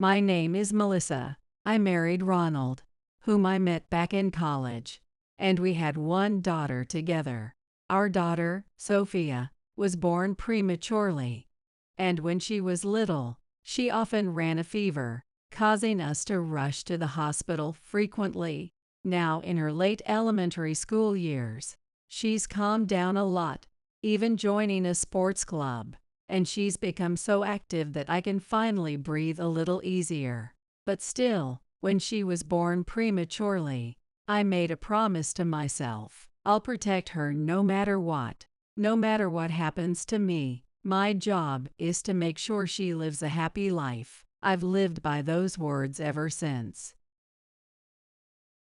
My name is Melissa. I married Ronald, whom I met back in college, and we had one daughter together. Our daughter, Sophia, was born prematurely, and when she was little, she often ran a fever, causing us to rush to the hospital frequently. Now in her late elementary school years, she's calmed down a lot, even joining a sports club, and she's become so active that I can finally breathe a little easier. But still, when she was born prematurely, I made a promise to myself. I'll protect her no matter what. No matter what happens to me, my job is to make sure she lives a happy life. I've lived by those words ever since.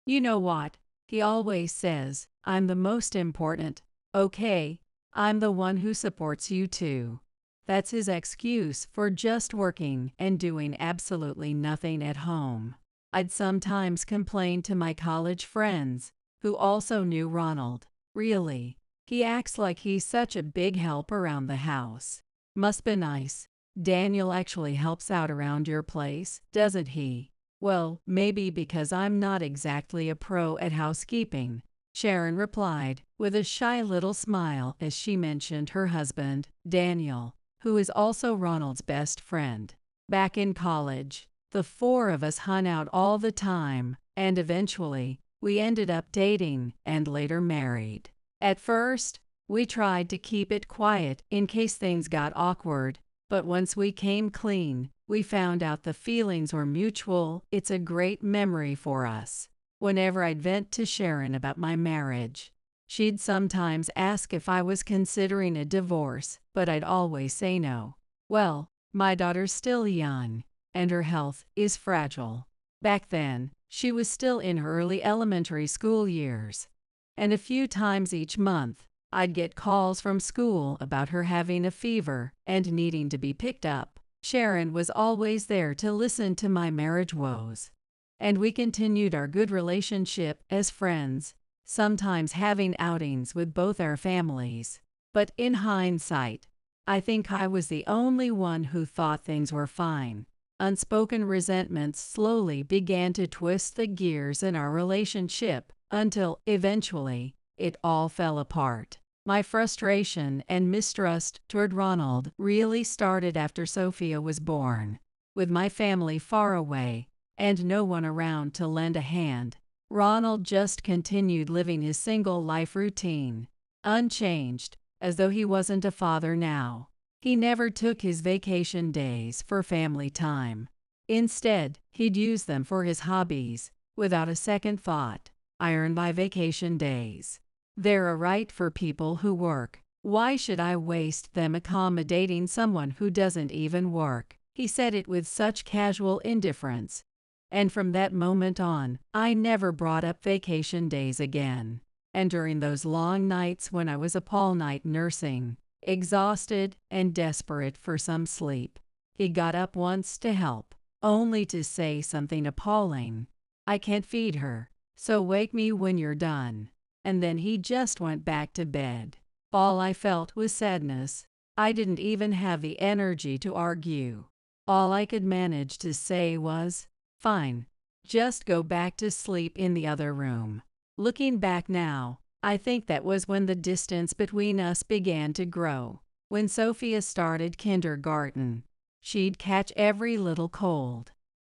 You know what? He always says, I'm the most important. Okay, I'm the one who supports you too. That's his excuse for just working and doing absolutely nothing at home. I'd sometimes complain to my college friends, who also knew Ronald. Really, he acts like he's such a big help around the house. Must be nice. Daniel actually helps out around your place, doesn't he? Well, maybe because I'm not exactly a pro at housekeeping, Sharon replied, with a shy little smile as she mentioned her husband, Daniel, who is also Ronald's best friend. Back in college, the four of us hung out all the time, and eventually, we ended up dating and later married. At first, we tried to keep it quiet in case things got awkward, but once we came clean, we found out the feelings were mutual. It's a great memory for us. Whenever I'd vent to Sharon about my marriage, she'd sometimes ask if I was considering a divorce, but I'd always say no. Well, my daughter's still young, and her health is fragile. Back then, she was still in her early elementary school years, and a few times each month, I'd get calls from school about her having a fever and needing to be picked up. Sharon was always there to listen to my marriage woes, and we continued our good relationship as friends, sometimes having outings with both our families. But in hindsight, I think I was the only one who thought things were fine. Unspoken resentments slowly began to twist the gears in our relationship until, eventually, it all fell apart. My frustration and mistrust toward Ronald really started after Sophia was born. With my family far away and no one around to lend a hand, Ronald just continued living his single life routine, unchanged, as though he wasn't a father now. He never took his vacation days for family time. Instead, he'd use them for his hobbies, without a second thought. I earn my vacation days. They're a right for people who work. Why should I waste them accommodating someone who doesn't even work? He said it with such casual indifference. And from that moment on, I never brought up vacation days again. And during those long nights when I was up all night nursing, exhausted and desperate for some sleep, he got up once to help, only to say something appalling. I can't feed her, so wake me when you're done. And then he just went back to bed. All I felt was sadness. I didn't even have the energy to argue. All I could manage to say was, fine, just go back to sleep in the other room. Looking back now, I think that was when the distance between us began to grow. When Sophia started kindergarten, she'd catch every little cold,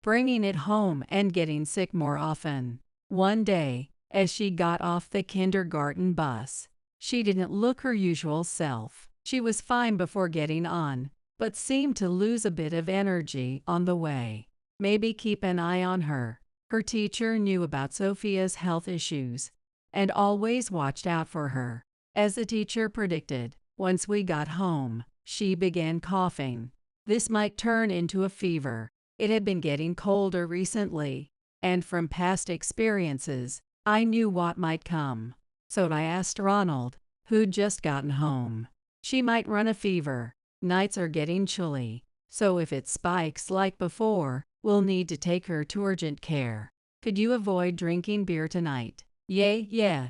bringing it home and getting sick more often. One day, as she got off the kindergarten bus, she didn't look her usual self. She was fine before getting on, but seemed to lose a bit of energy on the way. Maybe keep an eye on her. Her teacher knew about Sophia's health issues and always watched out for her. As the teacher predicted, once we got home, she began coughing. This might turn into a fever. It had been getting colder recently, and from past experiences, I knew what might come. So I asked Ronald, who'd just gotten home. She might run a fever. Nights are getting chilly, so if it spikes like before, we'll need to take her to urgent care. Could you avoid drinking beer tonight? Yeah.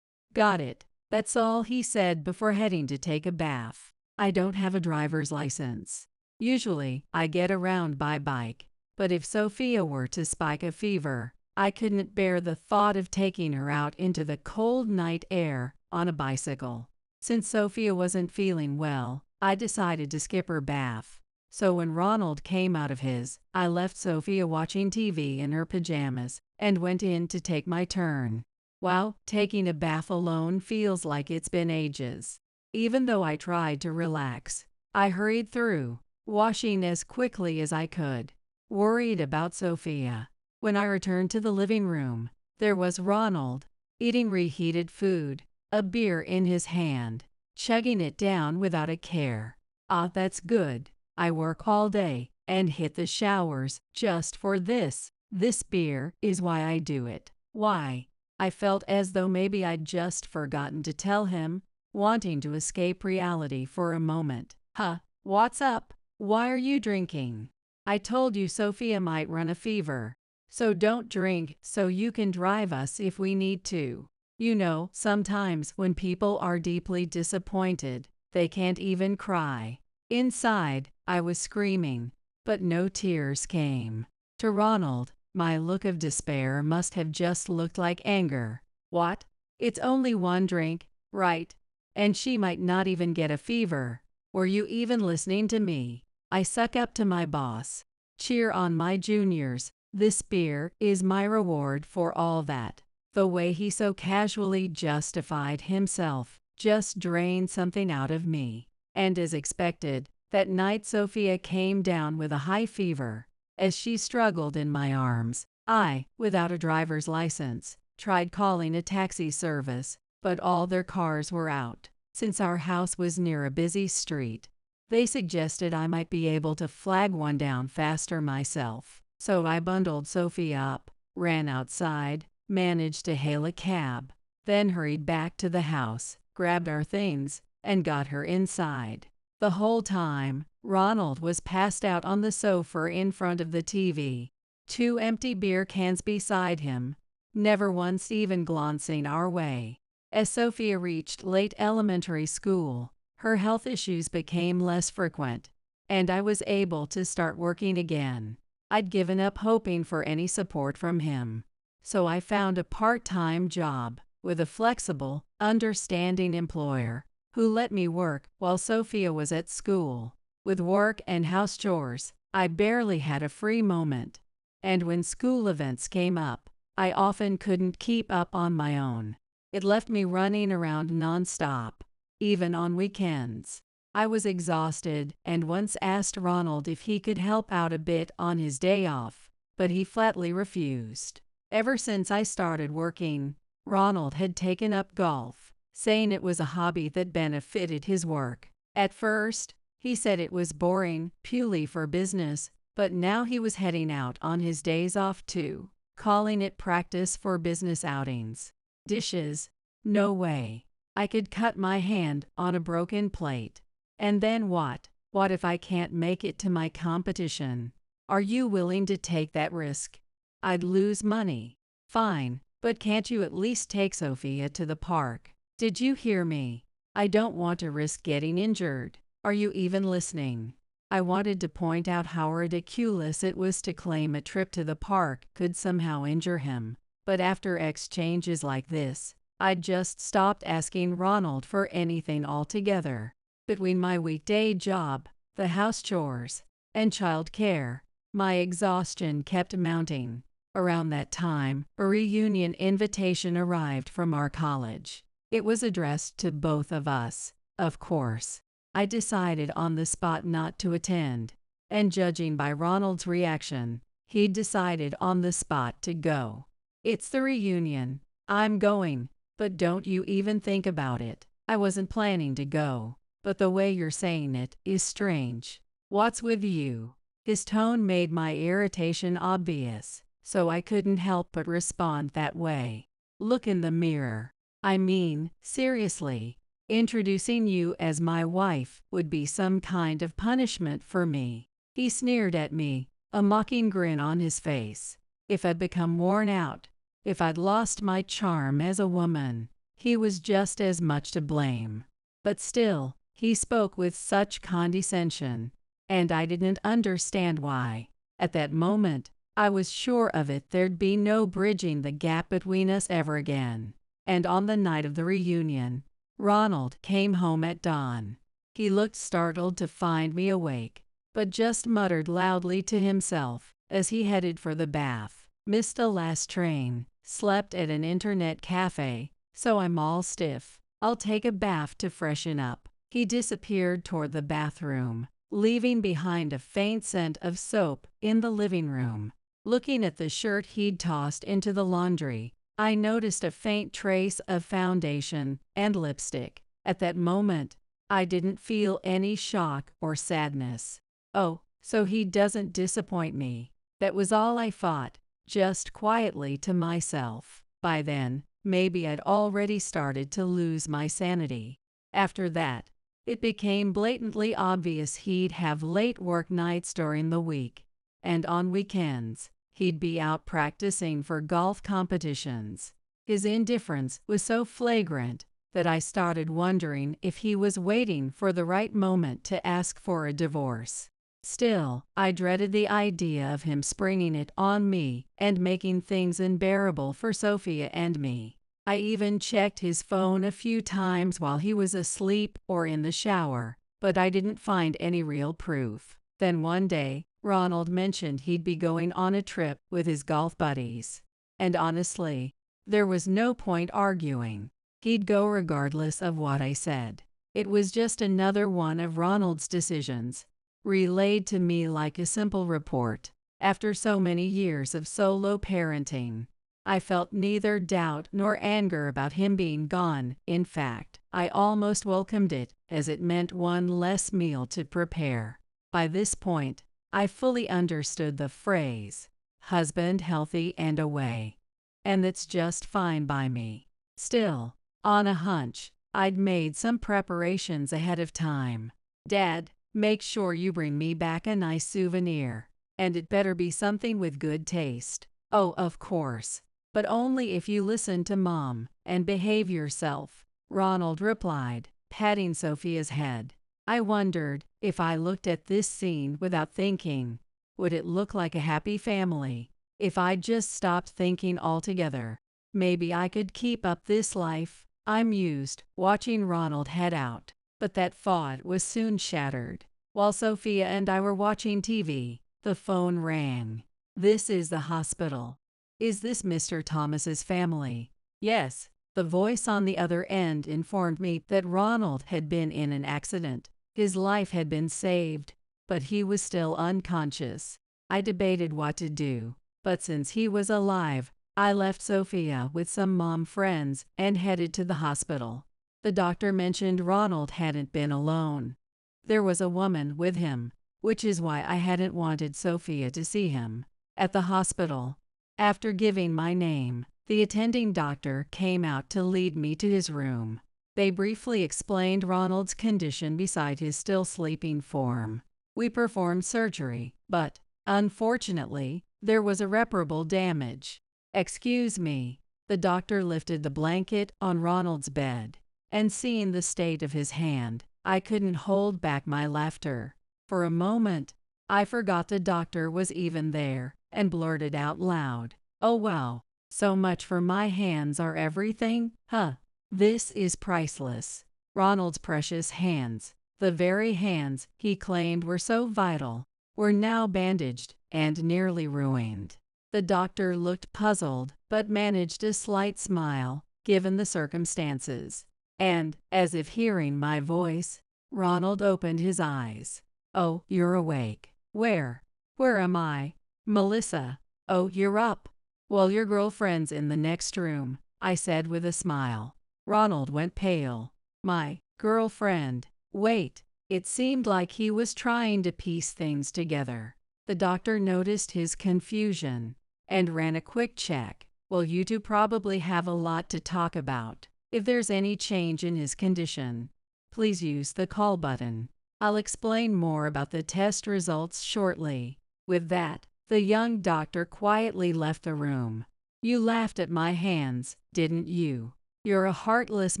Got it. That's all he said before heading to take a bath. I don't have a driver's license. Usually, I get around by bike, But if Sophia were to spike a fever, I couldn't bear the thought of taking her out into the cold night air on a bicycle. Since Sophia wasn't feeling well, I decided to skip her bath. So when Ronald came out of his, I left Sophia watching TV in her pajamas and went in to take my turn. Wow, taking a bath alone feels like it's been ages. Even though I tried to relax, I hurried through, washing as quickly as I could, worried about Sophia. When I returned to the living room, there was Ronald, eating reheated food, a beer in his hand, chugging it down without a care. Ah, that's good. I work all day and hit the showers just for this. This beer is why I do it. Why? I felt as though maybe I'd just forgotten to tell him, wanting to escape reality for a moment. Huh, what's up? Why are you drinking? I told you Sophia might run a fever. So don't drink so you can drive us if we need to. You know, sometimes when people are deeply disappointed, they can't even cry. Inside, I was screaming, but no tears came. To Ronald, my look of despair must have just looked like anger. What? It's only one drink, right? And she might not even get a fever. Were you even listening to me? I suck up to my boss. Cheer on my juniors. This beer is my reward for all that. The way he so casually justified himself just drained something out of me. And as expected, that night Sophia came down with a high fever. As she struggled in my arms, I, without a driver's license, tried calling a taxi service, but all their cars were out. Since our house was near a busy street, they suggested I might be able to flag one down faster myself. So I bundled Sophia up, ran outside, managed to hail a cab, then hurried back to the house, grabbed our things, and got her inside. The whole time, Ronald was passed out on the sofa in front of the TV, 2 empty beer cans beside him, never once even glancing our way. As Sophia reached late elementary school, her health issues became less frequent, and I was able to start working again. I'd given up hoping for any support from him, so I found a part-time job with a flexible, understanding employer who let me work while Sophia was at school. With work and house chores, I barely had a free moment, and when school events came up, I often couldn't keep up on my own. It left me running around nonstop, even on weekends. I was exhausted and once asked Ronald if he could help out a bit on his day off, but he flatly refused. Ever since I started working, Ronald had taken up golf, saying it was a hobby that benefited his work. At first, he said it was boring, purely for business, but now he was heading out on his days off too, calling it practice for business outings. Dishes? No way. I could cut my hand on a broken plate. And then what? What if I can't make it to my competition? Are you willing to take that risk? I'd lose money. Fine, but can't you at least take Sophia to the park? Did you hear me? I don't want to risk getting injured. Are you even listening? I wanted to point out how ridiculous it was to claim a trip to the park could somehow injure him, but after exchanges like this, I'd just stopped asking Ronald for anything altogether. Between my weekday job, the house chores, and childcare, my exhaustion kept mounting. Around that time, a reunion invitation arrived from our college. It was addressed to both of us, of course. I decided on the spot not to attend, and judging by Ronald's reaction, he'd decided on the spot to go. It's the reunion. I'm going, but don't you even think about it. I wasn't planning to go, but the way you're saying it is strange. What's with you? His tone made my irritation obvious, so I couldn't help but respond that way. Look in the mirror. I mean, seriously. Introducing you as my wife would be some kind of punishment for me. He sneered at me, a mocking grin on his face. If I'd become worn out, if I'd lost my charm as a woman, he was just as much to blame. But still, he spoke with such condescension, and I didn't understand why. At that moment, I was sure of it, there'd be no bridging the gap between us ever again. And on the night of the reunion, Ronald came home at dawn. He looked startled to find me awake, but just muttered loudly to himself as he headed for the bath. Missed the last train, slept at an internet cafe, so I'm all stiff. I'll take a bath to freshen up. He disappeared toward the bathroom, leaving behind a faint scent of soap in the living room. Looking at the shirt he'd tossed into the laundry, I noticed a faint trace of foundation and lipstick. At that moment, I didn't feel any shock or sadness. Oh, so he doesn't disappoint me. That was all I thought, just quietly to myself. By then, maybe I'd already started to lose my sanity. After that, it became blatantly obvious he'd have late work nights during the week, and on weekends, he'd be out practicing for golf competitions. His indifference was so flagrant that I started wondering if he was waiting for the right moment to ask for a divorce. Still, I dreaded the idea of him springing it on me and making things unbearable for Sophia and me. I even checked his phone a few times while he was asleep or in the shower, but I didn't find any real proof. Then one day, Ronald mentioned he'd be going on a trip with his golf buddies. And honestly, there was no point arguing. He'd go regardless of what I said. It was just another one of Ronald's decisions, relayed to me like a simple report. After so many years of solo parenting, I felt neither doubt nor anger about him being gone. In fact, I almost welcomed it, as it meant one less meal to prepare. By this point, I fully understood the phrase, husband healthy and away. And that's just fine by me. Still, on a hunch, I'd made some preparations ahead of time. Dad, make sure you bring me back a nice souvenir. And it better be something with good taste. Oh, of course. But only if you listen to Mom and behave yourself, Ronald replied, patting Sophia's head. I wondered, if I looked at this scene without thinking, would it look like a happy family? If I just stopped thinking altogether, maybe I could keep up this life. I mused, watching Ronald head out. But that thought was soon shattered. While Sophia and I were watching TV, the phone rang. This is the hospital. Is this Mr. Thomas's family? Yes. The voice on the other end informed me that Ronald had been in an accident. His life had been saved, but he was still unconscious. I debated what to do, but since he was alive, I left Sophia with some mom friends and headed to the hospital. The doctor mentioned Ronald hadn't been alone. There was a woman with him, which is why I hadn't wanted Sophia to see him. At the hospital, after giving my name, the attending doctor came out to lead me to his room. They briefly explained Ronald's condition beside his still sleeping form. We performed surgery, but, unfortunately, there was irreparable damage. Excuse me. The doctor lifted the blanket on Ronald's bed, and seeing the state of his hand, I couldn't hold back my laughter. For a moment, I forgot the doctor was even there, and blurted out loud, "Oh wow, so much for my hands are everything, huh? This is priceless." Ronald's precious hands, the very hands he claimed were so vital, were now bandaged and nearly ruined. The doctor looked puzzled, but managed a slight smile, given the circumstances. And, as if hearing my voice, Ronald opened his eyes. "Oh, you're awake. Where am I? Melissa. Oh, you're up. Well, your girlfriend's in the next room," I said with a smile. Ronald went pale. My girlfriend. Wait. It seemed like he was trying to piece things together. The doctor noticed his confusion and ran a quick check. "Well, you two probably have a lot to talk about. If there's any change in his condition, please use the call button. I'll explain more about the test results shortly." With that, the young doctor quietly left the room. "You laughed at my hands, didn't you? You're a heartless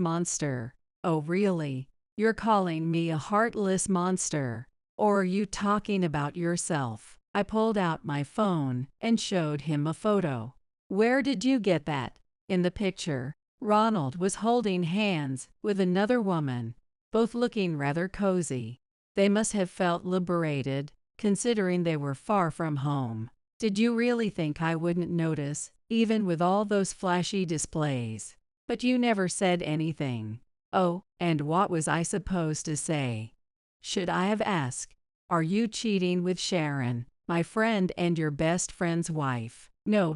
monster." "Oh really? You're calling me a heartless monster? Or are you talking about yourself?" I pulled out my phone and showed him a photo. "Where did you get that?" In the picture, Ronald was holding hands with another woman, both looking rather cozy. They must have felt liberated, considering they were far from home. "Did you really think I wouldn't notice, even with all those flashy displays? But you never said anything." "Oh, and what was I supposed to say? Should I have asked, 'Are you cheating with Sharon, my friend and your best friend's wife?' No,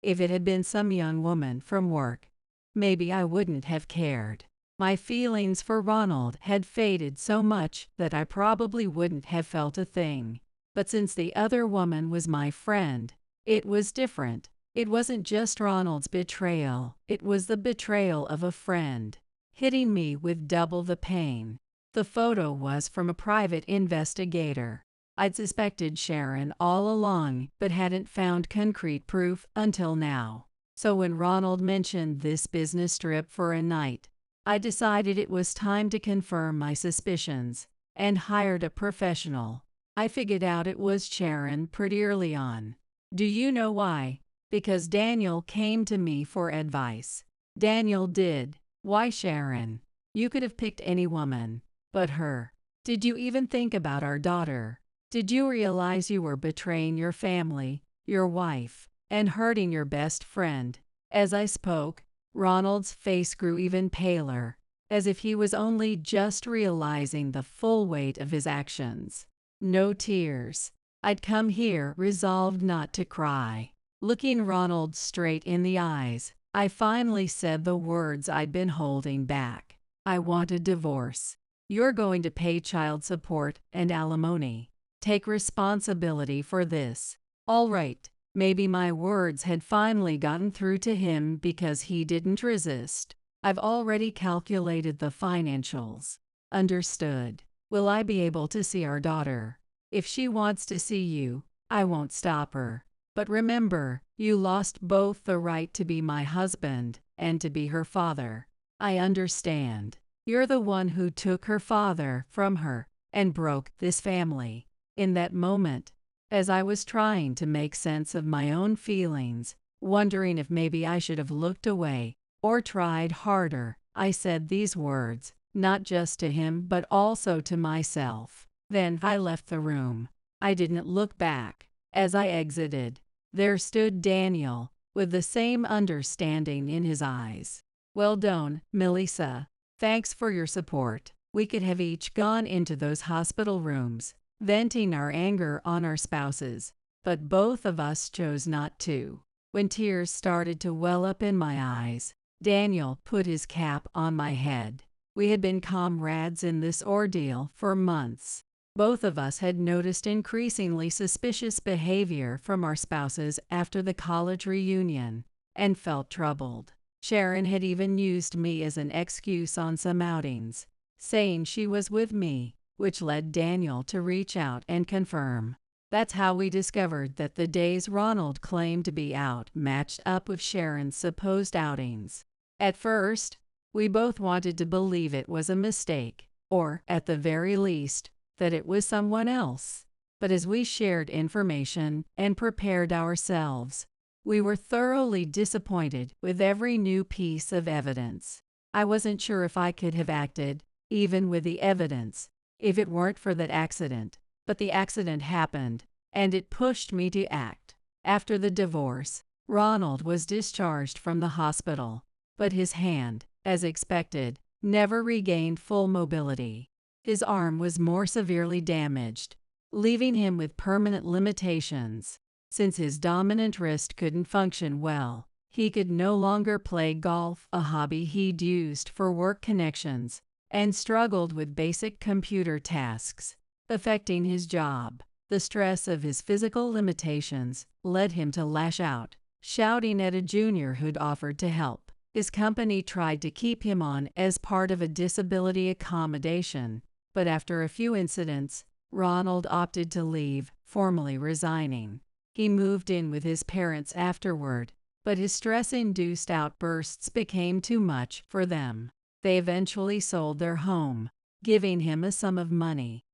if it had been some young woman from work, maybe I wouldn't have cared. My feelings for Ronald had faded so much that I probably wouldn't have felt a thing. But since the other woman was my friend, it was different. It wasn't just Ronald's betrayal, it was the betrayal of a friend, hitting me with double the pain. The photo was from a private investigator. I'd suspected Sharon all along, but hadn't found concrete proof until now. So when Ronald mentioned this business trip for a night, I decided it was time to confirm my suspicions, and hired a professional. I figured out it was Sharon pretty early on. Do you know why? Because Daniel came to me for advice. Daniel did. Why Sharon? You could have picked any woman, but her. Did you even think about our daughter? Did you realize you were betraying your family, your wife, and hurting your best friend?" As I spoke, Ronald's face grew even paler, as if he was only just realizing the full weight of his actions. No tears. I'd come here resolved not to cry. Looking Ronald straight in the eyes, I finally said the words I'd been holding back. "I want a divorce. You're going to pay child support and alimony. Take responsibility for this." All right. Maybe my words had finally gotten through to him because he didn't resist. "I've already calculated the financials." "Understood. Will I be able to see our daughter?" "If she wants to see you, I won't stop her. But remember, you lost both the right to be my husband and to be her father." "I understand. You're the one who took her father from her and broke this family." In that moment, as I was trying to make sense of my own feelings, wondering if maybe I should have looked away or tried harder, I said these words, not just to him but also to myself. Then I left the room. I didn't look back. As I exited, there stood Daniel, with the same understanding in his eyes. "Well done, Melissa. Thanks for your support." We could have each gone into those hospital rooms, venting our anger on our spouses, but both of us chose not to. When tears started to well up in my eyes, Daniel put his cap on my head. We had been comrades in this ordeal for months. Both of us had noticed increasingly suspicious behavior from our spouses after the college reunion, and felt troubled. Sharon had even used me as an excuse on some outings, saying she was with me, which led Daniel to reach out and confirm. That's how we discovered that the days Ronald claimed to be out matched up with Sharon's supposed outings. At first, we both wanted to believe it was a mistake, or, at the very least, that it was someone else. But as we shared information and prepared ourselves, we were thoroughly disappointed with every new piece of evidence. I wasn't sure if I could have acted, even with the evidence, if it weren't for that accident. But the accident happened, and it pushed me to act. After the divorce, Ronald was discharged from the hospital, but his hand, as expected, never regained full mobility. His arm was more severely damaged, leaving him with permanent limitations. Since his dominant wrist couldn't function well, he could no longer play golf, a hobby he'd used for work connections, and struggled with basic computer tasks, affecting his job. The stress of his physical limitations led him to lash out, shouting at a junior who'd offered to help. His company tried to keep him on as part of a disability accommodation, but after a few incidents, Ronald opted to leave, formally resigning. He moved in with his parents afterward, but his stress-induced outbursts became too much for them. They eventually sold their home, giving him a sum of money.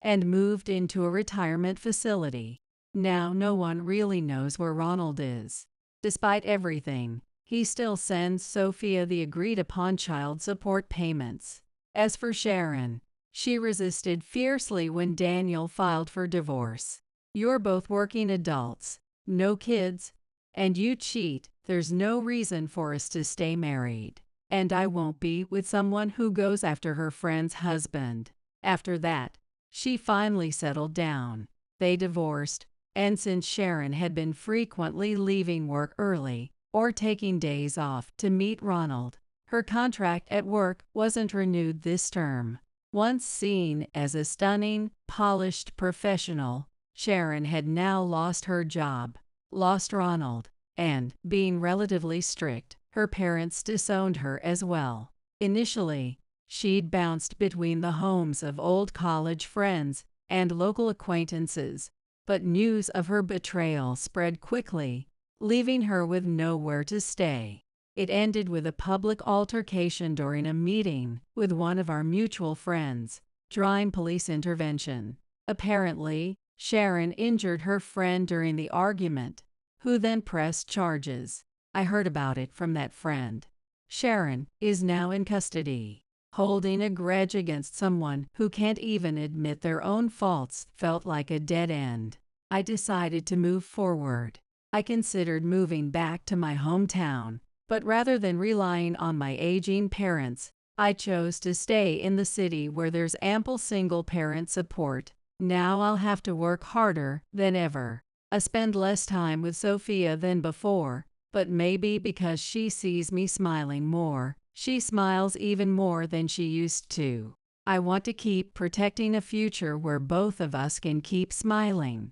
and moved into a retirement facility. Now no one really knows where Ronald is. Despite everything, he still sends Sophia the agreed-upon child support payments. As for Sharon, she resisted fiercely when Daniel filed for divorce. You're both working adults, no kids, and you cheat. There's no reason for us to stay married. And I won't be with someone who goes after her friend's husband. After that, she finally settled down. They divorced, and since Sharon had been frequently leaving work early or taking days off to meet Ronald, her contract at work wasn't renewed this term. Once seen as a stunning, polished professional, Sharon had now lost her job, lost Ronald, and, being relatively strict, her parents disowned her as well. Initially, she'd bounced between the homes of old college friends and local acquaintances, but news of her betrayal spread quickly, leaving her with nowhere to stay. It ended with a public altercation during a meeting with one of our mutual friends, drawing police intervention. Apparently, Sharon injured her friend during the argument, who then pressed charges. I heard about it from that friend. Sharon is now in custody. Holding a grudge against someone who can't even admit their own faults felt like a dead end. I decided to move forward. I considered moving back to my hometown, but rather than relying on my aging parents, I chose to stay in the city where there's ample single-parent support. Now I'll have to work harder than ever. I spend less time with Sophia than before, but maybe because she sees me smiling more, she smiles even more than she used to. I want to keep protecting a future where both of us can keep smiling.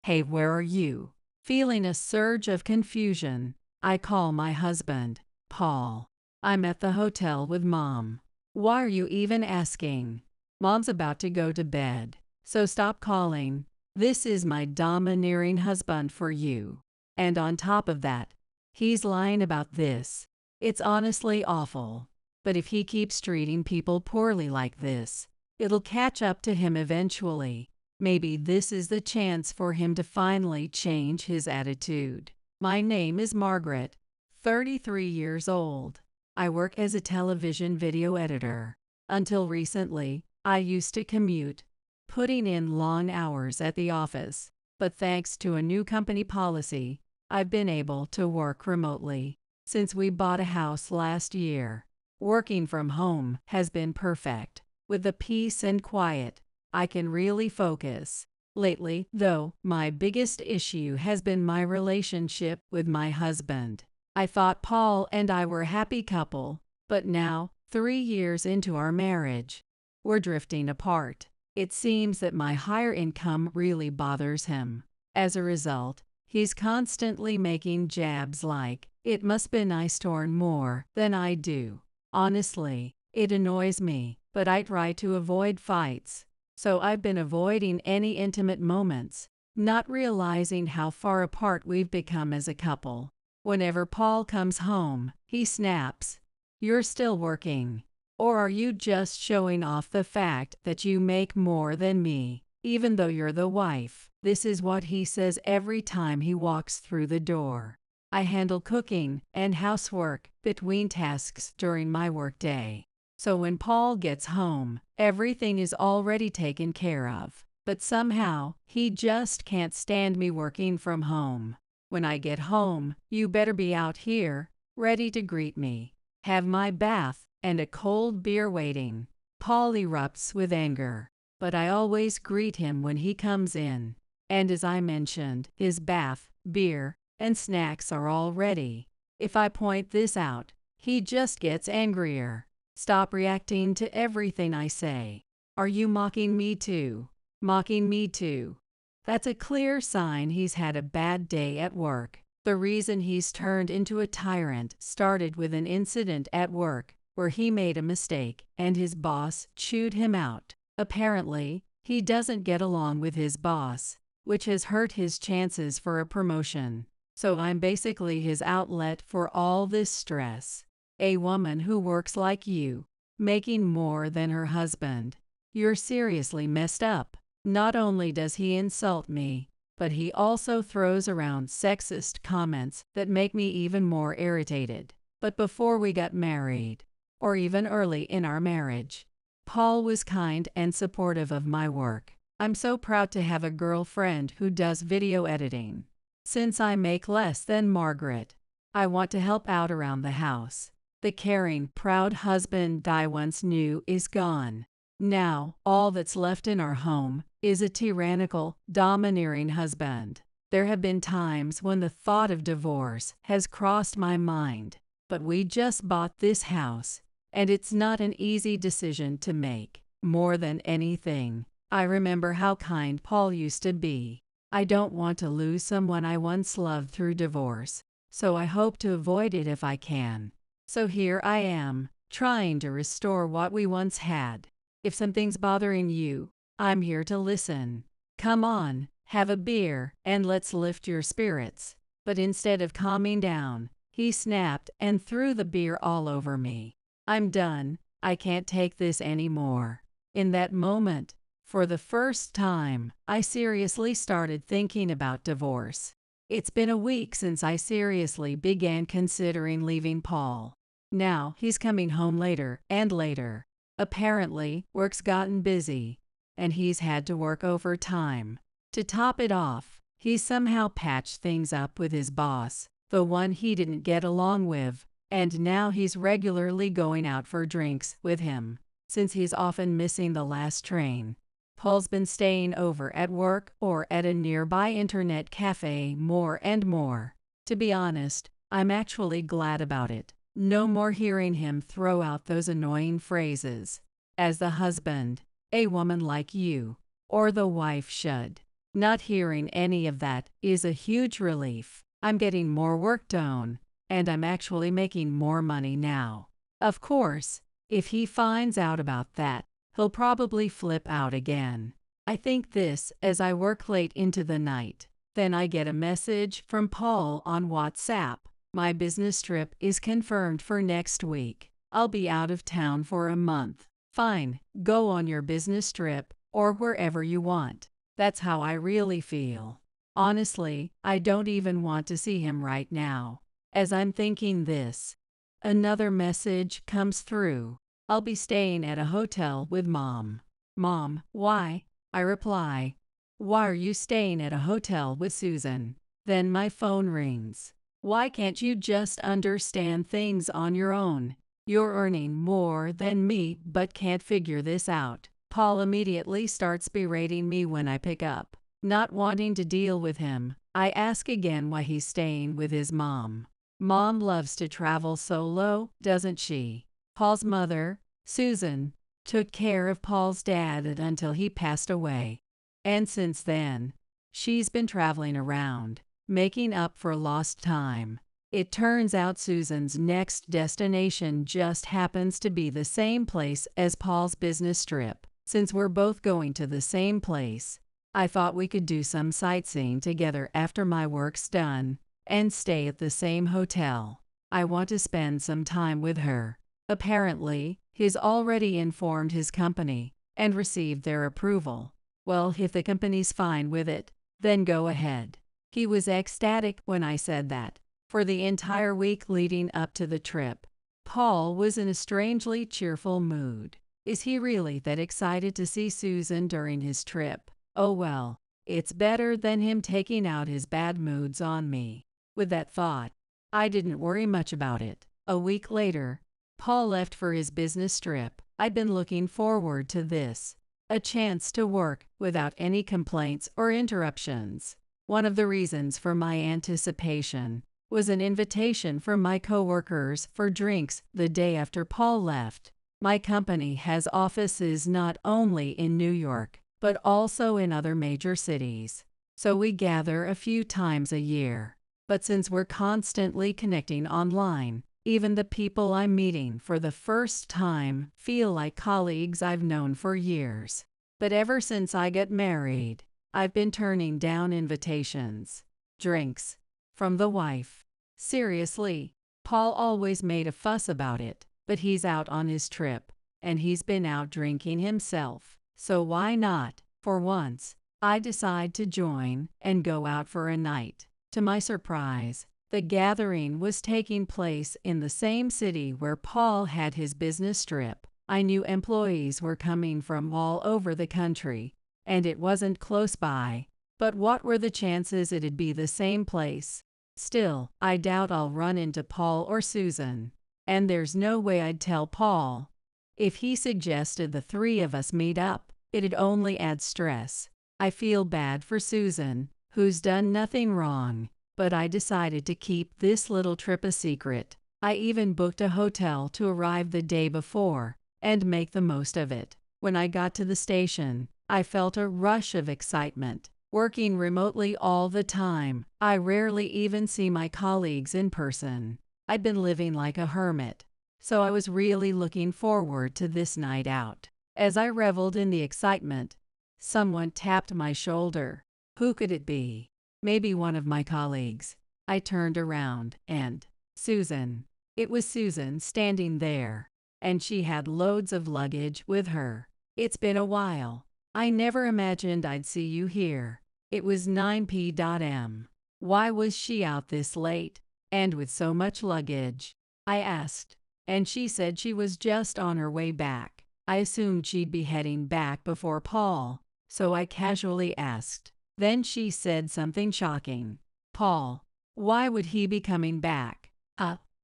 Hey, where are you? Feeling a surge of confusion, I call my husband, Paul. I'm at the hotel with Mom. Why are you even asking? Mom's about to go to bed, so stop calling. This is my domineering husband for you. And on top of that, he's lying about this. It's honestly awful. But if he keeps treating people poorly like this, it'll catch up to him eventually. Maybe this is the chance for him to finally change his attitude. My name is Margaret, 33 years old. I work as a television video editor. Until recently, I used to commute, putting in long hours at the office. But thanks to a new company policy, I've been able to work remotely. Since we bought a house last year, working from home has been perfect. With the peace and quiet, I can really focus. Lately, though, my biggest issue has been my relationship with my husband. I thought Paul and I were a happy couple, but now, 3 years into our marriage, we're drifting apart. It seems that my higher income really bothers him. As a result, he's constantly making jabs like, it must be nice to earn more than I do. Honestly, it annoys me, but I try to avoid fights. So I've been avoiding any intimate moments, not realizing how far apart we've become as a couple. Whenever Paul comes home, he snaps, "You're still working. Or are you just showing off the fact that you make more than me, even though you're the wife?" This is what he says every time he walks through the door. I handle cooking and housework between tasks during my workday. So when Paul gets home, everything is already taken care of. But somehow, he just can't stand me working from home. When I get home, you better be out here, ready to greet me. Have my bath and a cold beer waiting. Paul erupts with anger, but I always greet him when he comes in. And as I mentioned, his bath, beer, and snacks are all ready. If I point this out, he just gets angrier. Stop reacting to everything I say. Are you mocking me too? Mocking me too? That's a clear sign he's had a bad day at work. The reason he's turned into a tyrant started with an incident at work where he made a mistake and his boss chewed him out. Apparently, he doesn't get along with his boss, which has hurt his chances for a promotion. So I'm basically his outlet for all this stress. A woman who works like you, making more than her husband. "You're seriously messed up." Not only does he insult me, but he also throws around sexist comments that make me even more irritated. But before we got married, or even early in our marriage, Paul was kind and supportive of my work. I'm so proud to have a girlfriend who does video editing. Since I make less than Margaret, I want to help out around the house. The caring, proud husband I once knew is gone. Now, all that's left in our home is a tyrannical, domineering husband. There have been times when the thought of divorce has crossed my mind, but we just bought this house, and it's not an easy decision to make. More than anything, I remember how kind Paul used to be. I don't want to lose someone I once loved through divorce, so I hope to avoid it if I can. So here I am, trying to restore what we once had. If something's bothering you, I'm here to listen. Come on, have a beer, and let's lift your spirits. But instead of calming down, he snapped and threw the beer all over me. I'm done. I can't take this anymore. In that moment, for the first time, I seriously started thinking about divorce. It's been a week since I seriously began considering leaving Paul. Now he's coming home later and later. Apparently, work's gotten busy, and he's had to work overtime. To top it off, he somehow patched things up with his boss, the one he didn't get along with, and now he's regularly going out for drinks with him, since he's often missing the last train. Paul's been staying over at work or at a nearby internet cafe more and more. To be honest, I'm actually glad about it. No more hearing him throw out those annoying phrases. As the husband, a woman like you, or the wife should. Not hearing any of that is a huge relief. I'm getting more work done, and I'm actually making more money now. Of course, if he finds out about that, he'll probably flip out again. I think this as I work late into the night. Then I get a message from Paul on WhatsApp. My business trip is confirmed for next week. I'll be out of town for a month. Fine, go on your business trip or wherever you want. That's how I really feel. Honestly, I don't even want to see him right now. As I'm thinking this, another message comes through. I'll be staying at a hotel with Mom. Mom, why? I reply. Why are you staying at a hotel with Susan? Then my phone rings. Why can't you just understand things on your own? You're earning more than me but can't figure this out. Paul immediately starts berating me when I pick up. Not wanting to deal with him, I ask again why he's staying with his mom. Mom loves to travel solo, doesn't she? Paul's mother, Susan, took care of Paul's dad until he passed away. And since then, she's been traveling around, making up for lost time. It turns out Susan's next destination just happens to be the same place as Paul's business trip. Since we're both going to the same place, I thought we could do some sightseeing together after my work's done and stay at the same hotel. I want to spend some time with her. Apparently, he's already informed his company and received their approval. Well, if the company's fine with it, then go ahead. He was ecstatic when I said that. For the entire week leading up to the trip, Paul was in a strangely cheerful mood. Is he really that excited to see Susan during his trip? Oh well, it's better than him taking out his bad moods on me. With that thought, I didn't worry much about it. A week later, Paul left for his business trip. I'd been looking forward to this. A chance to work without any complaints or interruptions. One of the reasons for my anticipation was an invitation from my coworkers for drinks the day after Paul left. My company has offices not only in New York, but also in other major cities. So we gather a few times a year. But since we're constantly connecting online, even the people I'm meeting for the first time feel like colleagues I've known for years. But ever since I got married, I've been turning down invitations. Drinks. From the wife. Seriously, Paul always made a fuss about it, but he's out on his trip, and he's been out drinking himself. So why not, for once, I decide to join and go out for a night. To my surprise, the gathering was taking place in the same city where Paul had his business trip. I knew employees were coming from all over the country, and it wasn't close by. But what were the chances it'd be the same place? Still, I doubt I'll run into Paul or Susan. And there's no way I'd tell Paul. If he suggested the three of us meet up, it'd only add stress. I feel bad for Susan, who's done nothing wrong, but I decided to keep this little trip a secret. I even booked a hotel to arrive the day before and make the most of it. When I got to the station, I felt a rush of excitement. Working remotely all the time, I rarely even see my colleagues in person. I'd been living like a hermit, so I was really looking forward to this night out. As I reveled in the excitement, someone tapped my shoulder. Who could it be? Maybe one of my colleagues. I turned around and Susan. It was Susan standing there, and she had loads of luggage with her. It's been a while. I never imagined I'd see you here. It was 9 p.m. Why was she out this late, and with so much luggage? I asked, and she said she was just on her way back. I assumed she'd be heading back before Paul, so I casually asked. Then she said something shocking. Paul, why would he be coming back?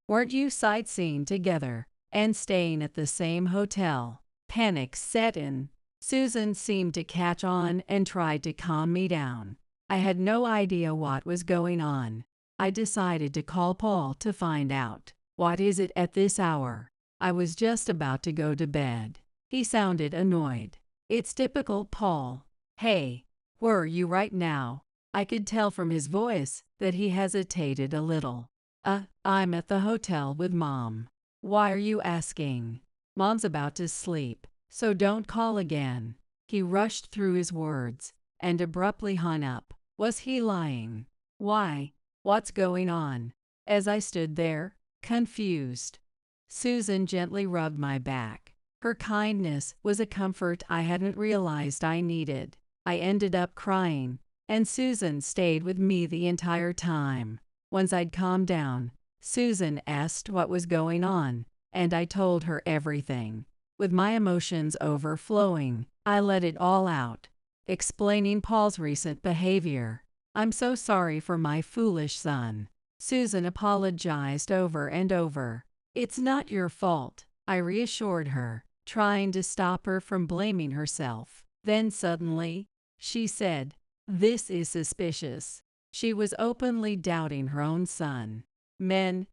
Weren't you sightseeing together and staying at the same hotel? Panic set in. Susan seemed to catch on and tried to calm me down. I had no idea what was going on. I decided to call Paul to find out. What is it at this hour? I was just about to go to bed. He sounded annoyed. It's typical Paul. Hey, where are you right now? I could tell from his voice that he hesitated a little. I'm at the hotel with Mom. Why are you asking? Mom's about to sleep, so don't call again. He rushed through his words and abruptly hung up. Was he lying? Why? What's going on? As I stood there, confused, Susan gently rubbed my back. Her kindness was a comfort I hadn't realized I needed. I ended up crying, and Susan stayed with me the entire time. Once I'd calmed down, Susan asked what was going on, and I told her everything. With my emotions overflowing, I let it all out, explaining Paul's recent behavior. I'm so sorry for my foolish son. Susan apologized over and over. It's not your fault, I reassured her, trying to stop her from blaming herself. Then suddenly, she said, "This is suspicious." She was openly doubting her own son. Men,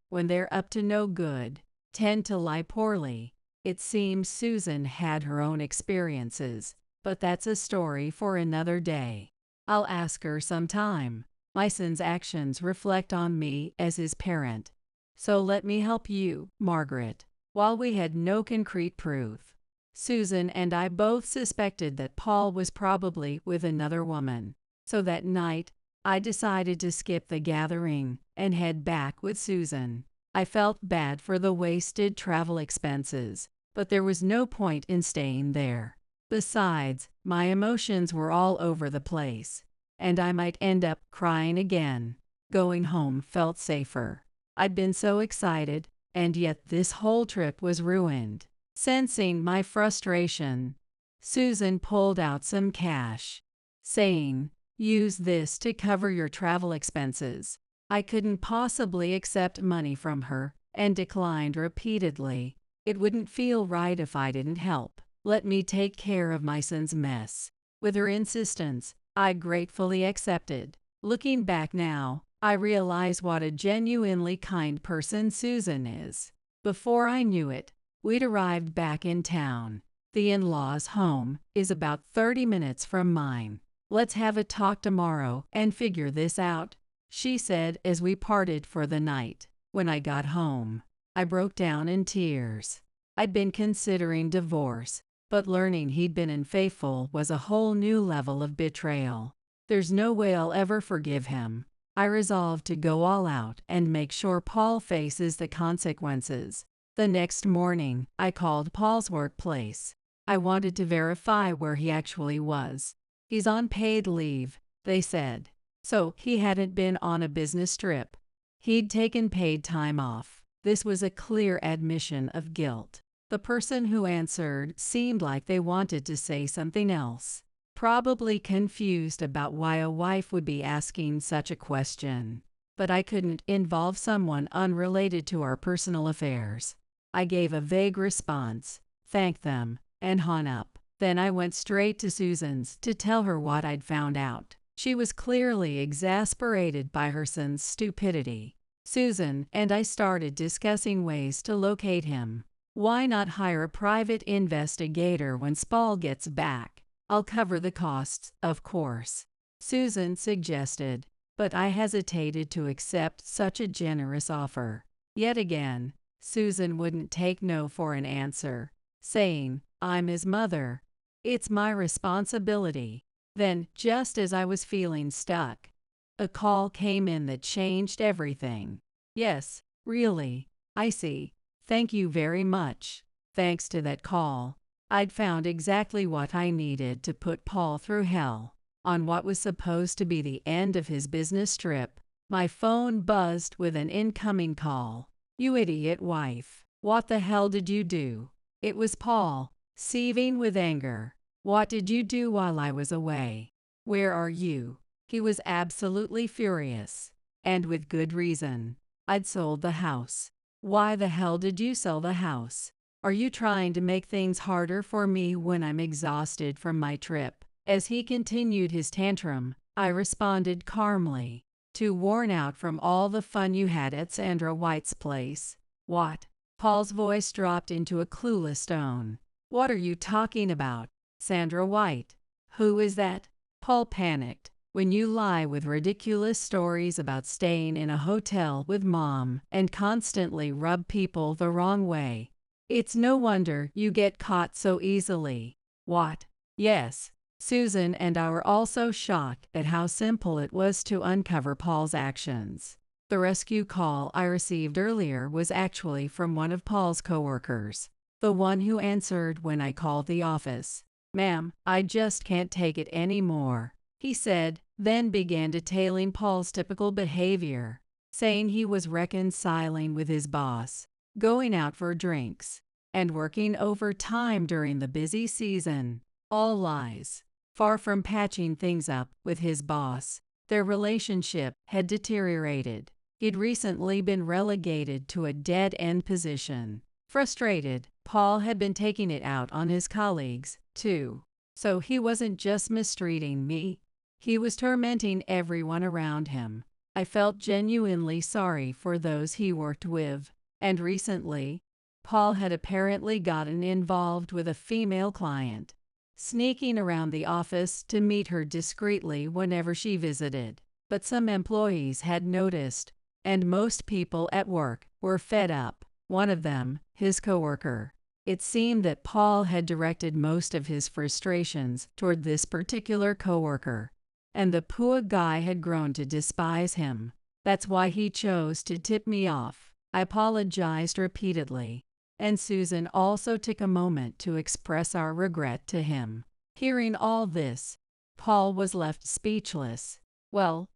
when they're up to no good, tend to lie poorly. It seems Susan had her own experiences, but that's a story for another day. I'll ask her sometime. My son's actions reflect on me as his parent. So let me help you, Margaret. While we had no concrete proof, Susan and I both suspected that Paul was probably with another woman. So that night, I decided to skip the gathering and head back with Susan. I felt bad for the wasted travel expenses, but there was no point in staying there. Besides, my emotions were all over the place, and I might end up crying again. Going home felt safer. I'd been so excited, and yet this whole trip was ruined. Sensing my frustration, Susan pulled out some cash, saying, "Use this to cover your travel expenses." I couldn't possibly accept money from her and declined repeatedly. It wouldn't feel right if I didn't help. Let me take care of my son's mess. With her insistence, I gratefully accepted. Looking back now, I realize what a genuinely kind person Susan is. Before I knew it, we'd arrived back in town. The in-laws' home is about 30 minutes from mine. "Let's have a talk tomorrow and figure this out," she said as we parted for the night. When I got home, I broke down in tears. I'd been considering divorce, but learning he'd been unfaithful was a whole new level of betrayal. There's no way I'll ever forgive him. I resolved to go all out and make sure Paul faces the consequences. The next morning, I called Paul's workplace. I wanted to verify where he actually was. He's on paid leave, they said. So he hadn't been on a business trip. He'd taken paid time off. This was a clear admission of guilt. The person who answered seemed like they wanted to say something else, probably confused about why a wife would be asking such a question. But I couldn't involve someone unrelated to our personal affairs. I gave a vague response, thanked them, and hung up. Then I went straight to Susan's to tell her what I'd found out. She was clearly exasperated by her son's stupidity. Susan and I started discussing ways to locate him. Why not hire a private investigator when Paul gets back? I'll cover the costs, of course, Susan suggested, but I hesitated to accept such a generous offer. Yet again, Susan wouldn't take no for an answer, saying, I'm his mother. It's my responsibility. Then, just as I was feeling stuck, a call came in that changed everything. Yes, really, I see. Thank you very much. Thanks to that call, I'd found exactly what I needed to put Paul through hell. On what was supposed to be the end of his business trip, my phone buzzed with an incoming call. You idiot wife. What the hell did you do? It was Paul, seething with anger. What did you do while I was away? Where are you? He was absolutely furious, and with good reason. I'd sold the house. Why the hell did you sell the house? Are you trying to make things harder for me when I'm exhausted from my trip? As he continued his tantrum, I responded calmly. Too worn out from all the fun you had at Sandra White's place. What? Paul's voice dropped into a clueless tone. What are you talking about? Sandra White. Who is that? Paul panicked. When you lie with ridiculous stories about staying in a hotel with mom and constantly rub people the wrong way, it's no wonder you get caught so easily. What? Yes. Susan and I were also shocked at how simple it was to uncover Paul's actions. The rescue call I received earlier was actually from one of Paul's coworkers, the one who answered when I called the office. Ma'am, I just can't take it anymore, he said, then began detailing Paul's typical behavior, saying he was reconciling with his boss, going out for drinks, and working overtime during the busy season. All lies. Far from patching things up with his boss, their relationship had deteriorated. He'd recently been relegated to a dead-end position. Frustrated, Paul had been taking it out on his colleagues, too. So he wasn't just mistreating me. He was tormenting everyone around him. I felt genuinely sorry for those he worked with. And recently, Paul had apparently gotten involved with a female client, sneaking around the office to meet her discreetly whenever she visited. But some employees had noticed, and most people at work were fed up. One of them, his coworker. It seemed that Paul had directed most of his frustrations toward this particular coworker, and the poor guy had grown to despise him. That's why he chose to tip me off. I apologized repeatedly, and Susan also took a moment to express our regret to him. Hearing all this, Paul was left speechless. Well,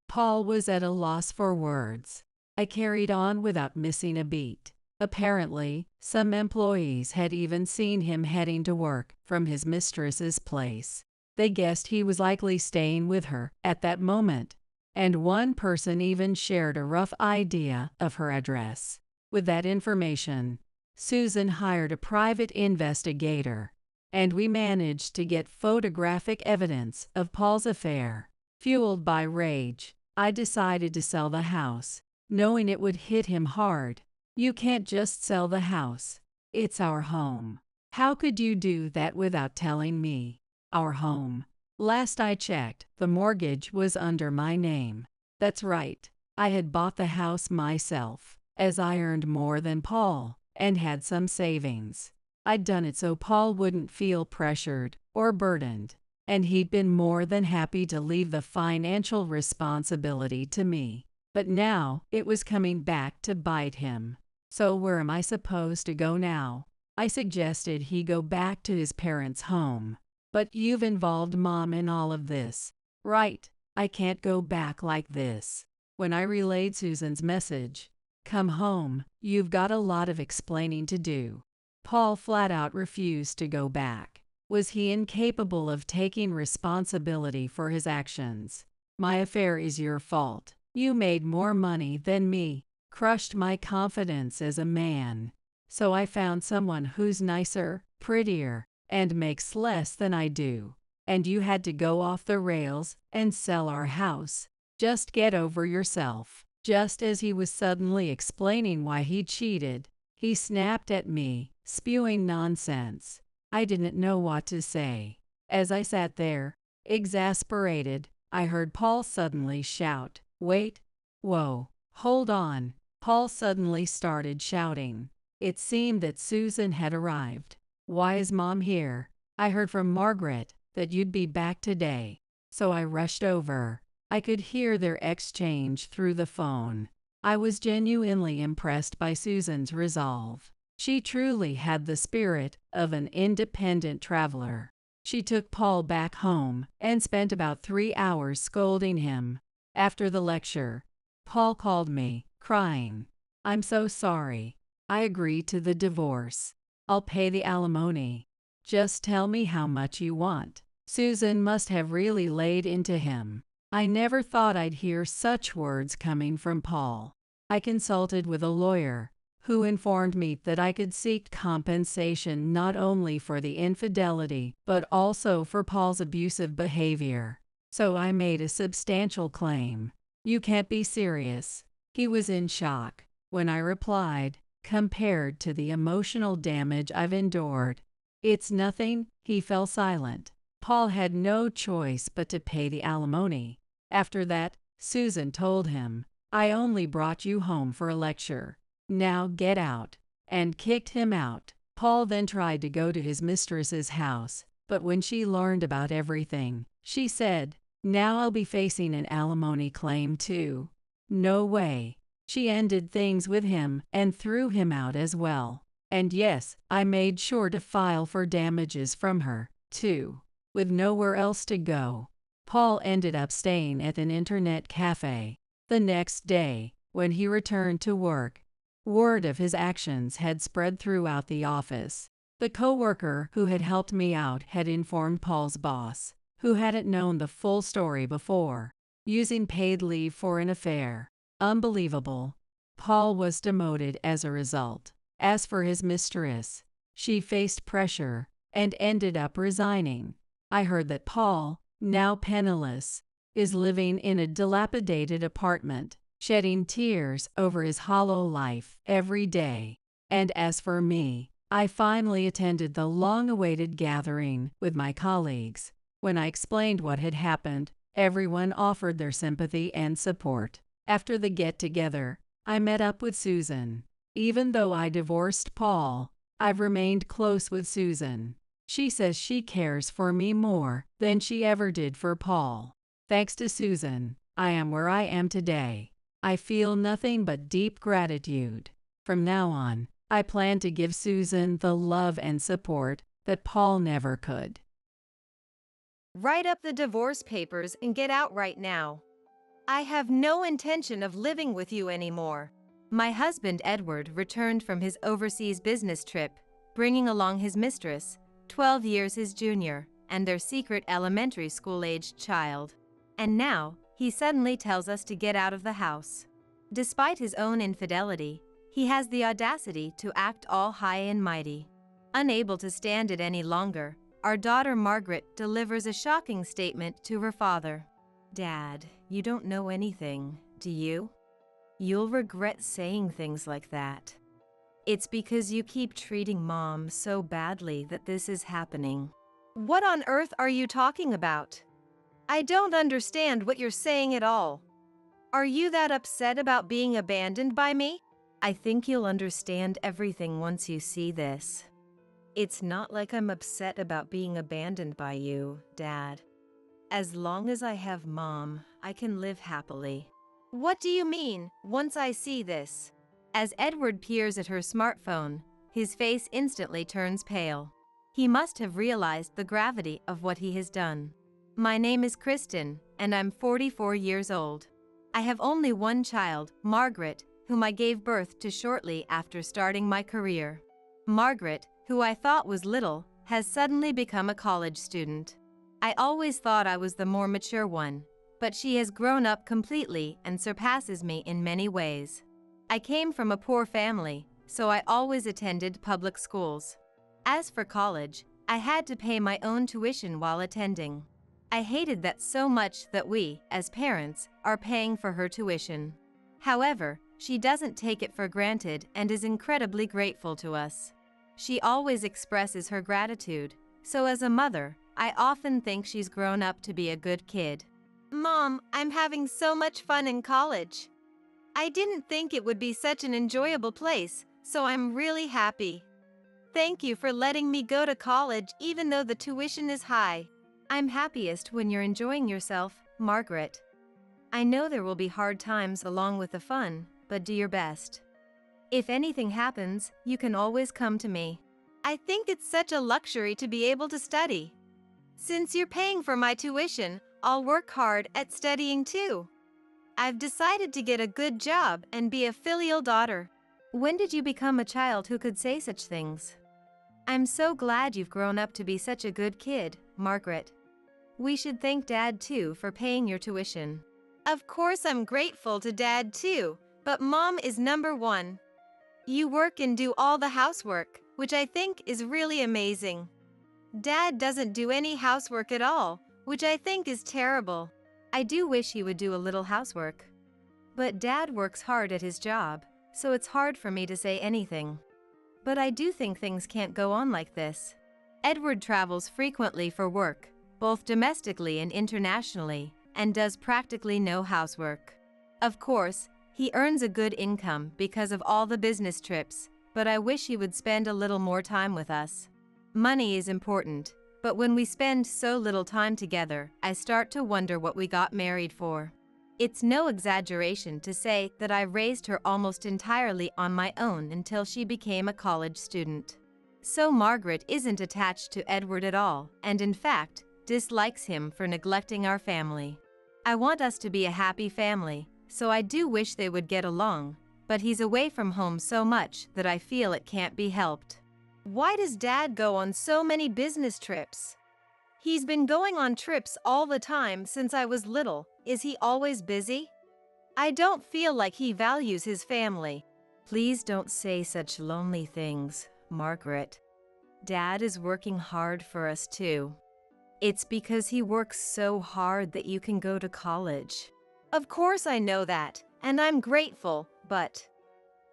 Paul was at a loss for words. I carried on without missing a beat. Apparently, some employees had even seen him heading to work from his mistress's place. They guessed he was likely staying with her at that moment, and one person even shared a rough idea of her address. With that information, Susan hired a private investigator, and we managed to get photographic evidence of Paul's affair. Fueled by rage, I decided to sell the house, knowing it would hit him hard. You can't just sell the house. It's our home. How could you do that without telling me? Our home. Last I checked, the mortgage was under my name. That's right. I had bought the house myself, as I earned more than Paul, and had some savings. I'd done it so Paul wouldn't feel pressured or burdened, and he'd been more than happy to leave the financial responsibility to me. But now, it was coming back to bite him. So where am I supposed to go now? I suggested he go back to his parents' home. But you've involved Mom in all of this. Right, I can't go back like this. When I relayed Susan's message, come home, you've got a lot of explaining to do. Paul flat out refused to go back. Was he incapable of taking responsibility for his actions? My affair is your fault. You made more money than me, crushed my confidence as a man. So I found someone who's nicer, prettier, and makes less than I do. And you had to go off the rails and sell our house. Just get over yourself. Just as he was suddenly explaining why he cheated, he snapped at me, spewing nonsense. I didn't know what to say. As I sat there, exasperated, I heard Paul suddenly shout, "Wait! Whoa! Hold on!" Paul suddenly started shouting. It seemed that Susan had arrived. "Why is Mom here? I heard from Margaret that you'd be back today." So I rushed over. I could hear their exchange through the phone. I was genuinely impressed by Susan's resolve. She truly had the spirit of an independent traveler. She took Paul back home and spent about 3 hours scolding him. After the lecture, Paul called me, crying. "I'm so sorry. I agreed to the divorce. I'll pay the alimony. Just tell me how much you want." Susan must have really laid into him. I never thought I'd hear such words coming from Paul. I consulted with a lawyer, who informed me that I could seek compensation not only for the infidelity but also for Paul's abusive behavior. So I made a substantial claim. "You can't be serious." He was in shock when I replied, "Compared to the emotional damage I've endured, it's nothing." He fell silent. Paul had no choice but to pay the alimony. After that, Susan told him, "I only brought you home for a lecture. Now get out," and kicked him out. Paul then tried to go to his mistress's house, but when she learned about everything, she said, "Now I'll be facing an alimony claim too." No way. She ended things with him and threw him out as well. And yes, I made sure to file for damages from her, too. With nowhere else to go, Paul ended up staying at an internet cafe. The next day, when he returned to work, word of his actions had spread throughout the office. The coworker who had helped me out had informed Paul's boss, who hadn't known the full story before, using paid leave for an affair. Unbelievable. Paul was demoted as a result. As for his mistress, she faced pressure and ended up resigning. I heard that Paul, now penniless, is living in a dilapidated apartment, shedding tears over his hollow life every day. And as for me, I finally attended the long-awaited gathering with my colleagues. When I explained what had happened, everyone offered their sympathy and support. After the get-together, I met up with Susan. Even though I divorced Paul, I've remained close with Susan. She says she cares for me more than she ever did for Paul. Thanks to Susan, I am where I am today. I feel nothing but deep gratitude. From now on, I plan to give Susan the love and support that Paul never could. Write up the divorce papers and get out right now. I have no intention of living with you anymore. My husband Edward returned from his overseas business trip, bringing along his mistress, 12 years his junior, and their secret elementary school-aged child. And now, he suddenly tells us to get out of the house. Despite his own infidelity, he has the audacity to act all high and mighty. Unable to stand it any longer, our daughter Margaret delivers a shocking statement to her father. "Dad, you don't know anything, do you? You'll regret saying things like that. It's because you keep treating Mom so badly that this is happening." What on earth are you talking about? I don't understand what you're saying at all. Are you that upset about being abandoned by me? I think you'll understand everything once you see this. It's not like I'm upset about being abandoned by you, Dad. As long as I have Mom, I can live happily. What do you mean, once I see this? As Edward peers at her smartphone, his face instantly turns pale. He must have realized the gravity of what he has done. My name is Kristen, and I'm 44 years old. I have only one child, Margaret, whom I gave birth to shortly after starting my career. Margaret, who I thought was little, has suddenly become a college student. I always thought I was the more mature one, but she has grown up completely and surpasses me in many ways. I came from a poor family, so I always attended public schools. As for college, I had to pay my own tuition while attending. I hated that so much that we, as parents, are paying for her tuition. However, she doesn't take it for granted and is incredibly grateful to us. She always expresses her gratitude, so as a mother, I often think she's grown up to be a good kid. Mom, I'm having so much fun in college. I didn't think it would be such an enjoyable place, so I'm really happy. Thank you for letting me go to college even though the tuition is high. I'm happiest when you're enjoying yourself, Margaret. I know there will be hard times along with the fun, but do your best. If anything happens, you can always come to me. I think it's such a luxury to be able to study. Since you're paying for my tuition, I'll work hard at studying too. I've decided to get a good job and be a filial daughter. When did you become a child who could say such things? I'm so glad you've grown up to be such a good kid, Margaret. We should thank Dad too for paying your tuition. Of course I'm grateful to Dad too, but Mom is number one. You work and do all the housework, which I think is really amazing. Dad doesn't do any housework at all, which I think is terrible. I do wish he would do a little housework. But Dad works hard at his job, so it's hard for me to say anything. But I do think things can't go on like this. Edward travels frequently for work, both domestically and internationally, and does practically no housework. Of course, he earns a good income because of all the business trips, but I wish he would spend a little more time with us. Money is important, but when we spend so little time together, I start to wonder what we got married for. It's no exaggeration to say that I raised her almost entirely on my own until she became a college student. So Margaret isn't attached to Edward at all, and in fact, dislikes him for neglecting our family. I want us to be a happy family, so I do wish they would get along, but he's away from home so much that I feel it can't be helped. Why does Dad go on so many business trips? He's been going on trips all the time since I was little. Is he always busy? I don't feel like he values his family. Please don't say such lonely things, Margaret. Dad is working hard for us too. It's because he works so hard that you can go to college. Of course I know that, and I'm grateful, but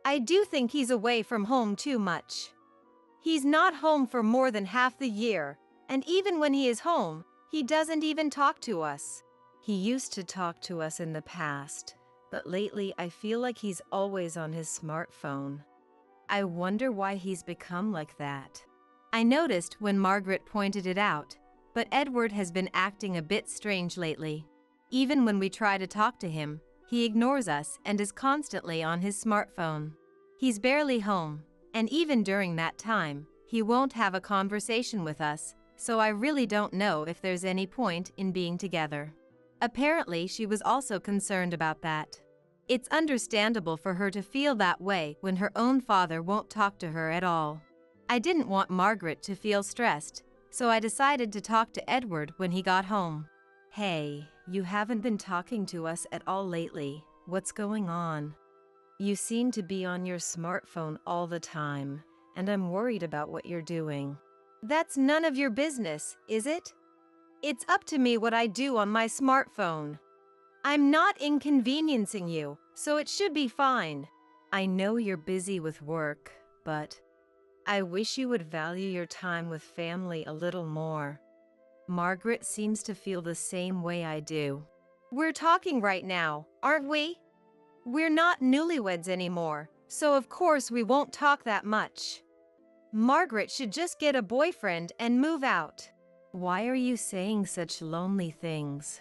I do think he's away from home too much. He's not home for more than half the year, and even when he is home, he doesn't even talk to us. He used to talk to us in the past, but lately I feel like he's always on his smartphone. I wonder why he's become like that. I noticed when Margaret pointed it out, but Edward has been acting a bit strange lately. Even when we try to talk to him, he ignores us and is constantly on his smartphone. He's barely home, and even during that time, he won't have a conversation with us, so I really don't know if there's any point in being together. Apparently, she was also concerned about that. It's understandable for her to feel that way when her own father won't talk to her at all. I didn't want Margaret to feel stressed, so I decided to talk to Edward when he got home. Hey, you haven't been talking to us at all lately. What's going on? You seem to be on your smartphone all the time, and I'm worried about what you're doing. That's none of your business, is it? It's up to me what I do on my smartphone. I'm not inconveniencing you, so it should be fine. I know you're busy with work, but I wish you would value your time with family a little more. Margaret seems to feel the same way I do. We're talking right now, aren't we? We're not newlyweds anymore, so of course we won't talk that much. Margaret should just get a boyfriend and move out. Why are you saying such lonely things?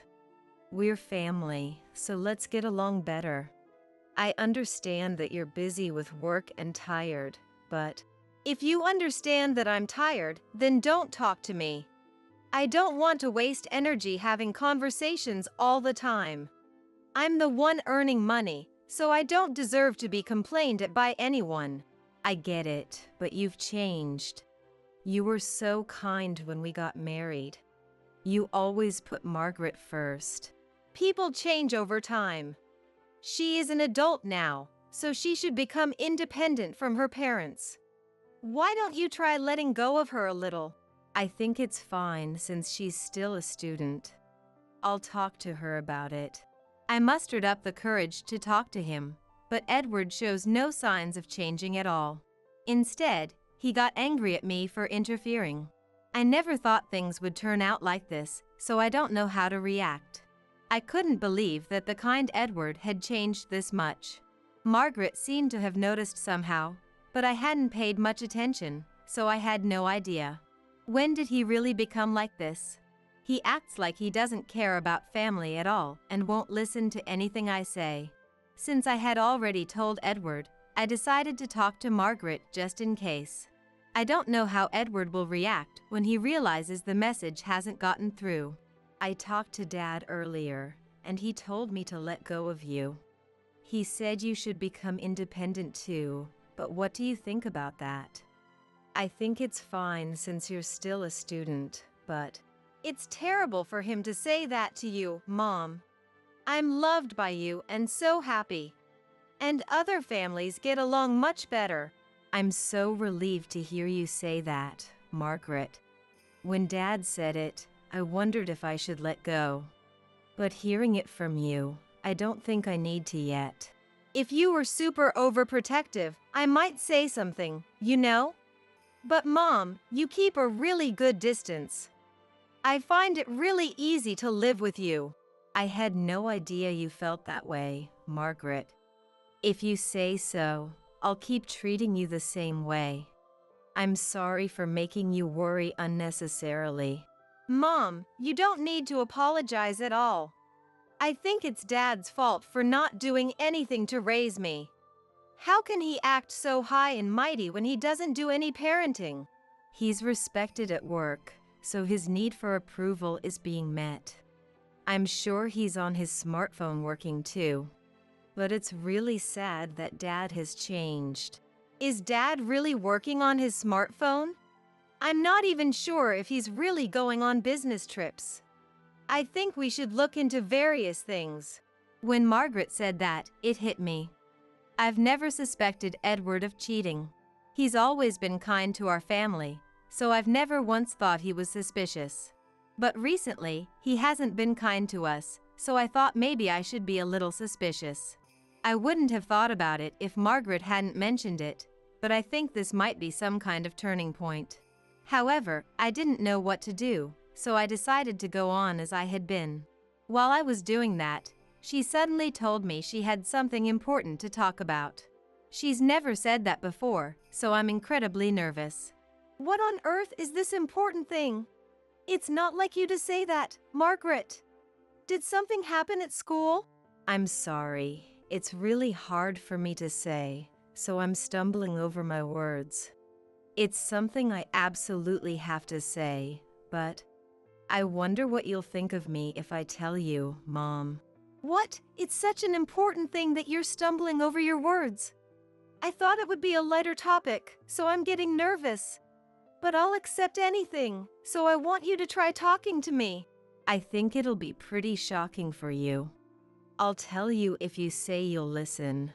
We're family, so let's get along better. I understand that you're busy with work and tired, but If you understand that I'm tired, then don't talk to me. I don't want to waste energy having conversations all the time. I'm the one earning money, so I don't deserve to be complained at by anyone. I get it, but you've changed. You were so kind when we got married. You always put Margaret first. People change over time. She is an adult now, so she should become independent from her parents. Why don't you try letting go of her a little? I think it's fine since she's still a student. I'll talk to her about it. I mustered up the courage to talk to him, but Edward shows no signs of changing at all. Instead, he got angry at me for interfering. I never thought things would turn out like this, so I don't know how to react. I couldn't believe that the kind Edward had changed this much. Margaret seemed to have noticed somehow, but I hadn't paid much attention, so I had no idea. When did he really become like this? He acts like he doesn't care about family at all and won't listen to anything I say. Since I had already told Edward, I decided to talk to Margaret just in case. I don't know how Edward will react when he realizes the message hasn't gotten through. I talked to Dad earlier, and he told me to let go of you. He said you should become independent too, but what do you think about that? I think it's fine since you're still a student, but it's terrible for him to say that to you, Mom. I'm loved by you and so happy. And other families get along much better. I'm so relieved to hear you say that, Margaret. When Dad said it, I wondered if I should let go. But hearing it from you, I don't think I need to yet. If you were super overprotective, I might say something, you know? But Mom, you keep a really good distance. I find it really easy to live with you. I had no idea you felt that way, Margaret. If you say so, I'll keep treating you the same way. I'm sorry for making you worry unnecessarily. Mom, you don't need to apologize at all. I think it's Dad's fault for not doing anything to raise me. How can he act so high and mighty when he doesn't do any parenting? He's respected at work, so his need for approval is being met. I'm sure he's on his smartphone working too. But it's really sad that Dad has changed. Is Dad really working on his smartphone? I'm not even sure if he's really going on business trips. I think we should look into various things. When Margaret said that, it hit me. I've never suspected Edward of cheating. He's always been kind to our family, so I've never once thought he was suspicious. But recently, he hasn't been kind to us, so I thought maybe I should be a little suspicious. I wouldn't have thought about it if Margaret hadn't mentioned it, but I think this might be some kind of turning point. However, I didn't know what to do, so I decided to go on as I had been. While I was doing that, she suddenly told me she had something important to talk about. She's never said that before, so I'm incredibly nervous. What on earth is this important thing? It's not like you to say that, Margaret. Did something happen at school? I'm sorry. It's really hard for me to say, so I'm stumbling over my words. It's something I absolutely have to say, but I wonder what you'll think of me if I tell you, Mom. What? It's such an important thing that you're stumbling over your words. I thought it would be a lighter topic, so I'm getting nervous. But I'll accept anything, so I want you to try talking to me. I think it'll be pretty shocking for you. I'll tell you if you say you'll listen,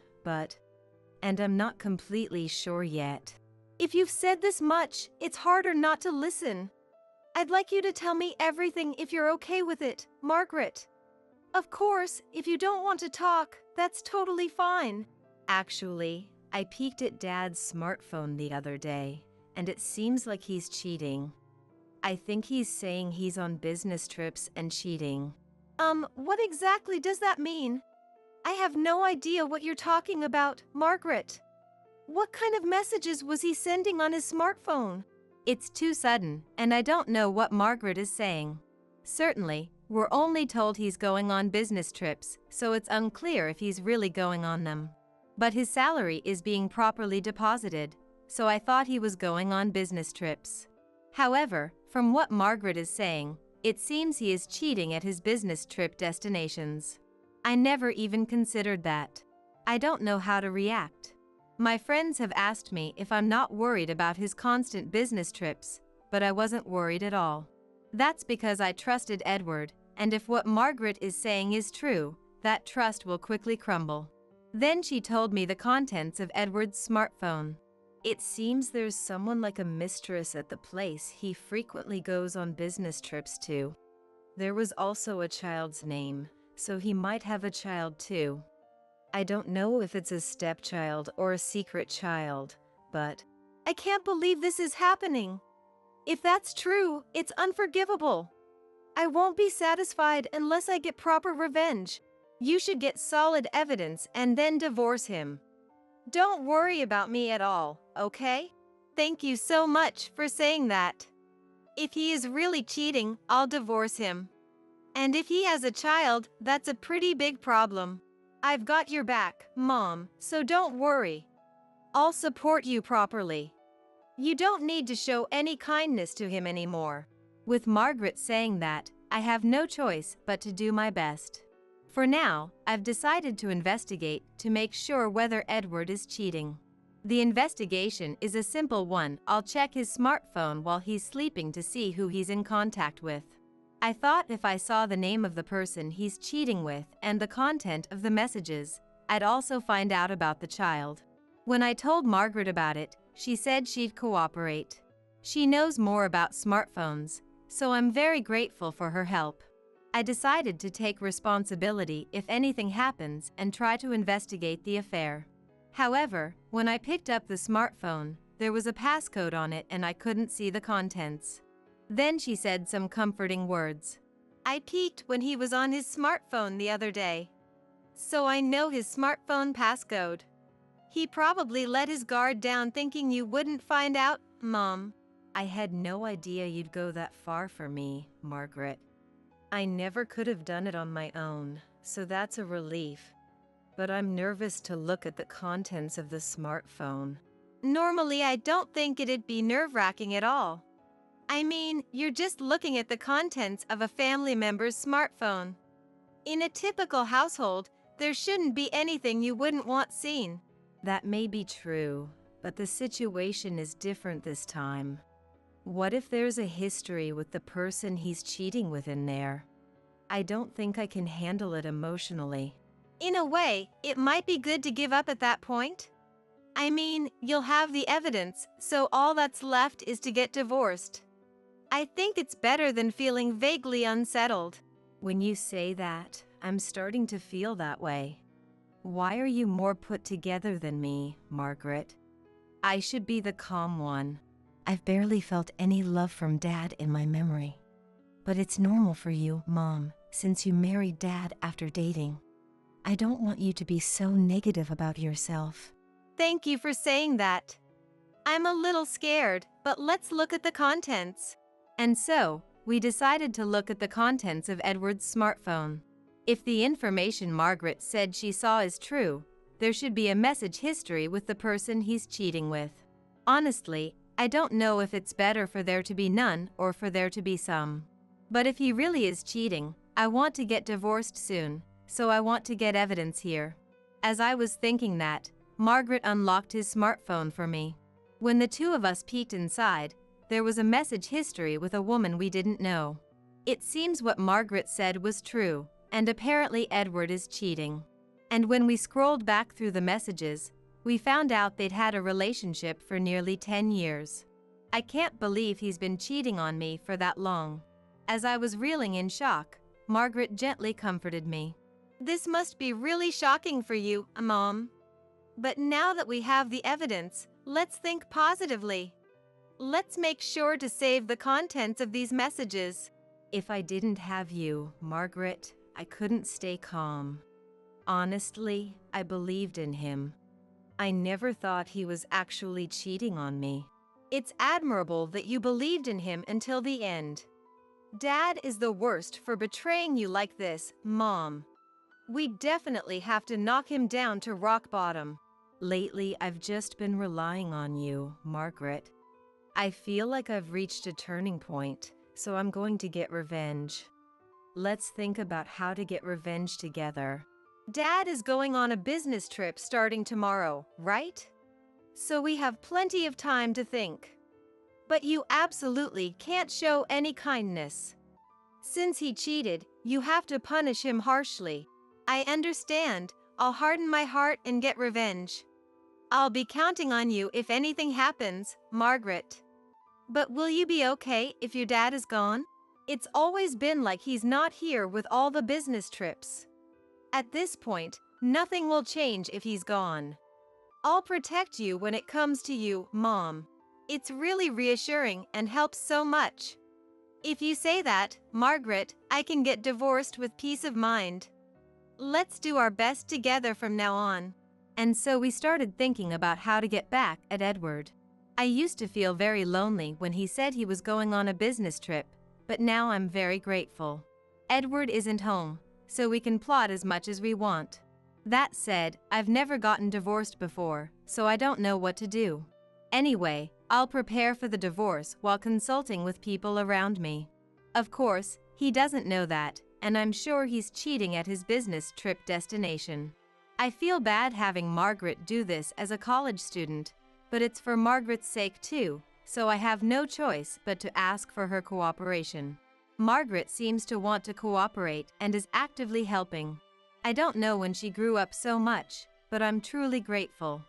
and I'm not completely sure yet. If you've said this much, it's harder not to listen. I'd like you to tell me everything if you're okay with it, Margaret. Of course, if you don't want to talk, that's totally fine. Actually, I peeked at Dad's smartphone the other day, and it seems like he's cheating. I think he's saying he's on business trips and cheating. What exactly does that mean? I have no idea what you're talking about, Margaret. What kind of messages was he sending on his smartphone? It's too sudden, and I don't know what Margaret is saying. Certainly, we're only told he's going on business trips, so it's unclear if he's really going on them. But his salary is being properly deposited, so I thought he was going on business trips. However, from what Margaret is saying, it seems he is cheating at his business trip destinations. I never even considered that. I don't know how to react. My friends have asked me if I'm not worried about his constant business trips, but I wasn't worried at all. That's because I trusted Edward, and if what Margaret is saying is true, that trust will quickly crumble. Then she told me the contents of Edward's smartphone. It seems there's someone like a mistress at the place he frequently goes on business trips to. There was also a child's name, so he might have a child too. I don't know if it's a stepchild or a secret child, but I can't believe this is happening. If that's true, it's unforgivable. I won't be satisfied unless I get proper revenge. You should get solid evidence and then divorce him. Don't worry about me at all, okay? Thank you so much for saying that. If he is really cheating, I'll divorce him. And if he has a child, that's a pretty big problem. I've got your back, Mom, so don't worry. I'll support you properly. You don't need to show any kindness to him anymore. With Margaret saying that, I have no choice but to do my best. For now, I've decided to investigate to make sure whether Edward is cheating. The investigation is a simple one. I'll check his smartphone while he's sleeping to see who he's in contact with. I thought if I saw the name of the person he's cheating with and the content of the messages, I'd also find out about the child. When I told Margaret about it, she said she'd cooperate. She knows more about smartphones, so I'm very grateful for her help. I decided to take responsibility if anything happens and try to investigate the affair. However, when I picked up the smartphone, there was a passcode on it and I couldn't see the contents. Then she said some comforting words. I peeked when he was on his smartphone the other day, so I know his smartphone passcode. He probably let his guard down thinking you wouldn't find out, Mom. I had no idea you'd go that far for me, Margaret. I never could have done it on my own, so that's a relief. But I'm nervous to look at the contents of the smartphone. Normally, I don't think it'd be nerve-wracking at all. I mean, you're just looking at the contents of a family member's smartphone. In a typical household, there shouldn't be anything you wouldn't want seen. That may be true, but the situation is different this time. What if there's a history with the person he's cheating with in there? I don't think I can handle it emotionally. In a way, it might be good to give up at that point. I mean, you'll have the evidence, so all that's left is to get divorced. I think it's better than feeling vaguely unsettled. When you say that, I'm starting to feel that way. Why are you more put together than me, Margaret? I should be the calm one. I've barely felt any love from Dad in my memory. But it's normal for you, Mom, since you married Dad after dating. I don't want you to be so negative about yourself. Thank you for saying that. I'm a little scared, but let's look at the contents. And so, we decided to look at the contents of Edward's smartphone. If the information Margaret said she saw is true, there should be a message history with the person he's cheating with. Honestly, I don't know if it's better for there to be none or for there to be some. But if he really is cheating, I want to get divorced soon, so I want to get evidence here. As I was thinking that, Margaret unlocked his smartphone for me. When the two of us peeked inside, there was a message history with a woman we didn't know. It seems what Margaret said was true, and apparently Edward is cheating. And when we scrolled back through the messages, we found out they'd had a relationship for nearly 10 years. I can't believe he's been cheating on me for that long. As I was reeling in shock, Margaret gently comforted me. This must be really shocking for you, Mom. But now that we have the evidence, let's think positively. Let's make sure to save the contents of these messages. If I didn't have you, Margaret, I couldn't stay calm. Honestly, I believed in him. I never thought he was actually cheating on me. It's admirable that you believed in him until the end. Dad is the worst for betraying you like this, Mom. We definitely have to knock him down to rock bottom. Lately, I've just been relying on you, Margaret. I feel like I've reached a turning point, so I'm going to get revenge. Let's think about how to get revenge together. Dad is going on a business trip starting tomorrow, right? So we have plenty of time to think. But you absolutely can't show any kindness. Since he cheated, you have to punish him harshly. I understand. I'll harden my heart and get revenge. I'll be counting on you if anything happens, Margaret. But will you be okay if your dad is gone? It's always been like he's not here with all the business trips. At this point, nothing will change if he's gone. I'll protect you when it comes to you, Mom. It's really reassuring and helps so much. If you say that, Margaret, I can get divorced with peace of mind. Let's do our best together from now on. And so we started thinking about how to get back at Edward. I used to feel very lonely when he said he was going on a business trip, but now I'm very grateful. Edward isn't home, so we can plot as much as we want. That said, I've never gotten divorced before, so I don't know what to do. Anyway, I'll prepare for the divorce while consulting with people around me. Of course, he doesn't know that, and I'm sure he's cheating at his business trip destination. I feel bad having Margaret do this as a college student, but it's for Margaret's sake too, so I have no choice but to ask for her cooperation. Margaret seems to want to cooperate and is actively helping. I don't know when she grew up so much, but I'm truly grateful.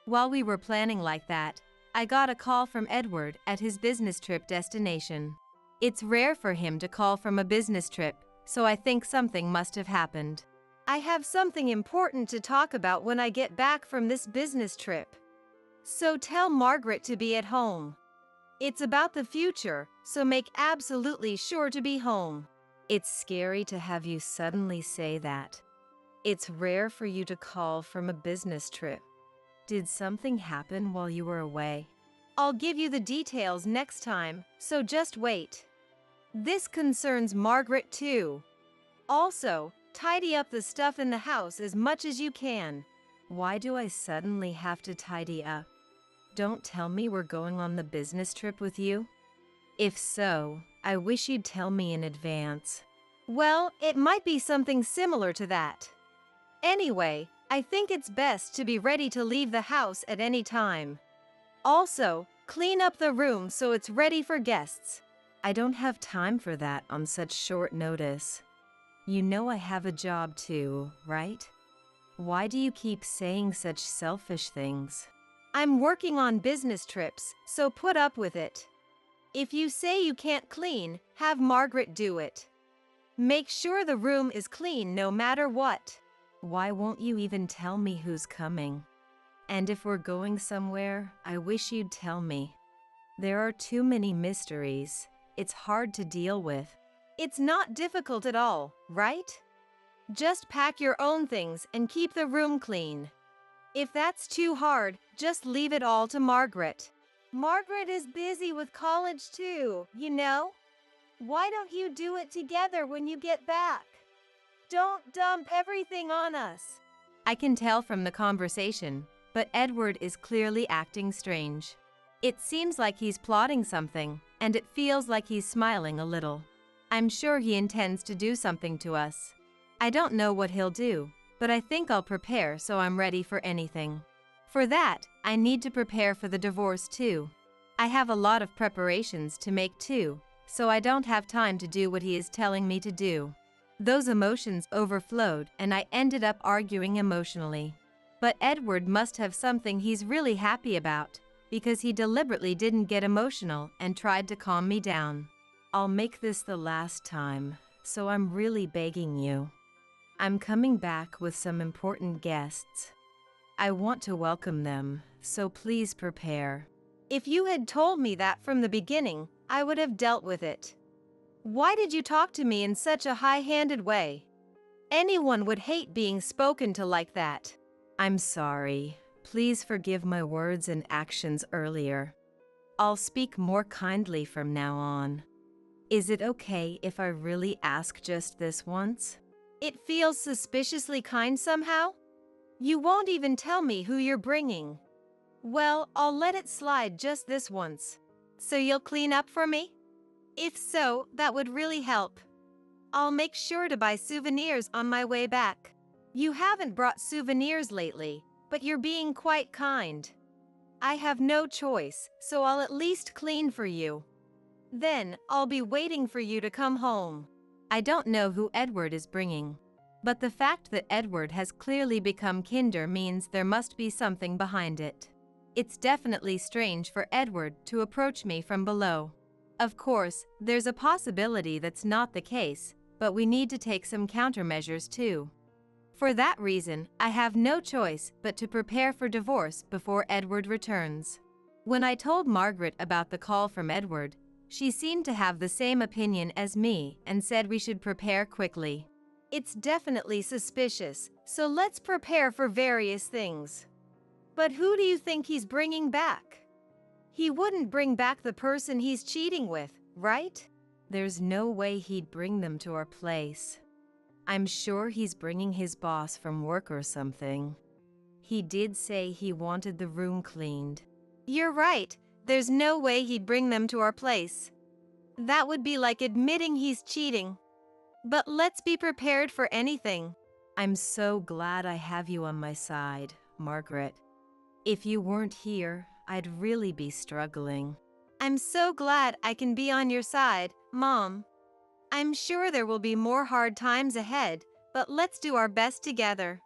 While we were planning like that, I got a call from Edward at his business trip destination. It's rare for him to call from a business trip, so I think something must have happened. I have something important to talk about when I get back from this business trip. So tell Margaret to be at home. It's about the future, so make absolutely sure to be home. It's scary to have you suddenly say that. It's rare for you to call from a business trip. Did something happen while you were away? I'll give you the details next time, so just wait. This concerns Margaret too. Also, tidy up the stuff in the house as much as you can. Why do I suddenly have to tidy up? Don't tell me we're going on the business trip with you? If so, I wish you'd tell me in advance. Well, it might be something similar to that. Anyway, I think it's best to be ready to leave the house at any time. Also, clean up the room so it's ready for guests. I don't have time for that on such short notice. You know I have a job too, right? Why do you keep saying such selfish things? I'm working on business trips, so put up with it. If you say you can't clean, have Margaret do it. Make sure the room is clean no matter what. Why won't you even tell me who's coming? And if we're going somewhere, I wish you'd tell me. There are too many mysteries. It's hard to deal with. It's not difficult at all, right? Just pack your own things and keep the room clean. If that's too hard, just leave it all to Margaret. Margaret is busy with college too, you know? Why don't you do it together when you get back? Don't dump everything on us. I can tell from the conversation, but Edward is clearly acting strange. It seems like he's plotting something, and it feels like he's smiling a little. I'm sure he intends to do something to us. I don't know what he'll do, but I think I'll prepare so I'm ready for anything. For that, I need to prepare for the divorce too. I have a lot of preparations to make too, so I don't have time to do what he is telling me to do. Those emotions overflowed and I ended up arguing emotionally. But Edward must have something he's really happy about, because he deliberately didn't get emotional and tried to calm me down. I'll make this the last time, so I'm really begging you. I'm coming back with some important guests. I want to welcome them, so please prepare. If you had told me that from the beginning, I would have dealt with it. Why did you talk to me in such a high-handed way? Anyone would hate being spoken to like that. I'm sorry. Please forgive my words and actions earlier. I'll speak more kindly from now on. Is it okay if I really ask just this once? It feels suspiciously kind somehow. You won't even tell me who you're bringing. Well, I'll let it slide just this once. So you'll clean up for me? If so, that would really help. I'll make sure to buy souvenirs on my way back. You haven't brought souvenirs lately, but you're being quite kind. I have no choice, so I'll at least clean for you. Then, I'll be waiting for you to come home. I don't know who Edward is bringing, but the fact that Edward has clearly become kinder means there must be something behind it. It's definitely strange for Edward to approach me from below. Of course, there's a possibility that's not the case, but we need to take some countermeasures too. For that reason, I have no choice but to prepare for divorce before Edward returns. When I told Margaret about the call from Edward, she seemed to have the same opinion as me and said we should prepare quickly. It's definitely suspicious, so let's prepare for various things. But who do you think he's bringing back? He wouldn't bring back the person he's cheating with, right? There's no way he'd bring them to our place. I'm sure he's bringing his boss from work or something. He did say he wanted the room cleaned. You're right, there's no way he'd bring them to our place. That would be like admitting he's cheating. But let's be prepared for anything. I'm so glad I have you on my side, Margaret. If you weren't here, I'd really be struggling. I'm so glad I can be on your side, Mom. I'm sure there will be more hard times ahead, but let's do our best together.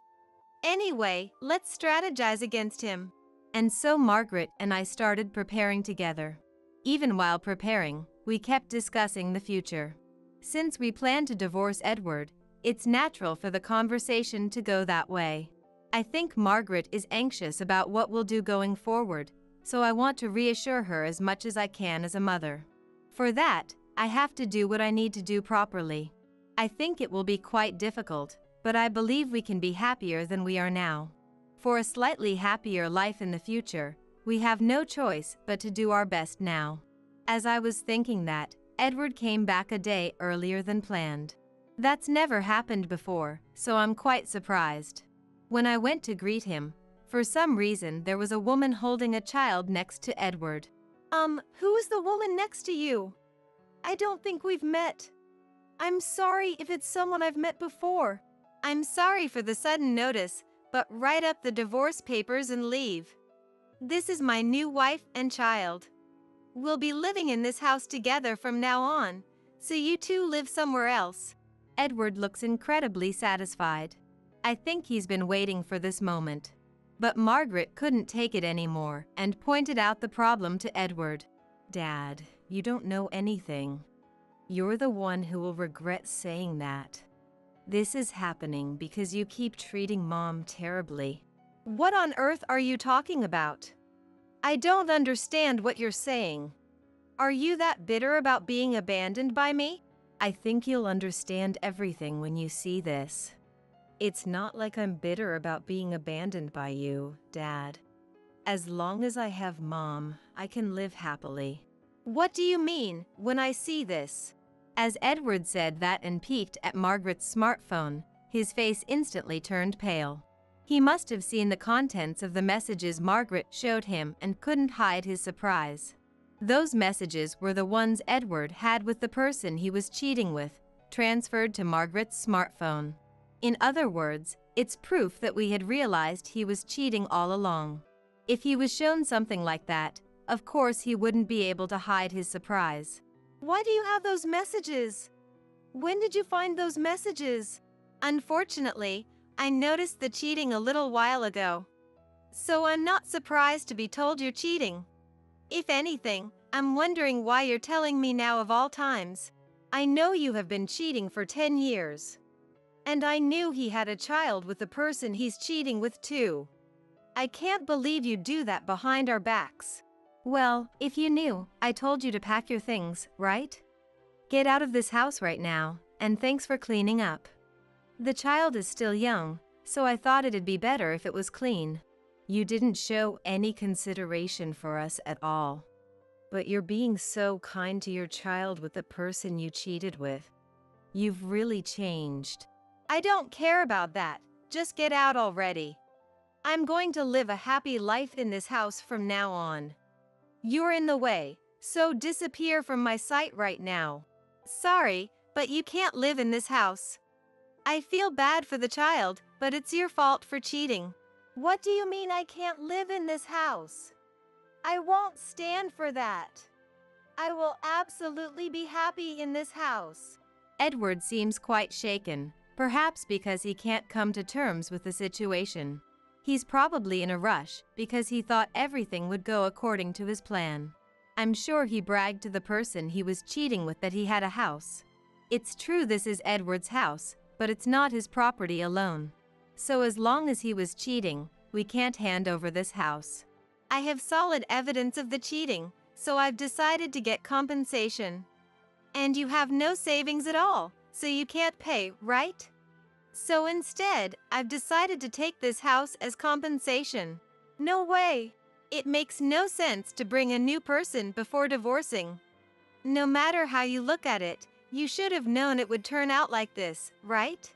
Anyway, let's strategize against him. And so Margaret and I started preparing together. Even while preparing, we kept discussing the future. Since we plan to divorce Edward, it's natural for the conversation to go that way. I think Margaret is anxious about what we'll do going forward, so I want to reassure her as much as I can as a mother. For that, I have to do what I need to do properly. I think it will be quite difficult, but I believe we can be happier than we are now. For a slightly happier life in the future, we have no choice but to do our best now. As I was thinking that, Edward came back a day earlier than planned. That's never happened before, so I'm quite surprised. When I went to greet him, for some reason there was a woman holding a child next to Edward. Who is the woman next to you? I don't think we've met. I'm sorry if it's someone I've met before. I'm sorry for the sudden notice, but write up the divorce papers and leave. This is my new wife and child. We'll be living in this house together from now on, so you two live somewhere else. Edward looks incredibly satisfied. I think he's been waiting for this moment. But Margaret couldn't take it anymore and pointed out the problem to Edward. Dad, you don't know anything. You're the one who will regret saying that. This is happening because you keep treating Mom terribly. What on earth are you talking about? I don't understand what you're saying. Are you that bitter about being abandoned by me? I think you'll understand everything when you see this. It's not like I'm bitter about being abandoned by you, Dad. As long as I have Mom, I can live happily. What do you mean, when I see this? As Edward said that and peeked at Margaret's smartphone, his face instantly turned pale. He must have seen the contents of the messages Margaret showed him and couldn't hide his surprise. Those messages were the ones Edward had with the person he was cheating with, transferred to Margaret's smartphone. In other words, it's proof that we had realized he was cheating all along. If he was shown something like that, of course he wouldn't be able to hide his surprise. Why do you have those messages? When did you find those messages? Unfortunately, I noticed the cheating a little while ago. So I'm not surprised to be told you're cheating. If anything, I'm wondering why you're telling me now of all times. I know you have been cheating for 10 years. And I knew he had a child with the person he's cheating with too. I can't believe you do that behind our backs. Well, if you knew, I told you to pack your things, right? Get out of this house right now, and thanks for cleaning up. The child is still young, so I thought it'd be better if it was clean. You didn't show any consideration for us at all. But you're being so kind to your child with the person you cheated with. You've really changed. I don't care about that. Just get out already. I'm going to live a happy life in this house from now on. You're in the way, so disappear from my sight right now. Sorry, but you can't live in this house. I feel bad for the child, but it's your fault for cheating. What do you mean I can't live in this house? I won't stand for that. I will absolutely be happy in this house. Edward seems quite shaken, perhaps because he can't come to terms with the situation. He's probably in a rush because he thought everything would go according to his plan. I'm sure he bragged to the person he was cheating with that he had a house. It's true this is Edward's house, but it's not his property alone. So as long as he was cheating, we can't hand over this house. I have solid evidence of the cheating, so I've decided to get compensation. And you have no savings at all, so you can't pay, right? So instead, I've decided to take this house as compensation. No way! It makes no sense to bring a new person before divorcing. No matter how you look at it, you should have known it would turn out like this, right?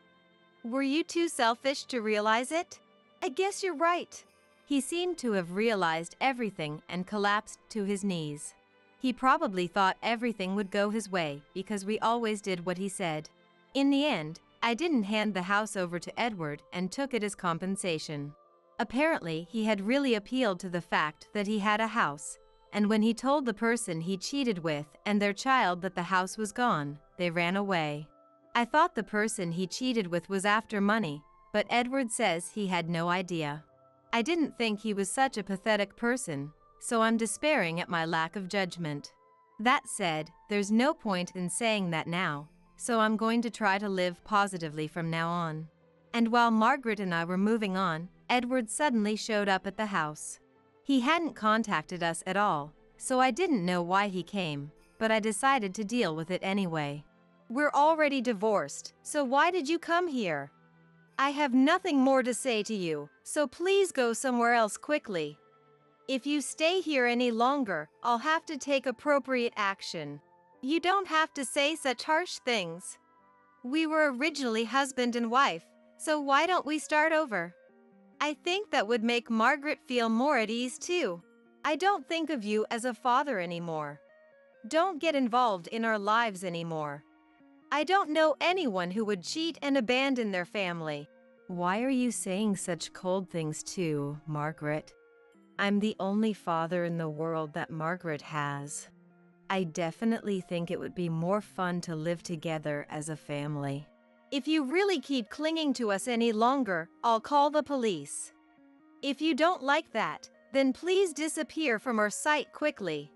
Were you too selfish to realize it? I guess you're right. He seemed to have realized everything and collapsed to his knees. He probably thought everything would go his way because we always did what he said. In the end, I didn't hand the house over to Edward and took it as compensation. Apparently, he had really appealed to the fact that he had a house, and when he told the person he cheated with and their child that the house was gone, they ran away. I thought the person he cheated with was after money, but Edward says he had no idea. I didn't think he was such a pathetic person, so I'm despairing at my lack of judgment. That said, there's no point in saying that now, so I'm going to try to live positively from now on. And while Margaret and I were moving on, Edward suddenly showed up at the house. He hadn't contacted us at all, so I didn't know why he came, but I decided to deal with it anyway. We're already divorced, so why did you come here? I have nothing more to say to you, so please go somewhere else quickly. If you stay here any longer, I'll have to take appropriate action. You don't have to say such harsh things. We were originally husband and wife, so why don't we start over? I think that would make Margaret feel more at ease too. I don't think of you as a father anymore. Don't get involved in our lives anymore. I don't know anyone who would cheat and abandon their family. Why are you saying such cold things too, Margaret? I'm the only father in the world that Margaret has. I definitely think it would be more fun to live together as a family. If you really keep clinging to us any longer, I'll call the police. If you don't like that, then please disappear from our sight quickly.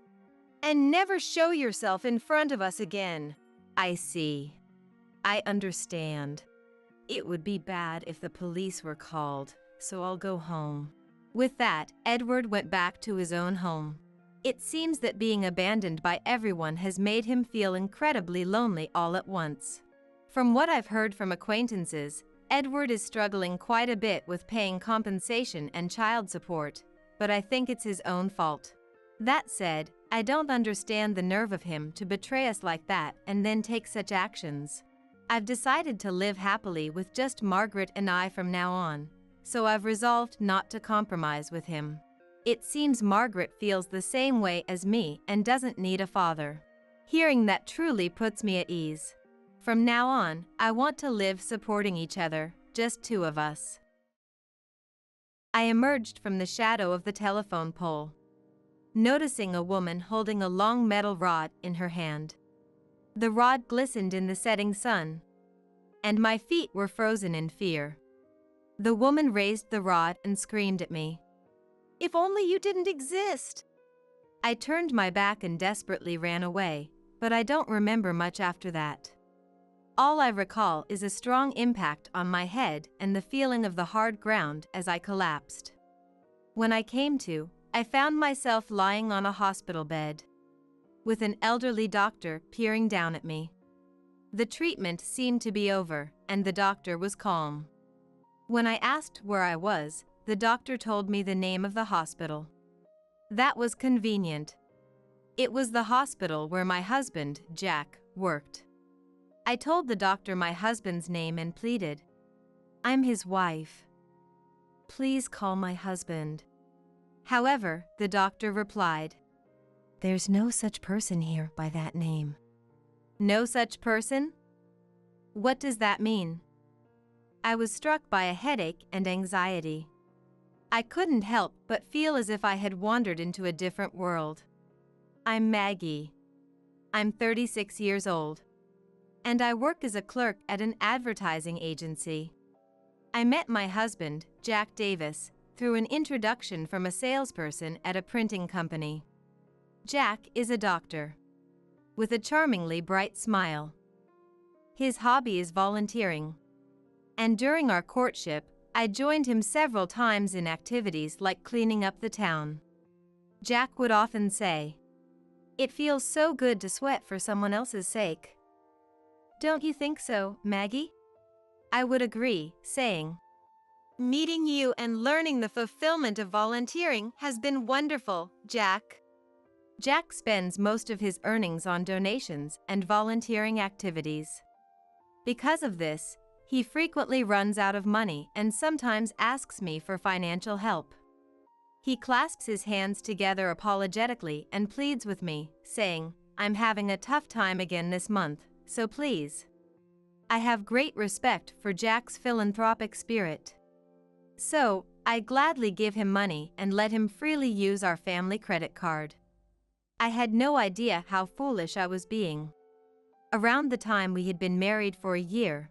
And never show yourself in front of us again. I see. I understand. It would be bad if the police were called, so I'll go home. With that, Edward went back to his own home. It seems that being abandoned by everyone has made him feel incredibly lonely all at once. From what I've heard from acquaintances, Edward is struggling quite a bit with paying compensation and child support, but I think it's his own fault. That said, I don't understand the nerve of him to betray us like that and then take such actions. I've decided to live happily with just Margaret and I from now on, so I've resolved not to compromise with him. It seems Margaret feels the same way as me and doesn't need a father. Hearing that truly puts me at ease. From now on, I want to live supporting each other, just two of us. I emerged from the shadow of the telephone pole, noticing a woman holding a long metal rod in her hand. The rod glistened in the setting sun, and my feet were frozen in fear. The woman raised the rod and screamed at me. "If only you didn't exist!" I turned my back and desperately ran away, but I don't remember much after that. All I recall is a strong impact on my head and the feeling of the hard ground as I collapsed. When I came to, I found myself lying on a hospital bed, with an elderly doctor peering down at me. The treatment seemed to be over, and the doctor was calm. When I asked where I was, the doctor told me the name of the hospital. That was convenient. It was the hospital where my husband, Jack, worked. I told the doctor my husband's name and pleaded, "I'm his wife." Please call my husband." However, the doctor replied, "There's no such person here by that name." No such person? What does that mean? I was struck by a headache and anxiety. I couldn't help but feel as if I had wandered into a different world. I'm Maggie. I'm 36 years old. And I work as a clerk at an advertising agency. I met my husband, Jack Davis, through an introduction from a salesperson at a printing company. Jack is a doctor with a charmingly bright smile. His hobby is volunteering. And during our courtship, I joined him several times in activities like cleaning up the town. Jack would often say, "It feels so good to sweat for someone else's sake." Don't you think so, Maggie? I would agree, saying, "Meeting you and learning the fulfillment of volunteering has been wonderful, Jack." Jack spends most of his earnings on donations and volunteering activities. Because of this, he frequently runs out of money and sometimes asks me for financial help. He clasps his hands together apologetically and pleads with me, saying, "I'm having a tough time again this month, so please." I have great respect for Jack's philanthropic spirit. So, I gladly give him money and let him freely use our family credit card. I had no idea how foolish I was being. Around the time we had been married for a year,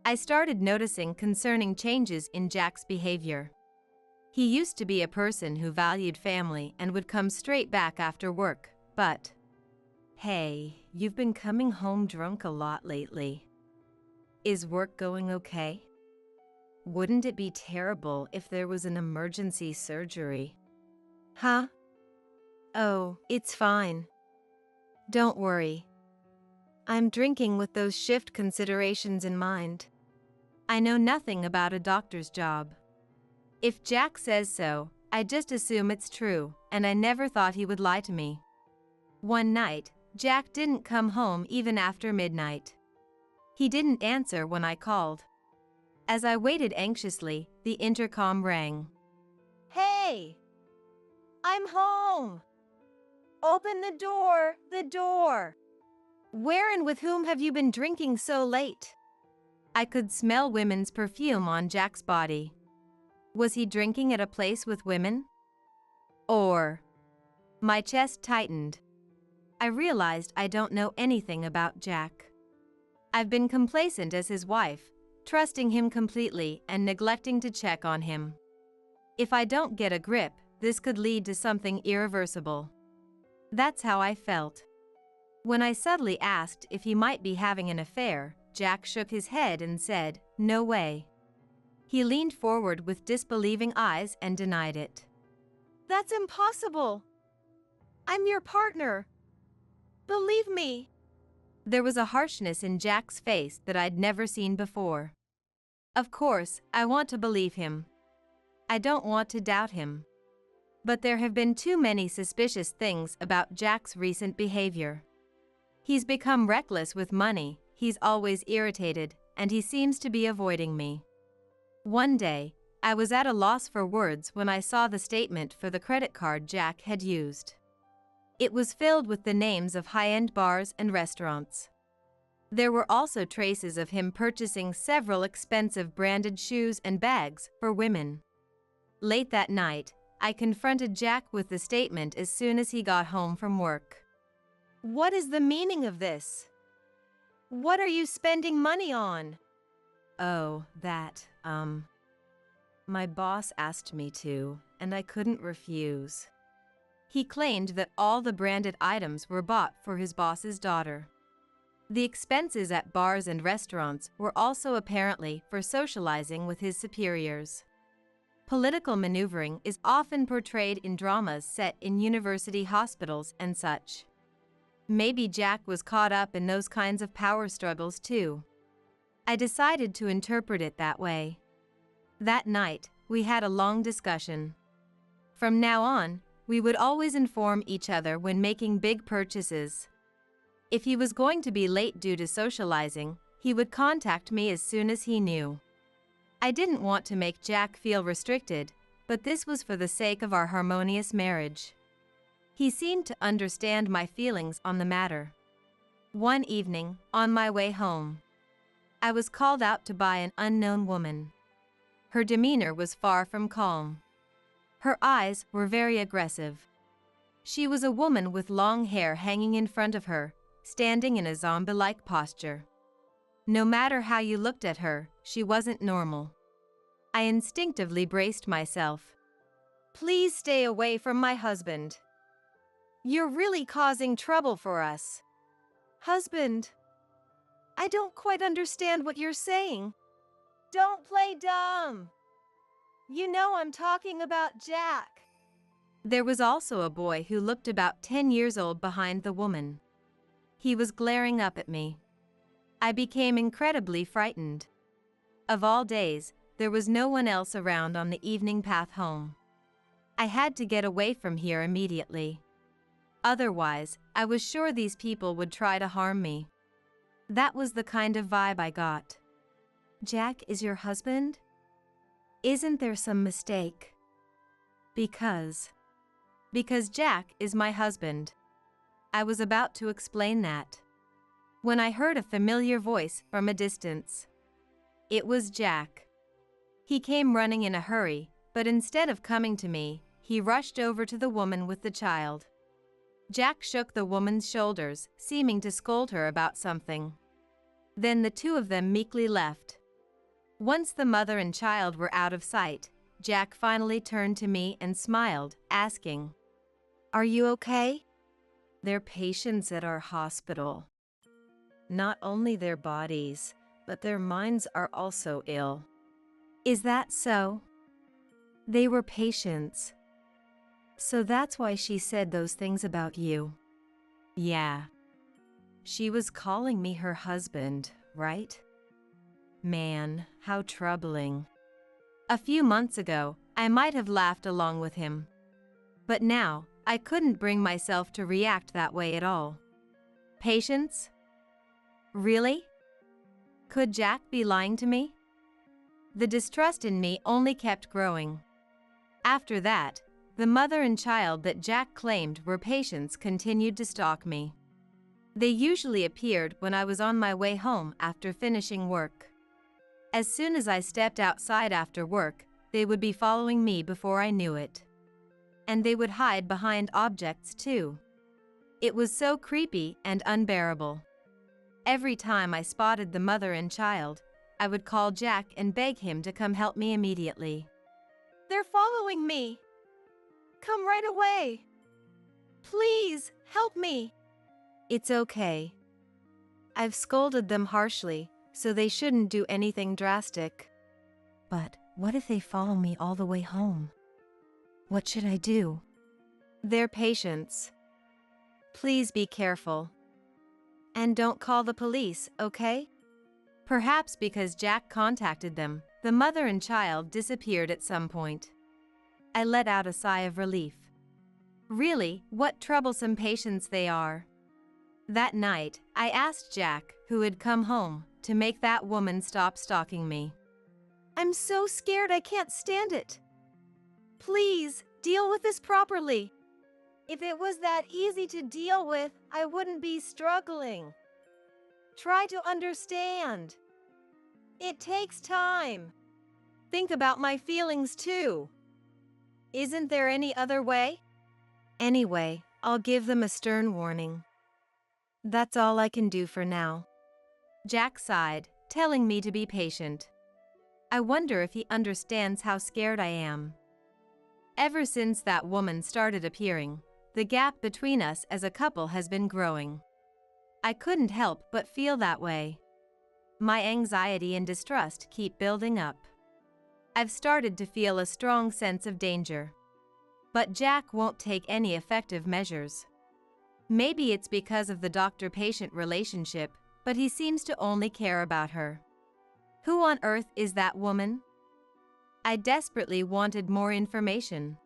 I started noticing concerning changes in Jack's behavior. He used to be a person who valued family and would come straight back after work, but, "Hey, you've been coming home drunk a lot lately. Is work going okay? Wouldn't it be terrible if there was an emergency surgery?" Huh? Oh, it's fine. Don't worry. I'm drinking with those shift considerations in mind. I know nothing about a doctor's job. If Jack says so, I just assume it's true, and I never thought he would lie to me. One night, Jack didn't come home even after midnight. He didn't answer when I called. As I waited anxiously, the intercom rang. "Hey! I'm home! Open the door, the door! Where and with whom have you been drinking so late?" I could smell women's perfume on Jack's body. Was he drinking at a place with women? Or... My chest tightened. I realized I don't know anything about Jack. I've been complacent as his wife, trusting him completely and neglecting to check on him. If I don't get a grip, this could lead to something irreversible. That's how I felt. When I subtly asked if he might be having an affair, Jack shook his head and said, "No way." He leaned forward with disbelieving eyes and denied it. "That's impossible. I'm your partner. Believe me." There was a harshness in Jack's face that I'd never seen before. Of course, I want to believe him. I don't want to doubt him. But there have been too many suspicious things about Jack's recent behavior. He's become reckless with money, he's always irritated, and he seems to be avoiding me. One day, I was at a loss for words when I saw the statement for the credit card Jack had used. It was filled with the names of high-end bars and restaurants. There were also traces of him purchasing several expensive branded shoes and bags for women. Late that night, I confronted Jack with the statement as soon as he got home from work. "What is the meaning of this? What are you spending money on?" "Oh, that, my boss asked me to, and I couldn't refuse." He claimed that all the branded items were bought for his boss's daughter. The expenses at bars and restaurants were also apparently for socializing with his superiors. Political maneuvering is often portrayed in dramas set in university hospitals and such. Maybe Jack was caught up in those kinds of power struggles too. I decided to interpret it that way. That night, we had a long discussion. From now on, we would always inform each other when making big purchases. If he was going to be late due to socializing, he would contact me as soon as he knew. I didn't want to make Jack feel restricted, but this was for the sake of our harmonious marriage. He seemed to understand my feelings on the matter. One evening, on my way home, I was called out to by an unknown woman. Her demeanor was far from calm. Her eyes were very aggressive. She was a woman with long hair hanging in front of her, standing in a zombie-like posture. No matter how you looked at her, she wasn't normal. I instinctively braced myself. "Please stay away from my husband. You're really causing trouble for us." "Husband? I don't quite understand what you're saying." "Don't play dumb. You know I'm talking about Jack." There was also a boy who looked about 10 years old behind the woman. He was glaring up at me. I became incredibly frightened. Of all days, there was no one else around on the evening path home. I had to get away from here immediately. Otherwise, I was sure these people would try to harm me. That was the kind of vibe I got. "Jack is your husband? Isn't there some mistake?" Because Jack is my husband. I was about to explain that, when I heard a familiar voice from a distance. It was Jack. He came running in a hurry, but instead of coming to me, he rushed over to the woman with the child. Jack shook the woman's shoulders, seeming to scold her about something. Then the two of them meekly left. Once the mother and child were out of sight, Jack finally turned to me and smiled, asking, "Are you okay?" "They're patients at our hospital. Not only their bodies, but their minds are also ill." "Is that so?" "They were patients. So that's why she said those things about you." "Yeah. She was calling me her husband, right? Man, how troubling." A few months ago, I might have laughed along with him. But now, I couldn't bring myself to react that way at all. Patience? Really? Could Jack be lying to me? The distrust in me only kept growing. After that, the mother and child that Jack claimed were patients continued to stalk me. They usually appeared when I was on my way home after finishing work. As soon as I stepped outside after work, they would be following me before I knew it. And they would hide behind objects too. It was so creepy and unbearable. Every time I spotted the mother and child, I would call Jack and beg him to come help me immediately. "They're following me. Come right away. Please, help me." "It's okay. I've scolded them harshly, so they shouldn't do anything drastic." "But what if they follow me all the way home? What should I do?" "They're patients. Please be careful. And don't call the police, okay?" Perhaps because Jack contacted them, the mother and child disappeared at some point. I let out a sigh of relief. Really, what troublesome patients they are. That night, I asked Jack, who had come home, to make that woman stop stalking me. "I'm so scared I can't stand it. Please, deal with this properly. If it was that easy to deal with, I wouldn't be struggling. Try to understand. It takes time. Think about my feelings too. Isn't there any other way? Anyway, I'll give them a stern warning. That's all I can do for now." Jack sighed, telling me to be patient. I wonder if he understands how scared I am. Ever since that woman started appearing, the gap between us as a couple has been growing. I couldn't help but feel that way. My anxiety and distrust keep building up. I've started to feel a strong sense of danger. But Jack won't take any effective measures. Maybe it's because of the doctor-patient relationship, but he seems to only care about her. Who on earth is that woman? I desperately wanted more information.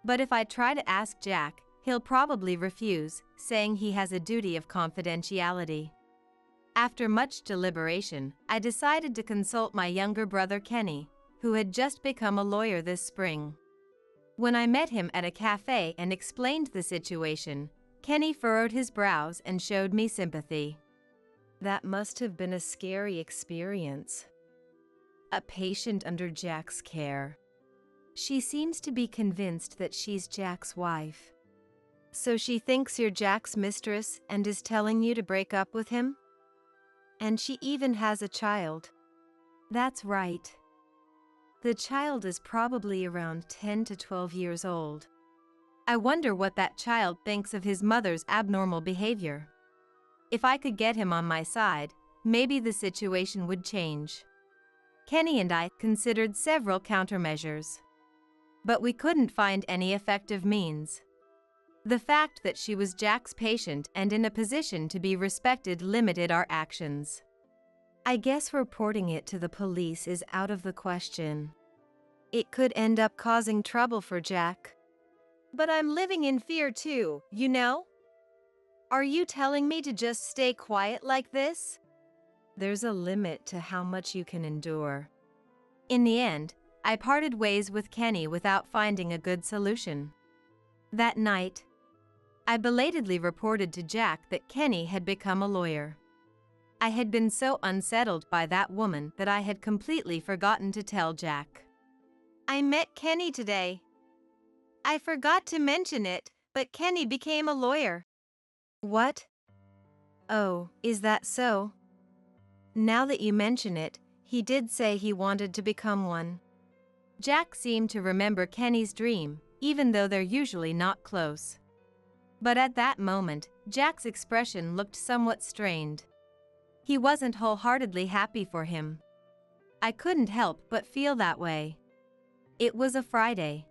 But if I try to ask Jack, he'll probably refuse, saying he has a duty of confidentiality. After much deliberation, I decided to consult my younger brother Kenny, who had just become a lawyer this spring. When I met him at a cafe and explained the situation, Kenny furrowed his brows and showed me sympathy. That must have been a scary experience. A patient under Jack's care. She seems to be convinced that she's Jack's wife. So she thinks you're Jack's mistress and is telling you to break up with him? And she even has a child. That's right. The child is probably around 10 to 12 years old. I wonder what that child thinks of his mother's abnormal behavior. If I could get him on my side, maybe the situation would change. Kenny and I considered several countermeasures. But we couldn't find any effective means. The fact that she was Jack's patient and in a position to be respected limited our actions. I guess reporting it to the police is out of the question. It could end up causing trouble for Jack. But I'm living in fear too, you know? Are you telling me to just stay quiet like this? There's a limit to how much you can endure. In the end, I parted ways with Kenny without finding a good solution. That night, I belatedly reported to Jack that Kenny had become a lawyer. I had been so unsettled by that woman that I had completely forgotten to tell Jack. I met Kenny today. I forgot to mention it, but Kenny became a lawyer. What? Oh, is that so? Now that you mention it, he did say he wanted to become one. Jack seemed to remember Kenny's dream, even though they're usually not close. But at that moment, Jack's expression looked somewhat strained. He wasn't wholeheartedly happy for him. I couldn't help but feel that way. It was a Friday.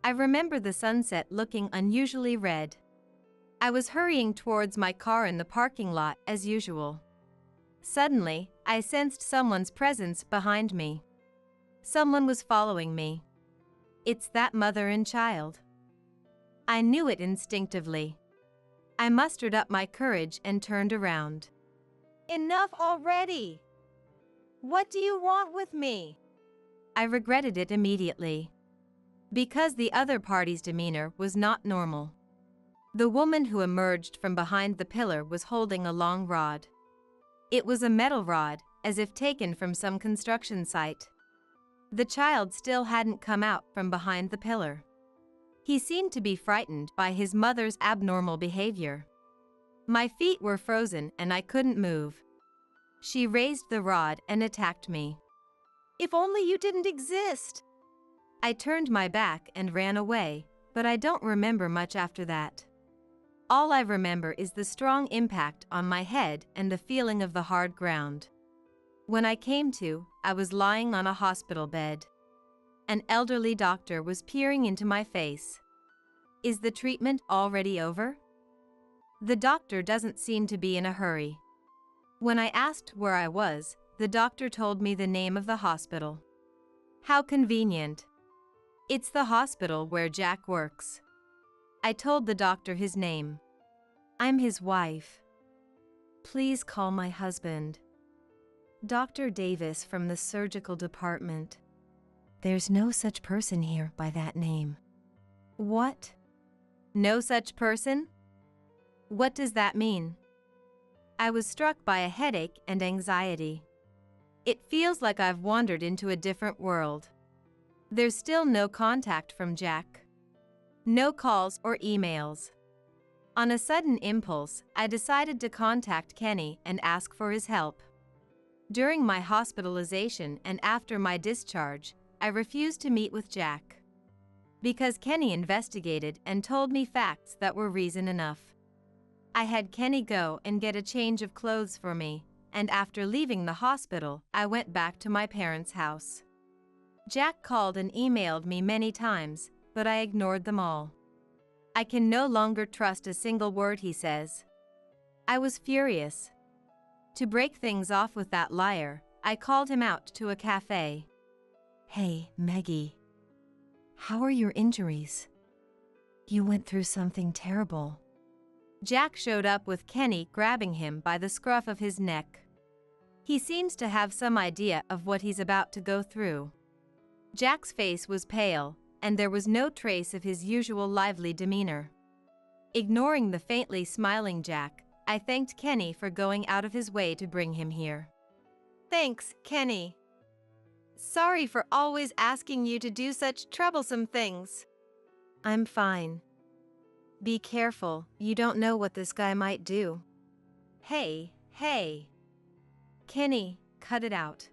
I remember the sunset looking unusually red. I was hurrying towards my car in the parking lot as usual. Suddenly, I sensed someone's presence behind me. Someone was following me. It's that mother and child. I knew it instinctively. I mustered up my courage and turned around. Enough already! What do you want with me? I regretted it immediately. Because the other party's demeanor was not normal. The woman who emerged from behind the pillar was holding a long rod. It was a metal rod, as if taken from some construction site. The child still hadn't come out from behind the pillar. He seemed to be frightened by his mother's abnormal behavior. My feet were frozen and I couldn't move. She raised the rod and attacked me. If only you didn't exist! I turned my back and ran away, but I don't remember much after that. All I remember is the strong impact on my head and the feeling of the hard ground. When I came to, I was lying on a hospital bed. An elderly doctor was peering into my face. Is the treatment already over? The doctor doesn't seem to be in a hurry. When I asked where I was, the doctor told me the name of the hospital. How convenient. It's the hospital where Jack works. I told the doctor his name. I'm his wife. Please call my husband. Dr. Davis from the surgical department. There's no such person here by that name. What? No such person? What does that mean? I was struck by a headache and anxiety. It feels like I've wandered into a different world. There's still no contact from Jack. No calls or emails. On a sudden impulse, I decided to contact Kenny and ask for his help. During my hospitalization and after my discharge, I refused to meet with Jack. Because Kenny investigated and told me facts that were reason enough. I had Kenny go and get a change of clothes for me, and after leaving the hospital, I went back to my parents' house. Jack called and emailed me many times, but I ignored them all. I can no longer trust a single word he says. I was furious. To break things off with that liar, I called him out to a cafe. Hey, Maggie. How are your injuries? You went through something terrible. Jack showed up with Kenny grabbing him by the scruff of his neck. He seems to have some idea of what he's about to go through. Jack's face was pale, and there was no trace of his usual lively demeanor. Ignoring the faintly smiling Jack, I thanked Kenny for going out of his way to bring him here. Thanks, Kenny. Sorry for always asking you to do such troublesome things. I'm fine. Be careful, you don't know what this guy might do. Hey. Kenny, cut it out.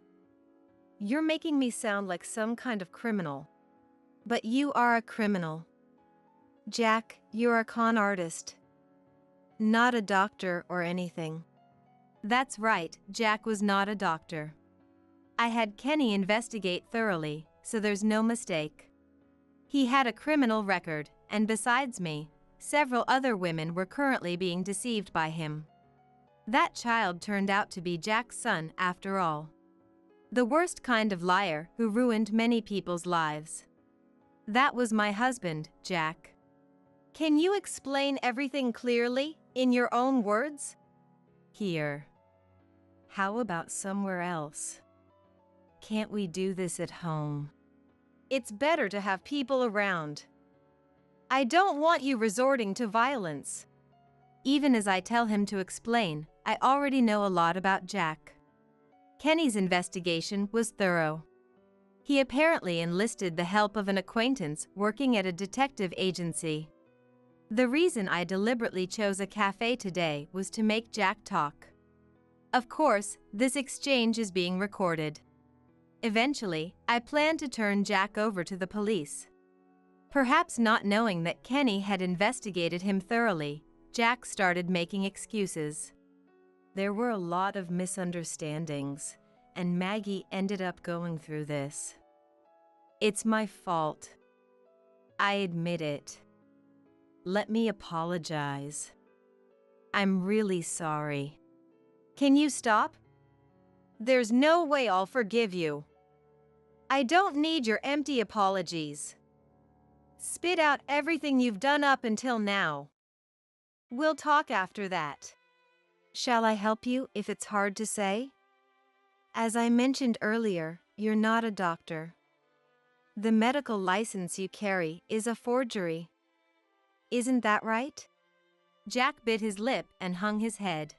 You're making me sound like some kind of criminal. But you are a criminal. Jack, you're a con artist. Not a doctor or anything. That's right, Jack was not a doctor. I had Kenny investigate thoroughly, so there's no mistake. He had a criminal record, and besides me, several other women were currently being deceived by him. That child turned out to be Jack's son after all. The worst kind of liar who ruined many people's lives. That was my husband, Jack. Can you explain everything clearly, in your own words? Here. How about somewhere else? Can't we do this at home? It's better to have people around. I don't want you resorting to violence. Even as I tell him to explain, I already know a lot about Jack. Kenny's investigation was thorough. He apparently enlisted the help of an acquaintance working at a detective agency. The reason I deliberately chose a cafe today was to make Jack talk. Of course, this exchange is being recorded. Eventually, I plan to turn Jack over to the police. Perhaps not knowing that Kenny had investigated him thoroughly, Jack started making excuses. There were a lot of misunderstandings, and Maggie ended up going through this. It's my fault. I admit it. Let me apologize. I'm really sorry. Can you stop? There's no way I'll forgive you. I don't need your empty apologies. Spit out everything you've done up until now. We'll talk after that. Shall I help you if it's hard to say? As I mentioned earlier, you're not a doctor. The medical license you carry is a forgery. Isn't that right? Jack bit his lip and hung his head.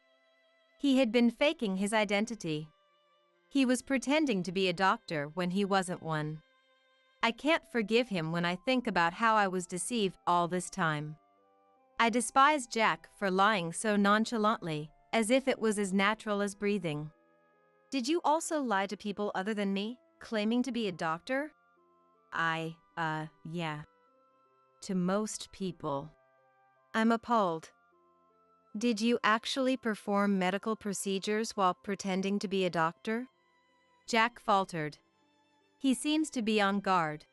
He had been faking his identity. He was pretending to be a doctor when he wasn't one. I can't forgive him when I think about how I was deceived all this time. I despise Jack for lying so nonchalantly, as if it was as natural as breathing. Did you also lie to people other than me, claiming to be a doctor? Yeah. To most people. I'm appalled. Did you actually perform medical procedures while pretending to be a doctor? Jack faltered. He seems to be on guard.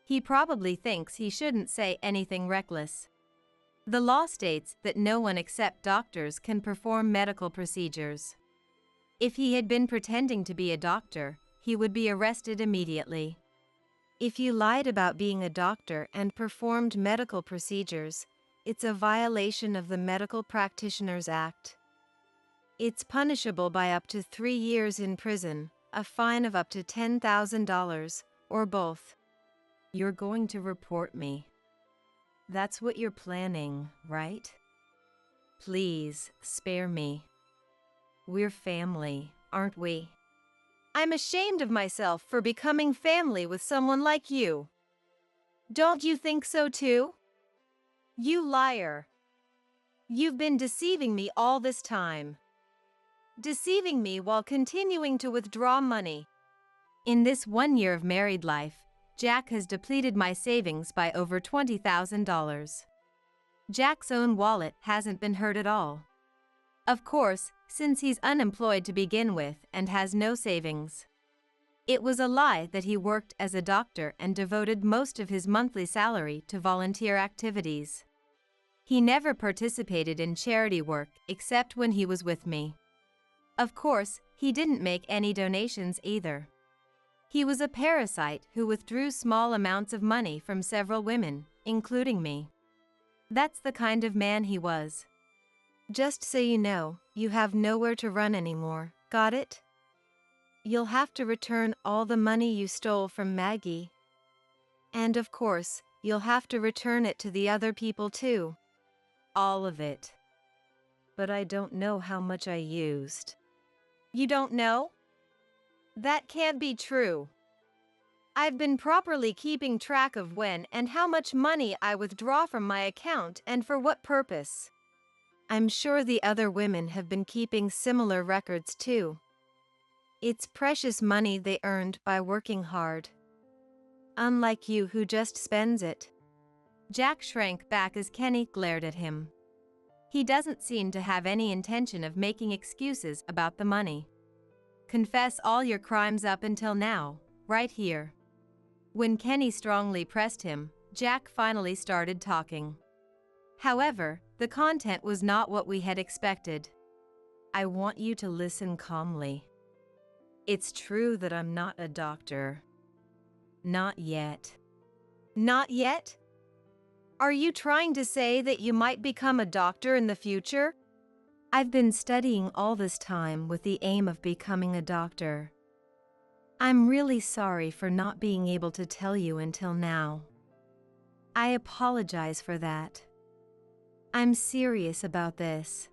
He probably thinks he shouldn't say anything reckless. The law states that no one except doctors can perform medical procedures. If he had been pretending to be a doctor, he would be arrested immediately. If you lied about being a doctor and performed medical procedures, it's a violation of the Medical Practitioners Act. It's punishable by up to 3 years in prison, a fine of up to $10,000, or both. You're going to report me. That's what you're planning, right? Please, spare me. We're family, aren't we? I'm ashamed of myself for becoming family with someone like you. Don't you think so too? You liar. You've been deceiving me all this time. Deceiving me while continuing to withdraw money. In this 1 year of married life, Jack has depleted my savings by over $20,000. Jack's own wallet hasn't been hurt at all. Of course, since he's unemployed to begin with and has no savings. It was a lie that he worked as a doctor and devoted most of his monthly salary to volunteer activities. He never participated in charity work except when he was with me. Of course, he didn't make any donations either. He was a parasite who withdrew small amounts of money from several women, including me. That's the kind of man he was. Just so you know, you have nowhere to run anymore, got it? You'll have to return all the money you stole from Maggie. And of course, you'll have to return it to the other people too. All of it. But I don't know how much I used. You don't know? That can't be true. I've been properly keeping track of when and how much money I withdraw from my account and for what purpose. I'm sure the other women have been keeping similar records too. It's precious money they earned by working hard. Unlike you who just spends it. Jack shrank back as Kenny glared at him. He doesn't seem to have any intention of making excuses about the money. Confess all your crimes up until now, right here. When Kenny strongly pressed him, Jack finally started talking. However, the content was not what we had expected. I want you to listen calmly. It's true that I'm not a doctor. Not yet. Not yet? Are you trying to say that you might become a doctor in the future? I've been studying all this time with the aim of becoming a doctor. I'm really sorry for not being able to tell you until now. I apologize for that. I'm serious about this.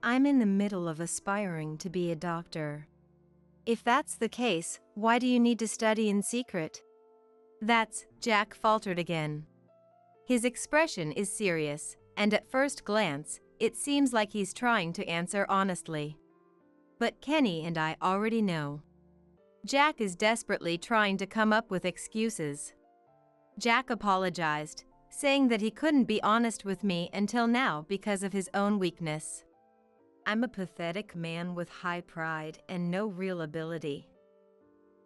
I'm in the middle of aspiring to be a doctor. If that's the case, why do you need to study in secret? Jack faltered again. His expression is serious, and at first glance, it seems like he's trying to answer honestly. But Kenny and I already know. Jack is desperately trying to come up with excuses. Jack apologized, saying that he couldn't be honest with me until now because of his own weakness. I'm a pathetic man with high pride and no real ability.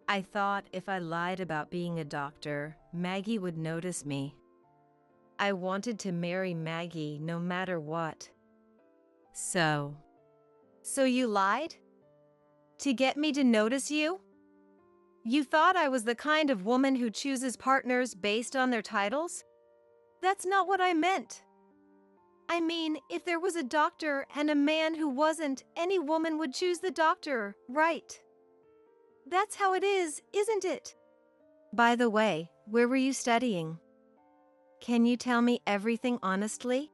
I thought if I lied about being a doctor, Maggie would notice me. I wanted to marry Maggie no matter what. So you lied? To get me to notice you? You thought I was the kind of woman who chooses partners based on their titles? That's not what I meant. I mean, if there was a doctor and a man who wasn't, any woman would choose the doctor, right? That's how it is, isn't it? By the way, where were you studying? Can you tell me everything honestly?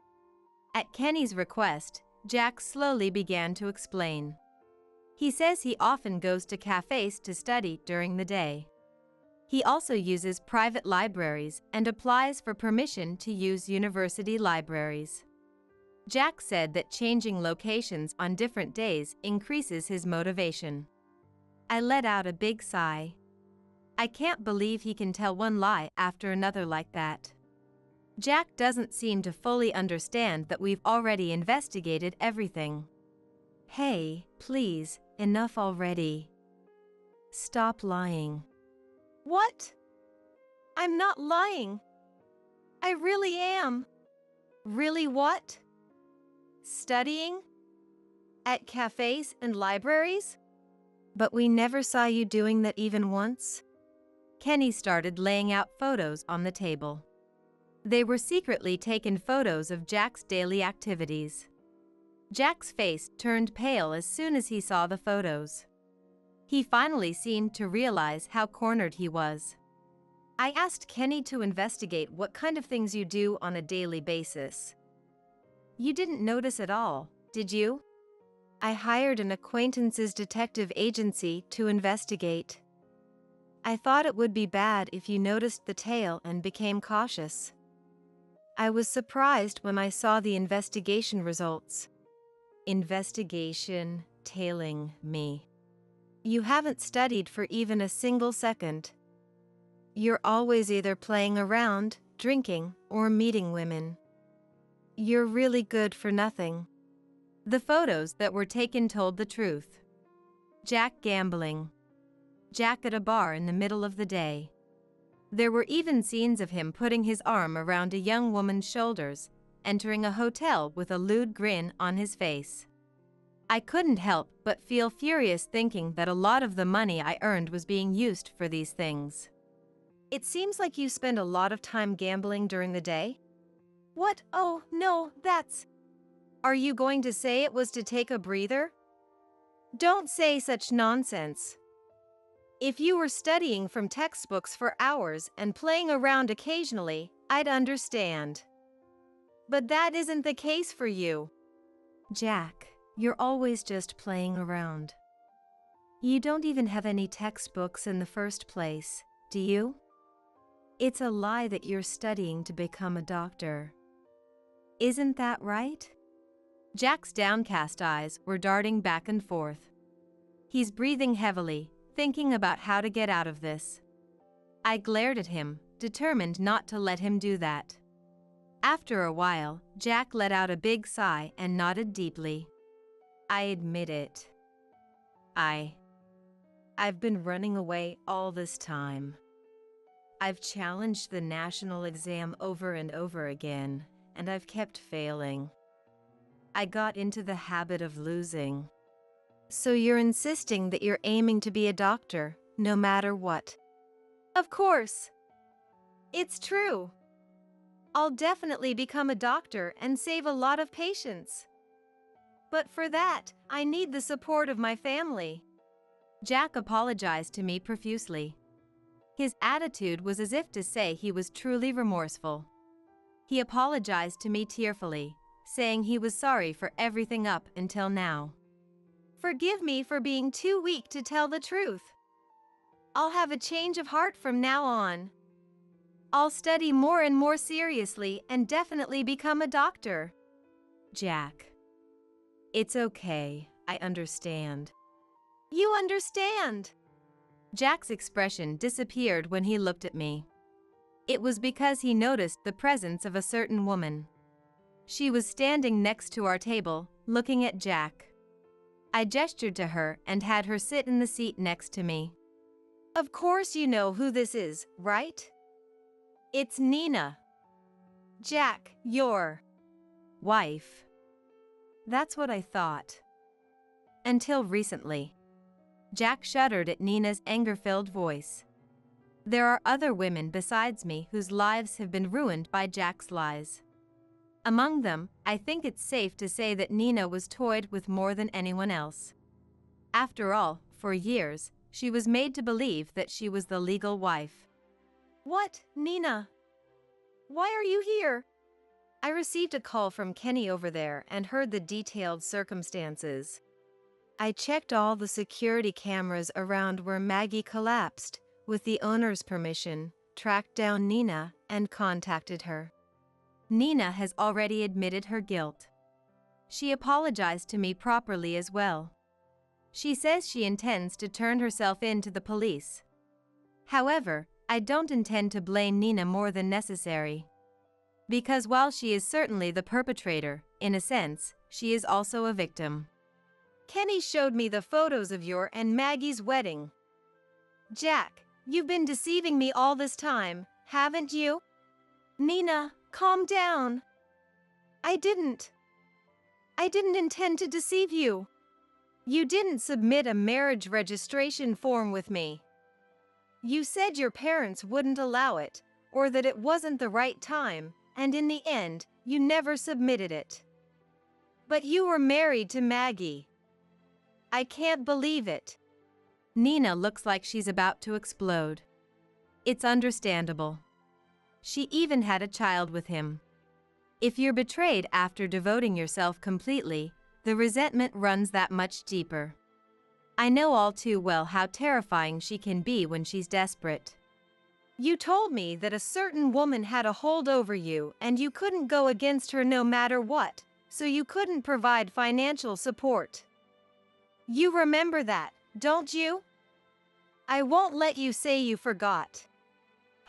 At Kenny's request, Jack slowly began to explain. He says he often goes to cafes to study during the day. He also uses private libraries and applies for permission to use university libraries. Jack said that changing locations on different days increases his motivation. I let out a big sigh. I can't believe he can tell one lie after another like that. Jack doesn't seem to fully understand that we've already investigated everything. Hey, please, enough already. Stop lying. What? I'm not lying. I really am. Really what? Studying? At cafes and libraries? But we never saw you doing that even once. Kenny started laying out photos on the table. They were secretly taken photos of Jack's daily activities. Jack's face turned pale as soon as he saw the photos. He finally seemed to realize how cornered he was. I asked Kenny to investigate what kind of things you do on a daily basis. You didn't notice at all, did you? I hired an acquaintance's detective agency to investigate. I thought it would be bad if you noticed the tail and became cautious. I was surprised when I saw the investigation results. Investigation tailing me. You haven't studied for even a single second. You're always either playing around, drinking, or meeting women. You're really good for nothing. The photos that were taken told the truth. Jack gambling. Jack at a bar in the middle of the day. There were even scenes of him putting his arm around a young woman's shoulders, entering a hotel with a lewd grin on his face. I couldn't help but feel furious thinking that a lot of the money I earned was being used for these things. It seems like you spend a lot of time gambling during the day. What? Oh, no, that's... Are you going to say it was to take a breather? Don't say such nonsense. If you were studying from textbooks for hours and playing around occasionally, I'd understand. But that isn't the case for you. Jack, you're always just playing around. You don't even have any textbooks in the first place, do you? It's a lie that you're studying to become a doctor. Isn't that right? Jack's downcast eyes were darting back and forth. He's breathing heavily, thinking about how to get out of this. I glared at him, determined not to let him do that. After a while, Jack let out a big sigh and nodded deeply. I admit it. I've been running away all this time. I've challenged the national exam over and over again, and I've kept failing. I got into the habit of losing. So you're insisting that you're aiming to be a doctor, no matter what? Of course. It's true. I'll definitely become a doctor and save a lot of patients. But for that, I need the support of my family. Jack apologized to me profusely. His attitude was as if to say he was truly remorseful. He apologized to me tearfully, saying he was sorry for everything up until now. Forgive me for being too weak to tell the truth. I'll have a change of heart from now on. I'll study more and more seriously and definitely become a doctor. Jack. It's okay, I understand. You understand? Jack's expression disappeared when he looked at me. It was because he noticed the presence of a certain woman. She was standing next to our table, looking at Jack. I gestured to her and had her sit in the seat next to me. Of course you know who this is, right? It's Nina. Jack, your wife. That's what I thought. Until recently. Jack shuddered at Nina's anger-filled voice. There are other women besides me whose lives have been ruined by Jack's lies. Among them, I think it's safe to say that Nina was toyed with more than anyone else. After all, for years, she was made to believe that she was the legal wife. What, Nina? Why are you here? I received a call from Kenny over there and heard the detailed circumstances. I checked all the security cameras around where Maggie collapsed, with the owner's permission, tracked down Nina, and contacted her. Nina has already admitted her guilt. She apologized to me properly as well. She says she intends to turn herself in to the police. However, I don't intend to blame Nina more than necessary. Because while she is certainly the perpetrator, in a sense, she is also a victim. Kenny showed me the photos of your and Maggie's wedding. Jack, you've been deceiving me all this time, haven't you? Nina, calm down. I didn't intend to deceive you. You didn't submit a marriage registration form with me. You said your parents wouldn't allow it, or that it wasn't the right time, and in the end, you never submitted it. But you were married to Maggie. I can't believe it. Nina looks like she's about to explode. It's understandable. She even had a child with him. If you're betrayed after devoting yourself completely, the resentment runs that much deeper. I know all too well how terrifying she can be when she's desperate. You told me that a certain woman had a hold over you and you couldn't go against her no matter what, so you couldn't provide financial support. You remember that, don't you? I won't let you say you forgot.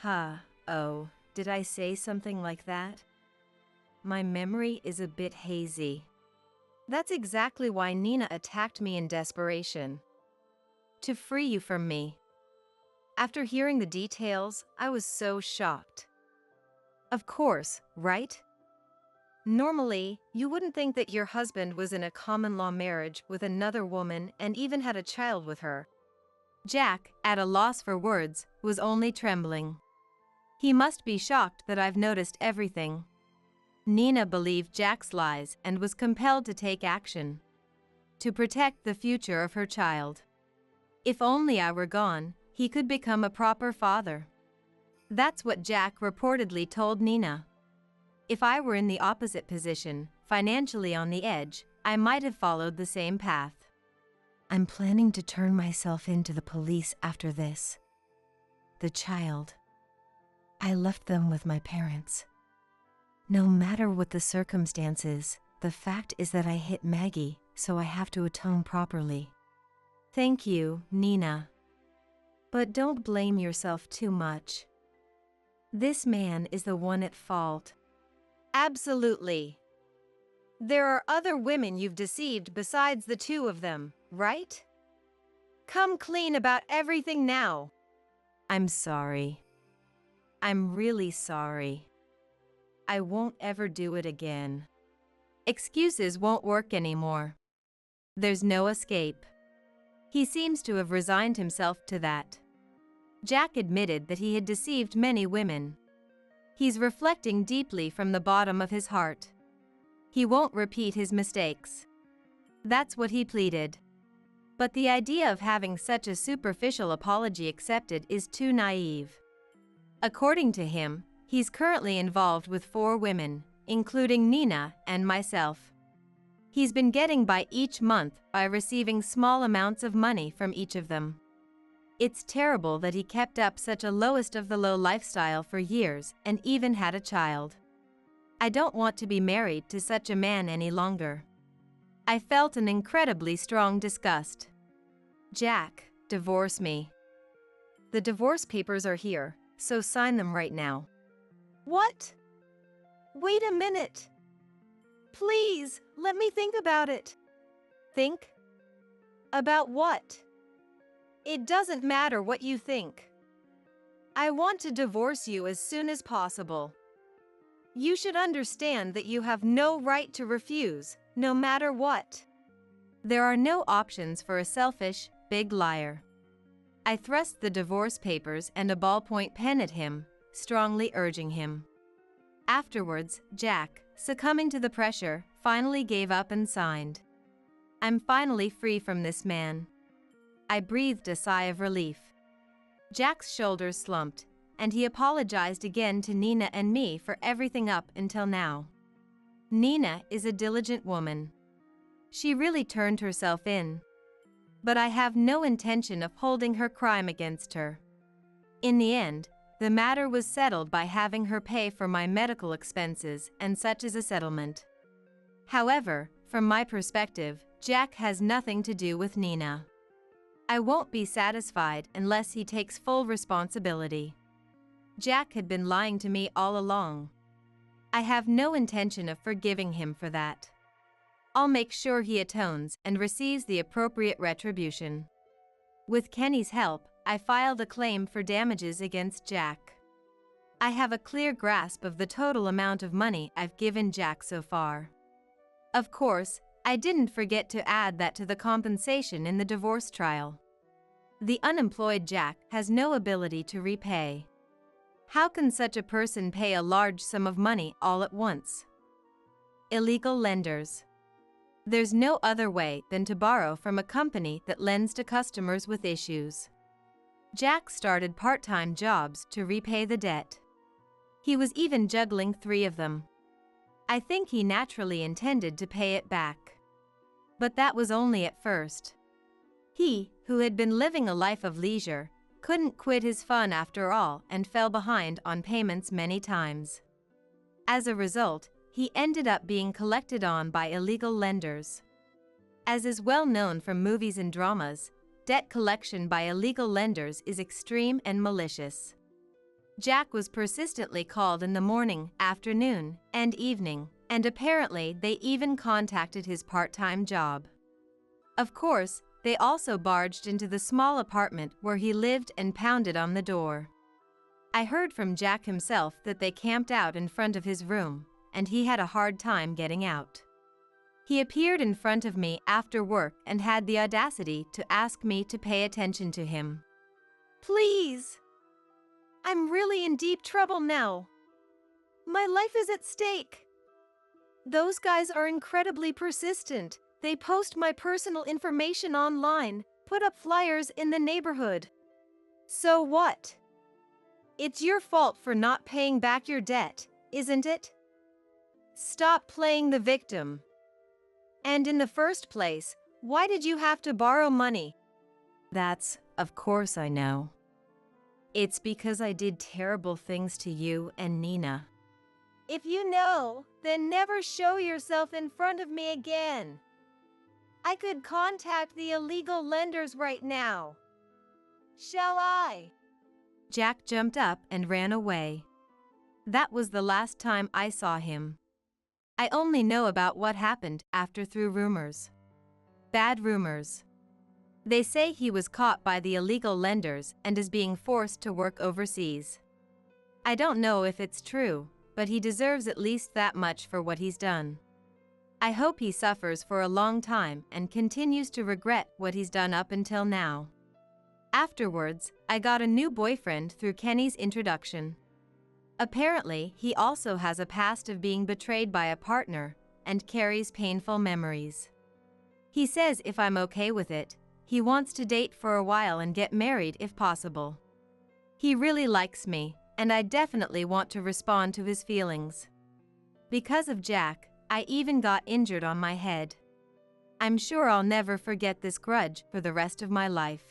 Oh, did I say something like that? My memory is a bit hazy. That's exactly why Nina attacked me in desperation. To free you from me. After hearing the details, I was so shocked. Of course, right? Normally, you wouldn't think that your husband was in a common-law marriage with another woman and even had a child with her. Jack, at a loss for words, was only trembling. He must be shocked that I've noticed everything. Nina believed Jack's lies and was compelled to take action to protect the future of her child. If only I were gone, he could become a proper father. That's what Jack reportedly told Nina. If I were in the opposite position, financially on the edge, I might have followed the same path. I'm planning to turn myself in to the police after this. The child. I left them with my parents. No matter what the circumstances, the fact is that I hit Maggie, so I have to atone properly. Thank you, Nina. But don't blame yourself too much. This man is the one at fault. Absolutely. There are other women you've deceived besides the two of them, right? Come clean about everything now. I'm sorry. I'm really sorry. I won't ever do it again. Excuses won't work anymore. There's no escape. He seems to have resigned himself to that. Jack admitted that he had deceived many women. He's reflecting deeply from the bottom of his heart. He won't repeat his mistakes. That's what he pleaded. But the idea of having such a superficial apology accepted is too naive. According to him, he's currently involved with 4 women, including Nina and myself. He's been getting by each month by receiving small amounts of money from each of them. It's terrible that he kept up such a lowest of the low lifestyle for years and even had a child. I don't want to be married to such a man any longer. I felt an incredibly strong disgust. Jack, divorce me. The divorce papers are here, so sign them right now. What? Wait a minute. Please, let me think about it. Think? About what? It doesn't matter what you think. I want to divorce you as soon as possible. You should understand that you have no right to refuse, no matter what. There are no options for a selfish, big liar. I thrust the divorce papers and a ballpoint pen at him, strongly urging him. Afterwards, Jack, succumbing to the pressure, finally gave up and signed. I'm finally free from this man. I breathed a sigh of relief. Jack's shoulders slumped, and he apologized again to Nina and me for everything up until now. Nina is a diligent woman. She really turned herself in. But I have no intention of holding her crime against her. In the end, the matter was settled by having her pay for my medical expenses, and such is a settlement. However, from my perspective, Jack has nothing to do with Nina. I won't be satisfied unless he takes full responsibility. Jack had been lying to me all along. I have no intention of forgiving him for that. I'll make sure he atones and receives the appropriate retribution. With Kenny's help, I filed a claim for damages against Jack. I have a clear grasp of the total amount of money I've given Jack so far. Of course, I didn't forget to add that to the compensation in the divorce trial. The unemployed Jack has no ability to repay. How can such a person pay a large sum of money all at once? Illegal lenders. There's no other way than to borrow from a company that lends to customers with issues. Jack started part-time jobs to repay the debt. He was even juggling 3 of them. I think he naturally intended to pay it back. But that was only at first. He, who had been living a life of leisure, couldn't quit his fun after all and fell behind on payments many times. As a result, he ended up being collected on by illegal lenders. As is well known from movies and dramas, debt collection by illegal lenders is extreme and malicious. Jack was persistently called in the morning, afternoon, and evening, and apparently they even contacted his part-time job. Of course, they also barged into the small apartment where he lived and pounded on the door. I heard from Jack himself that they camped out in front of his room, and he had a hard time getting out. He appeared in front of me after work and had the audacity to ask me to pay attention to him. Please! I'm really in deep trouble now. My life is at stake. Those guys are incredibly persistent. They post my personal information online, put up flyers in the neighborhood. So what? It's your fault for not paying back your debt, isn't it? Stop playing the victim. And in the first place, why did you have to borrow money? That's, of course I know. It's because I did terrible things to you and Nina. If you know, then never show yourself in front of me again. I could contact the illegal lenders right now. Shall I? Jack jumped up and ran away. That was the last time I saw him. I only know about what happened after through rumors. Bad rumors. They say he was caught by the illegal lenders and is being forced to work overseas. I don't know if it's true, but he deserves at least that much for what he's done. I hope he suffers for a long time and continues to regret what he's done up until now. Afterwards, I got a new boyfriend through Kenny's introduction. Apparently, he also has a past of being betrayed by a partner and carries painful memories. He says if I'm okay with it, he wants to date for a while and get married if possible. He really likes me, and I definitely want to respond to his feelings. Because of Jack, I even got injured on my head. I'm sure I'll never forget this grudge for the rest of my life.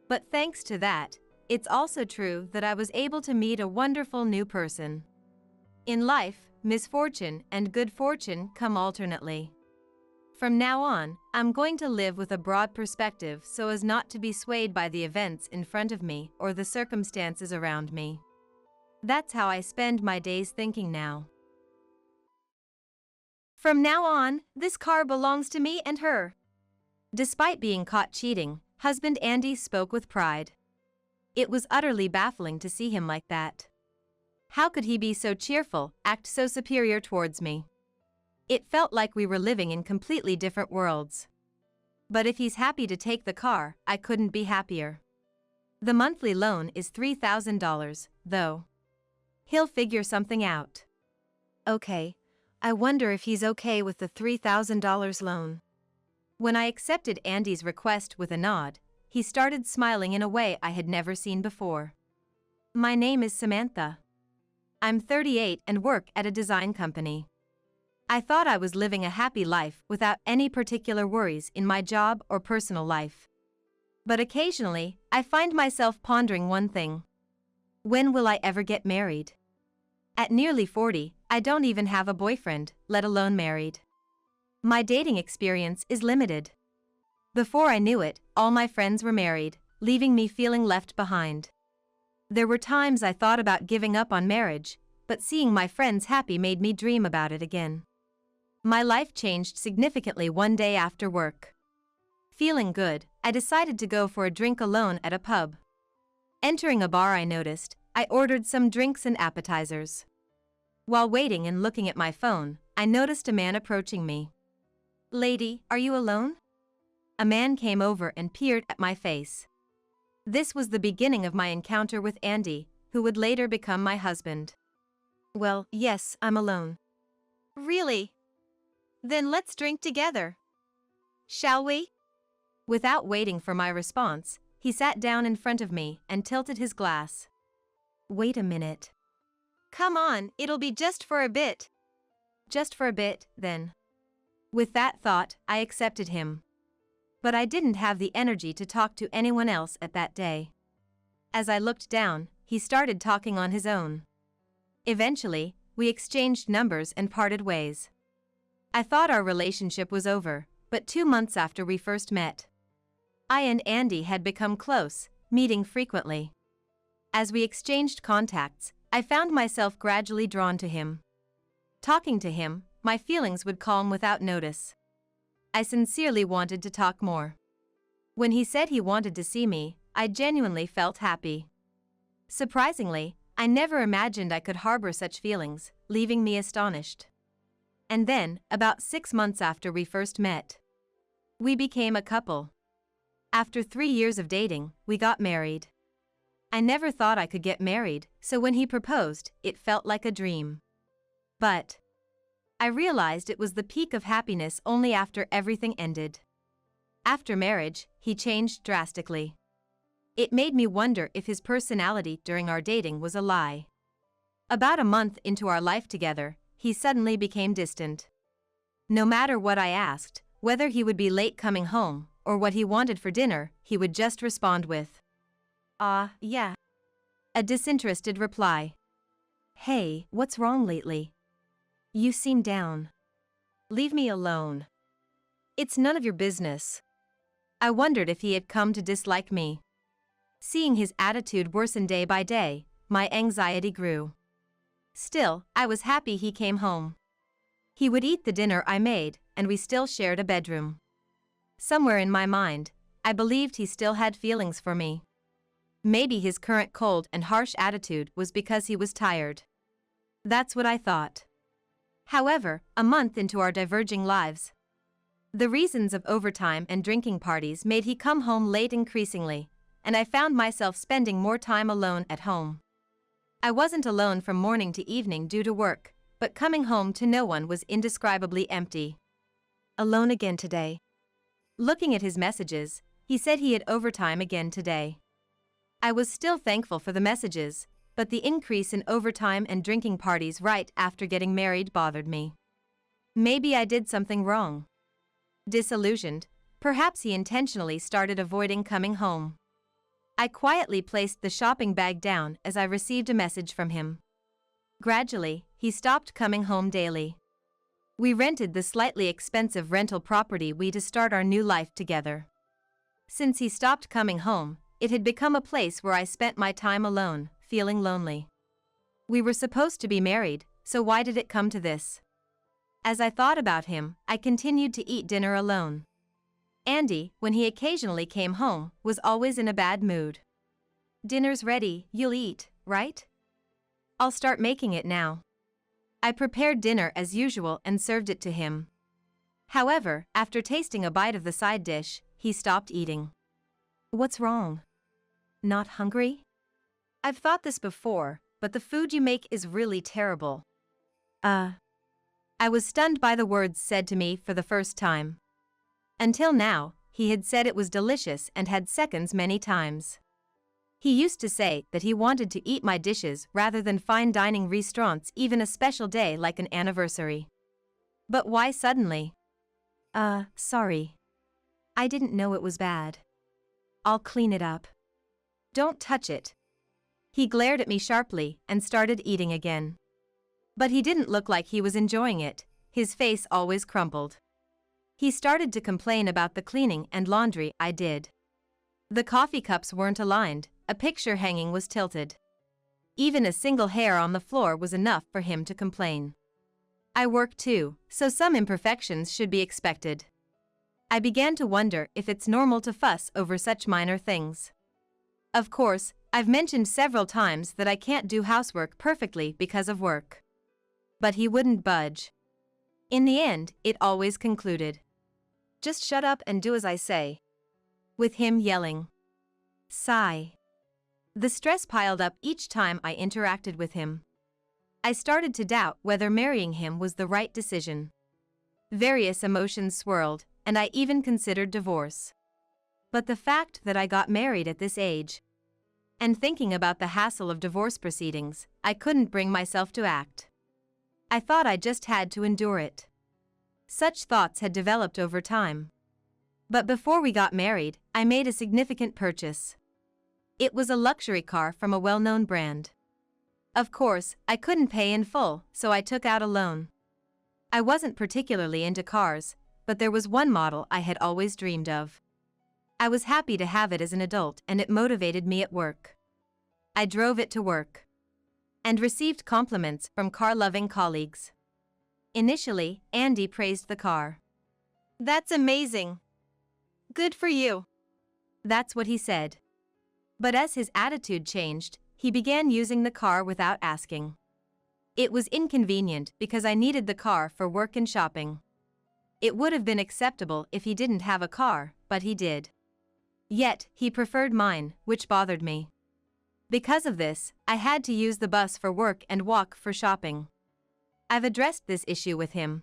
But thanks to that, it's also true that I was able to meet a wonderful new person. In life, misfortune and good fortune come alternately. From now on, I'm going to live with a broad perspective so as not to be swayed by the events in front of me or the circumstances around me. That's how I spend my days thinking now. From now on, this car belongs to me and her. Despite being caught cheating, husband Andy spoke with pride. It was utterly baffling to see him like that. How could he be so cheerful, act so superior towards me? It felt like we were living in completely different worlds. But if he's happy to take the car, I couldn't be happier. The monthly loan is $3,000, though. He'll figure something out. Okay, I wonder if he's okay with the $3,000 loan. When I accepted Andy's request with a nod, he started smiling in a way I had never seen before. My name is Samantha. I'm 38 and work at a design company. I thought I was living a happy life without any particular worries in my job or personal life. But occasionally, I find myself pondering one thing. When will I ever get married? At nearly 40, I don't even have a boyfriend, let alone married. My dating experience is limited. Before I knew it, all my friends were married, leaving me feeling left behind. There were times I thought about giving up on marriage, but seeing my friends happy made me dream about it again. My life changed significantly one day after work. Feeling good, I decided to go for a drink alone at a pub. Entering a bar, I noticed, I ordered some drinks and appetizers. While waiting and looking at my phone, I noticed a man approaching me. "Lady, are you alone?" A man came over and peered at my face. This was the beginning of my encounter with Andy, who would later become my husband. "Well, yes, I'm alone." "Really? Then let's drink together. Shall we?" Without waiting for my response, he sat down in front of me and tilted his glass. "Wait a minute." "Come on, it'll be just for a bit." "Just for a bit, then." With that thought, I accepted him. But I didn't have the energy to talk to anyone else at that day. As I looked down, he started talking on his own. Eventually, we exchanged numbers and parted ways. I thought our relationship was over, but 2 months after we first met, I and Andy had become close, meeting frequently. As we exchanged contacts, I found myself gradually drawn to him. Talking to him, my feelings would calm without notice. I sincerely wanted to talk more. When he said he wanted to see me, I genuinely felt happy. Surprisingly, I never imagined I could harbor such feelings, leaving me astonished. And then, about 6 months after we first met, we became a couple. After 3 years of dating, we got married. I never thought I could get married, so when he proposed, it felt like a dream. But I realized it was the peak of happiness only after everything ended. After marriage, he changed drastically. It made me wonder if his personality during our dating was a lie. About a month into our life together, he suddenly became distant. No matter what I asked, whether he would be late coming home, or what he wanted for dinner, he would just respond with, yeah. A disinterested reply. Hey, what's wrong lately? You seem down. Leave me alone. It's none of your business. I wondered if he had come to dislike me. Seeing his attitude worsen day by day, my anxiety grew. Still, I was happy he came home. He would eat the dinner I made, and we still shared a bedroom. Somewhere in my mind, I believed he still had feelings for me. Maybe his current cold and harsh attitude was because he was tired. That's what I thought. However, a month into our diverging lives, the reasons of overtime and drinking parties made he come home late increasingly, and I found myself spending more time alone at home. I wasn't alone from morning to evening due to work, but coming home to no one was indescribably empty. Alone again today. Looking at his messages, he said he had overtime again today. I was still thankful for the messages, but the increase in overtime and drinking parties right after getting married bothered me. Maybe I did something wrong. Disillusioned, perhaps he intentionally started avoiding coming home. I quietly placed the shopping bag down as I received a message from him. Gradually, he stopped coming home daily. We rented the slightly expensive rental property to start our new life together. Since he stopped coming home, it had become a place where I spent my time alone, feeling lonely. We were supposed to be married, so why did it come to this? As I thought about him, I continued to eat dinner alone. Andy, when he occasionally came home, was always in a bad mood. Dinner's ready, you'll eat, right? I'll start making it now. I prepared dinner as usual and served it to him. However, after tasting a bite of the side dish, he stopped eating. What's wrong? Not hungry? I've thought this before, but the food you make is really terrible. I was stunned by the words said to me for the first time. Until now, he had said it was delicious and had seconds many times. He used to say that he wanted to eat my dishes rather than fine dining restaurants, even a special day like an anniversary. But why suddenly? Sorry. I didn't know it was bad. I'll clean it up. Don't touch it. He glared at me sharply and started eating again. But he didn't look like he was enjoying it, his face always crumpled. He started to complain about the cleaning and laundry I did. The coffee cups weren't aligned, a picture hanging was tilted. Even a single hair on the floor was enough for him to complain. I work too, so some imperfections should be expected. I began to wonder if it's normal to fuss over such minor things. Of course, I've mentioned several times that I can't do housework perfectly because of work. But he wouldn't budge. In the end, it always concluded. Just shut up and do as I say. With him yelling. Sigh. The stress piled up each time I interacted with him. I started to doubt whether marrying him was the right decision. Various emotions swirled, and I even considered divorce. But the fact that I got married at this age, and thinking about the hassle of divorce proceedings, I couldn't bring myself to act. I thought I just had to endure it. Such thoughts had developed over time. But before we got married, I made a significant purchase. It was a luxury car from a well-known brand. Of course, I couldn't pay in full, so I took out a loan. I wasn't particularly into cars, but there was one model I had always dreamed of. I was happy to have it as an adult, and it motivated me at work. I drove it to work and received compliments from car-loving colleagues. Initially, Andy praised the car. That's amazing. Good for you. That's what he said. But as his attitude changed, he began using the car without asking. It was inconvenient because I needed the car for work and shopping. It would have been acceptable if he didn't have a car, but he did. Yet, he preferred mine, which bothered me. Because of this, I had to use the bus for work and walk for shopping. I've addressed this issue with him.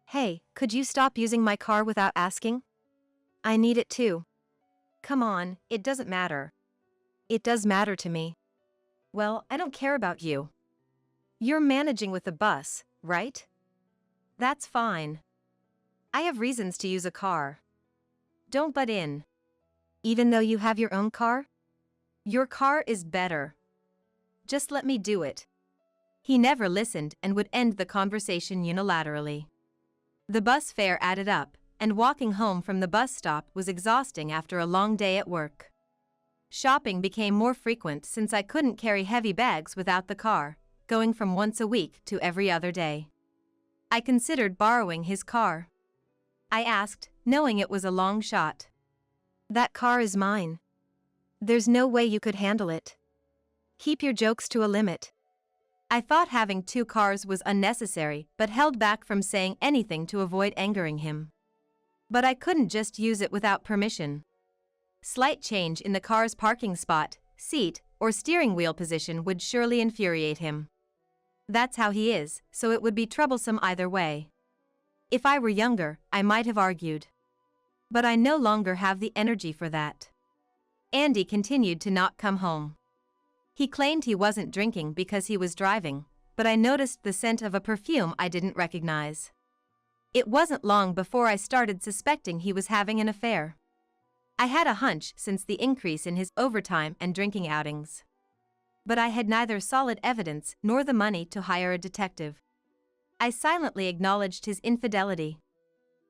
Hey, could you stop using my car without asking? I need it too. Come on, it doesn't matter. It does matter to me. Well, I don't care about you. You're managing with the bus, right? That's fine. I have reasons to use a car. Don't butt in. Even though you have your own car? Your car is better. Just let me do it. He never listened and would end the conversation unilaterally. The bus fare added up, and walking home from the bus stop was exhausting after a long day at work. Shopping became more frequent since I couldn't carry heavy bags without the car, going from once a week to every other day. I considered borrowing his car. I asked, knowing it was a long shot. That car is mine. There's no way you could handle it. Keep your jokes to a limit. I thought having two cars was unnecessary but held back from saying anything to avoid angering him. But I couldn't just use it without permission. Slight change in the car's parking spot, seat, or steering wheel position would surely infuriate him. That's how he is, so it would be troublesome either way. If I were younger, I might have argued. But I no longer have the energy for that. Andy continued to not come home. He claimed he wasn't drinking because he was driving, but I noticed the scent of a perfume I didn't recognize. It wasn't long before I started suspecting he was having an affair. I had a hunch since the increase in his overtime and drinking outings. But I had neither solid evidence nor the money to hire a detective. I silently acknowledged his infidelity.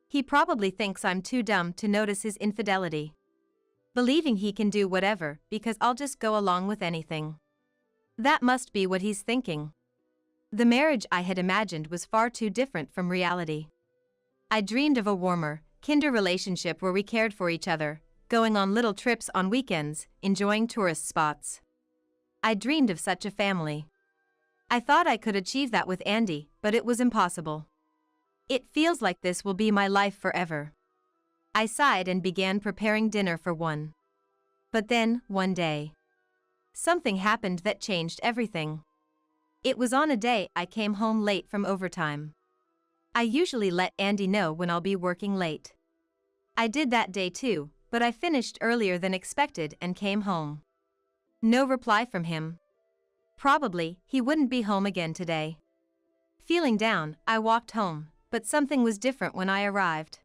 He probably thinks I'm too dumb to notice his infidelity, believing he can do whatever because I'll just go along with anything. That must be what he's thinking. The marriage I had imagined was far too different from reality. I dreamed of a warmer, kinder relationship where we cared for each other, going on little trips on weekends, enjoying tourist spots. I dreamed of such a family. I thought I could achieve that with Andy, but it was impossible. It feels like this will be my life forever. I sighed and began preparing dinner for one. But then, one day, something happened that changed everything. It was on a day I came home late from overtime. I usually let Andy know when I'll be working late. I did that day too, but I finished earlier than expected and came home. No reply from him. Probably, he wouldn't be home again today. Feeling down, I walked home, but something was different when I arrived.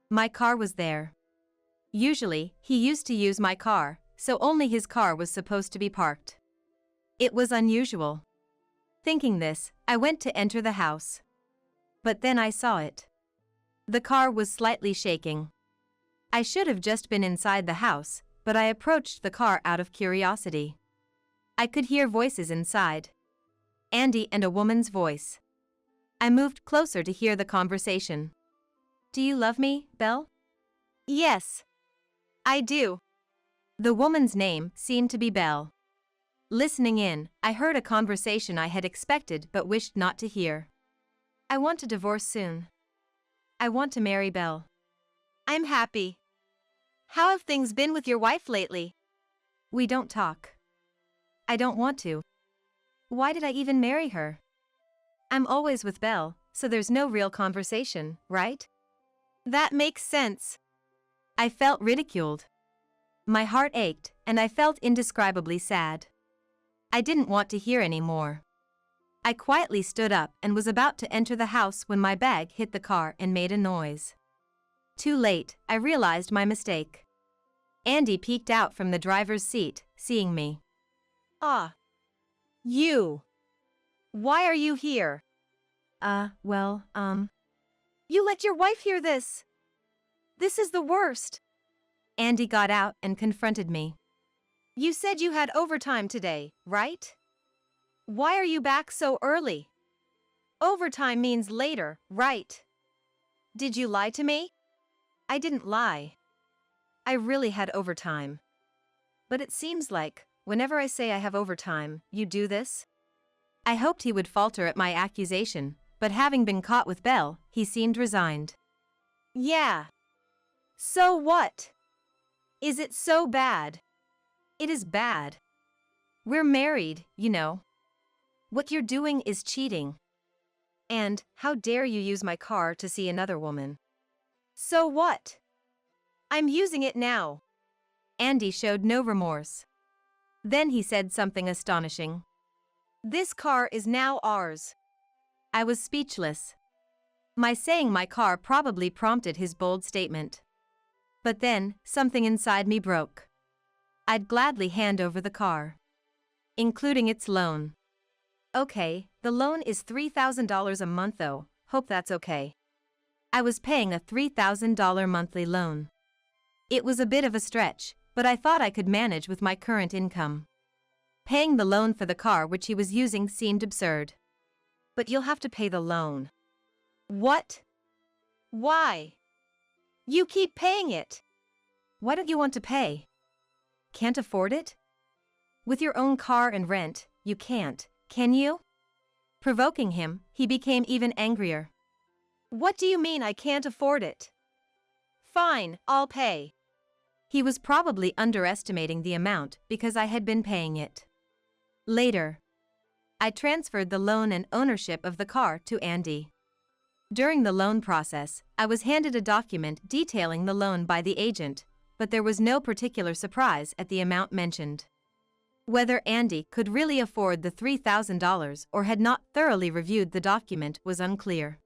My car was there. Usually, he used to use my car, so only his car was supposed to be parked. It was unusual. Thinking this, I went to enter the house. But then I saw it. The car was slightly shaking. I should have just been inside the house, but I approached the car out of curiosity. I could hear voices inside. Andy and a woman's voice. I moved closer to hear the conversation. Do you love me, Belle? Yes. I do. The woman's name seemed to be Belle. Listening in, I heard a conversation I had expected but wished not to hear. I want to divorce soon. I want to marry Belle. I'm happy. How have things been with your wife lately? We don't talk. I don't want to. Why did I even marry her? I'm always with Belle, so there's no real conversation, right? That makes sense. I felt ridiculed. My heart ached, and I felt indescribably sad. I didn't want to hear any more. I quietly stood up and was about to enter the house when my bag hit the car and made a noise. Too late, I realized my mistake. Andy peeked out from the driver's seat, seeing me. Ah. You. Why are you here? You let your wife hear this. This is the worst. Andy got out and confronted me. You said you had overtime today, right? Why are you back so early? Overtime means later, right? Did you lie to me? I didn't lie. I really had overtime. But it seems like, whenever I say I have overtime, you do this? I hoped he would falter at my accusation, but having been caught with Belle, he seemed resigned. Yeah. So what? Is it so bad? It is bad. We're married, you know. What you're doing is cheating. And, how dare you use my car to see another woman? So what? I'm using it now. Andy showed no remorse. Then he said something astonishing. This car is now ours. I was speechless. My saying my car probably prompted his bold statement. But then, something inside me broke. I'd gladly hand over the car, including its loan. Okay, the loan is $3,000 a month though, hope that's okay. I was paying a $3,000 monthly loan. It was a bit of a stretch, but I thought I could manage with my current income. Paying the loan for the car which he was using seemed absurd. But you'll have to pay the loan. What? Why? You keep paying it. Why don't you want to pay? Can't afford it? With your own car and rent, you can't, can you? Provoking him, he became even angrier. What do you mean I can't afford it? Fine, I'll pay. He was probably underestimating the amount because I had been paying it. Later, I transferred the loan and ownership of the car to Andy. During the loan process, I was handed a document detailing the loan by the agent, but there was no particular surprise at the amount mentioned. Whether Andy could really afford the $3,000 or had not thoroughly reviewed the document was unclear.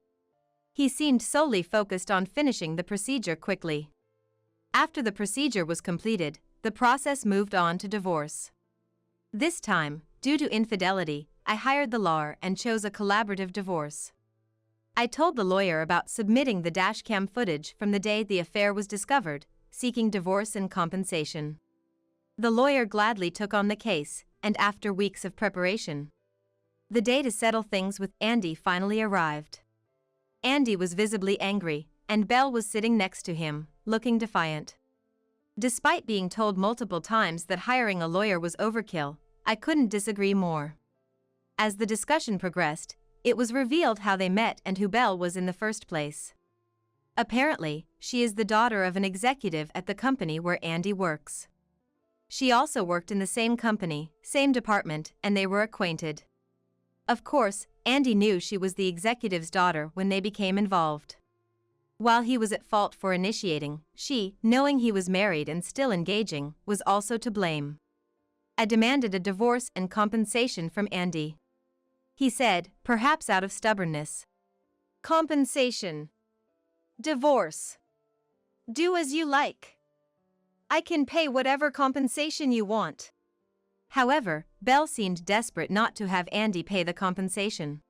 He seemed solely focused on finishing the procedure quickly. After the procedure was completed, the process moved on to divorce. This time, due to infidelity, I hired the lawyer and chose a collaborative divorce. I told the lawyer about submitting the dashcam footage from the day the affair was discovered, seeking divorce and compensation. The lawyer gladly took on the case, and after weeks of preparation, the day to settle things with Andy finally arrived. Andy was visibly angry, and Belle was sitting next to him, looking defiant. Despite being told multiple times that hiring a lawyer was overkill, I couldn't disagree more. As the discussion progressed, it was revealed how they met and who Belle was in the first place. Apparently, she is the daughter of an executive at the company where Andy works. She also worked in the same company, same department, and they were acquainted. Of course, Andy knew she was the executive's daughter when they became involved. While he was at fault for initiating, she, knowing he was married and still engaging, was also to blame. I demanded a divorce and compensation from Andy. He said, perhaps out of stubbornness. Compensation. Divorce. Do as you like. I can pay whatever compensation you want. However, Belle seemed desperate not to have Andy pay the compensation.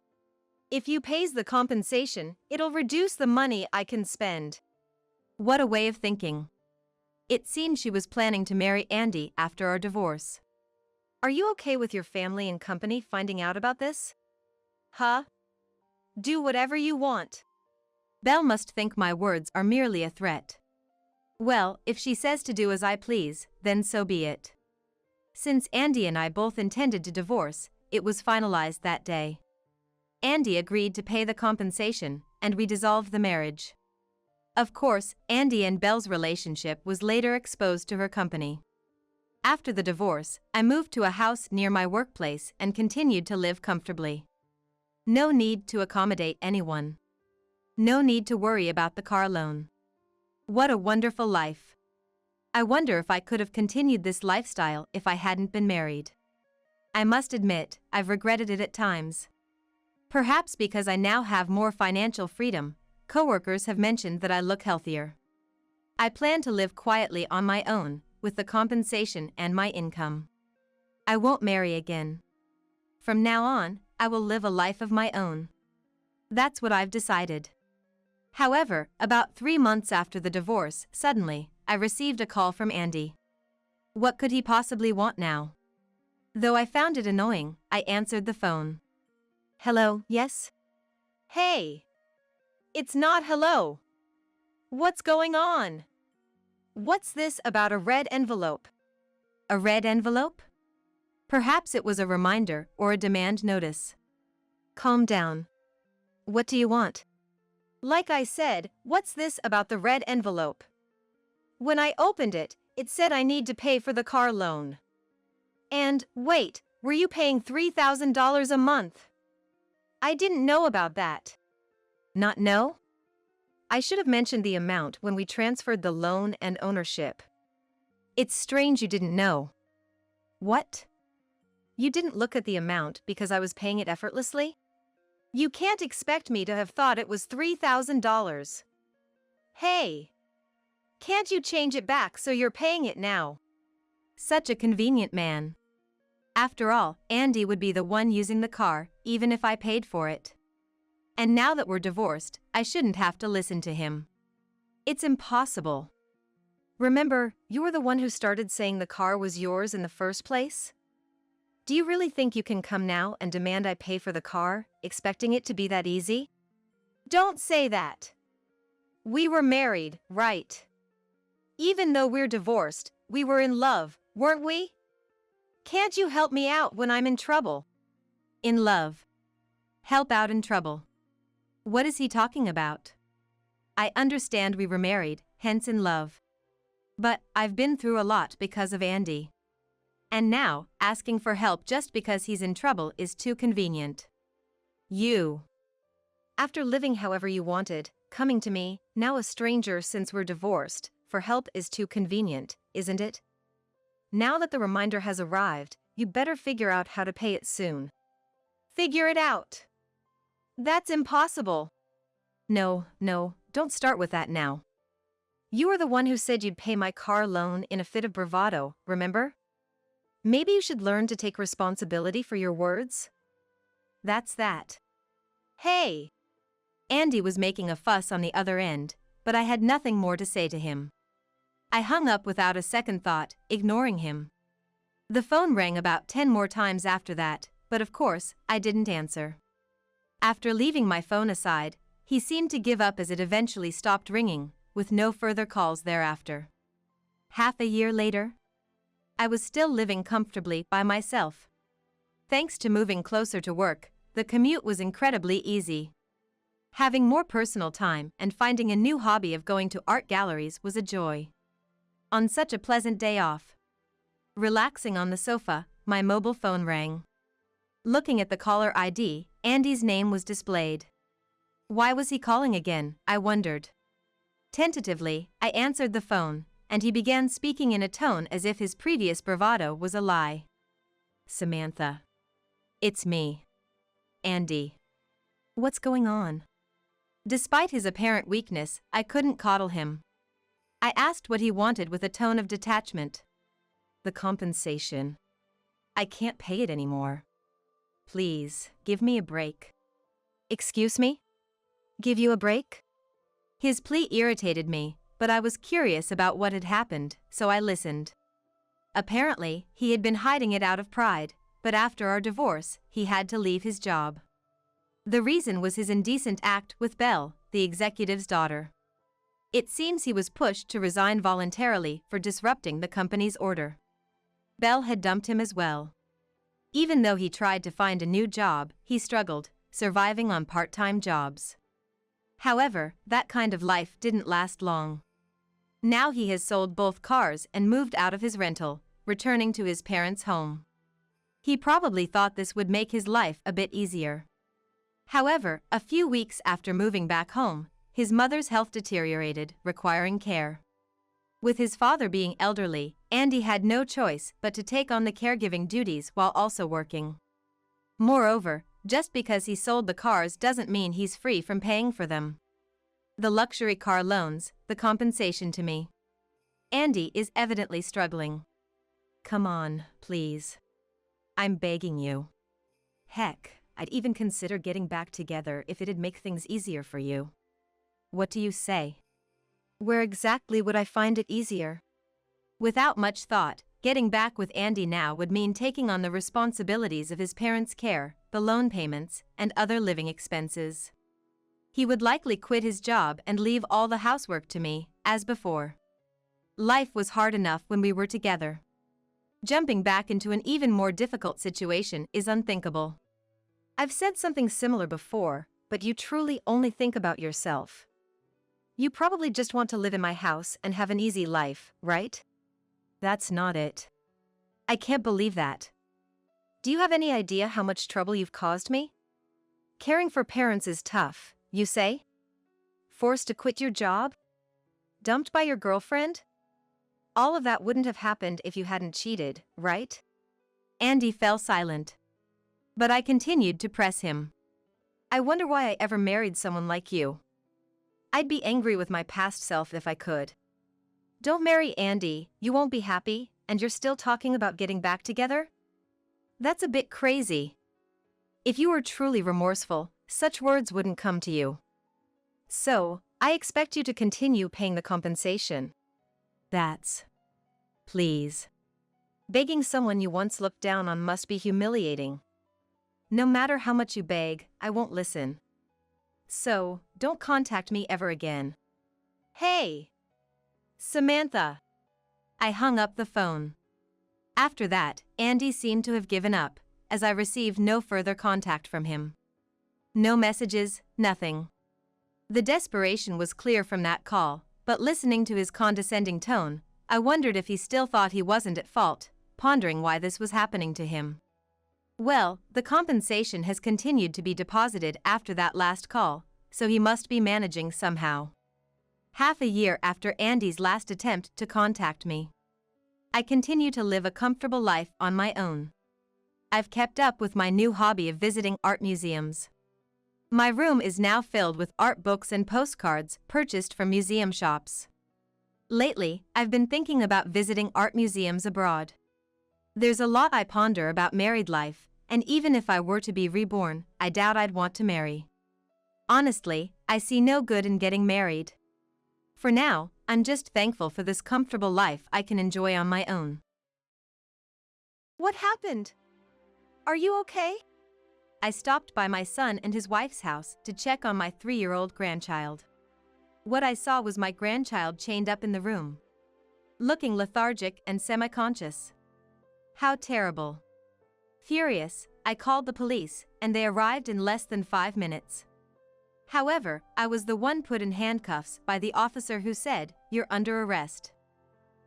If you pays the compensation, it'll reduce the money I can spend. What a way of thinking. It seemed she was planning to marry Andy after our divorce. Are you okay with your family and company finding out about this? Huh? Do whatever you want. Belle must think my words are merely a threat. Well, if she says to do as I please, then so be it. Since Andy and I both intended to divorce, it was finalized that day. Andy agreed to pay the compensation, and we dissolved the marriage. Of course, Andy and Belle's relationship was later exposed to her company. After the divorce, I moved to a house near my workplace and continued to live comfortably. No need to accommodate anyone. No need to worry about the car loan. What a wonderful life. I wonder if I could have continued this lifestyle if I hadn't been married. I must admit, I've regretted it at times. Perhaps because I now have more financial freedom, coworkers have mentioned that I look healthier. I plan to live quietly on my own, with the compensation and my income. I won't marry again. From now on, I will live a life of my own. That's what I've decided. However, about 3 months after the divorce, suddenly, I received a call from Andy. What could he possibly want now? Though I found it annoying, I answered the phone. Hello, yes? Hey! It's not hello! What's going on? What's this about a red envelope? A red envelope? Perhaps it was a reminder or a demand notice. Calm down. What do you want? Like I said, what's this about the red envelope? When I opened it, it said I need to pay for the car loan. And, wait, were you paying $3,000 a month? I didn't know about that. Not know? I should have mentioned the amount when we transferred the loan and ownership. It's strange you didn't know. What? You didn't look at the amount because I was paying it effortlessly? You can't expect me to have thought it was $3,000. Hey! Can't you change it back so you're paying it now? Such a convenient man. After all, Andy would be the one using the car, even if I paid for it. And now that we're divorced, I shouldn't have to listen to him. It's impossible. Remember, you were the one who started saying the car was yours in the first place? Do you really think you can come now and demand I pay for the car, expecting it to be that easy? Don't say that. We were married, right? Even though we're divorced, we were in love, weren't we? Can't you help me out when I'm in trouble? In love. Help out in trouble. What is he talking about? I understand we were married, hence in love. But I've been through a lot because of Andy. And now, asking for help just because he's in trouble is too convenient. You. After living however you wanted, coming to me, now a stranger since we're divorced, for help is too convenient, isn't it? Now that the reminder has arrived, you better figure out how to pay it soon. Figure it out. That's impossible. No, don't start with that now. You are the one who said you'd pay my car loan in a fit of bravado, remember? Maybe you should learn to take responsibility for your words? That's that. Hey! Andy was making a fuss on the other end, but I had nothing more to say to him. I hung up without a second thought, ignoring him. The phone rang about 10 more times after that, but of course, I didn't answer. After leaving my phone aside, he seemed to give up as it eventually stopped ringing, with no further calls thereafter. Half a year later, I was still living comfortably by myself. Thanks to moving closer to work, the commute was incredibly easy. Having more personal time and finding a new hobby of going to art galleries was a joy. On such a pleasant day off, relaxing on the sofa, my mobile phone rang. Looking at the caller ID, Andy's name was displayed. Why was he calling again, I wondered. Tentatively, I answered the phone, and he began speaking in a tone as if his previous bravado was a lie. Samantha. It's me. Andy. What's going on? Despite his apparent weakness, I couldn't coddle him. I asked what he wanted with a tone of detachment. The compensation. I can't pay it anymore. Please, give me a break. Excuse me? Give you a break? His plea irritated me, but I was curious about what had happened, so I listened. Apparently, he had been hiding it out of pride, but after our divorce, he had to leave his job. The reason was his indecent act with Belle, the executive's daughter. It seems he was pushed to resign voluntarily for disrupting the company's order. Belle had dumped him as well. Even though he tried to find a new job, he struggled, surviving on part-time jobs. However, that kind of life didn't last long. Now he has sold both cars and moved out of his rental, returning to his parents' home. He probably thought this would make his life a bit easier. However, a few weeks after moving back home, his mother's health deteriorated, requiring care. With his father being elderly, Andy had no choice but to take on the caregiving duties while also working. Moreover, just because he sold the cars doesn't mean he's free from paying for them. The luxury car loans, the compensation to me. Andy is evidently struggling. Come on, please. I'm begging you. Heck, I'd even consider getting back together if it'd make things easier for you. What do you say? Where exactly would I find it easier? Without much thought, getting back with Andy now would mean taking on the responsibilities of his parents' care, the loan payments, and other living expenses. He would likely quit his job and leave all the housework to me, as before. Life was hard enough when we were together. Jumping back into an even more difficult situation is unthinkable. I've said something similar before, but you truly only think about yourself. You probably just want to live in my house and have an easy life, right? That's not it. I can't believe that. Do you have any idea how much trouble you've caused me? Caring for parents is tough, you say? Forced to quit your job? Dumped by your girlfriend? All of that wouldn't have happened if you hadn't cheated, right? Andy fell silent. But I continued to press him. I wonder why I ever married someone like you. I'd be angry with my past self if I could. Don't marry Andy, you won't be happy, and you're still talking about getting back together? That's a bit crazy. If you were truly remorseful, such words wouldn't come to you. So, I expect you to continue paying the compensation. That's... Please. Begging someone you once looked down on must be humiliating. No matter how much you beg, I won't listen. So, don't contact me ever again. Hey! Samantha! I hung up the phone. After that, Andy seemed to have given up, as I received no further contact from him. No messages, nothing. The desperation was clear from that call, but listening to his condescending tone, I wondered if he still thought he wasn't at fault, pondering why this was happening to him. Well, the compensation has continued to be deposited after that last call, so he must be managing somehow. Half a year after Andy's last attempt to contact me, I continue to live a comfortable life on my own. I've kept up with my new hobby of visiting art museums. My room is now filled with art books and postcards purchased from museum shops. Lately, I've been thinking about visiting art museums abroad. There's a lot I ponder about married life, and even if I were to be reborn, I doubt I'd want to marry. Honestly, I see no good in getting married. For now, I'm just thankful for this comfortable life I can enjoy on my own. What happened? Are you okay? I stopped by my son and his wife's house to check on my 3-year-old grandchild. What I saw was my grandchild chained up in the room, looking lethargic and semi-conscious. How terrible. Furious, I called the police, and they arrived in less than 5 minutes. However, I was the one put in handcuffs by the officer who said, "You're under arrest."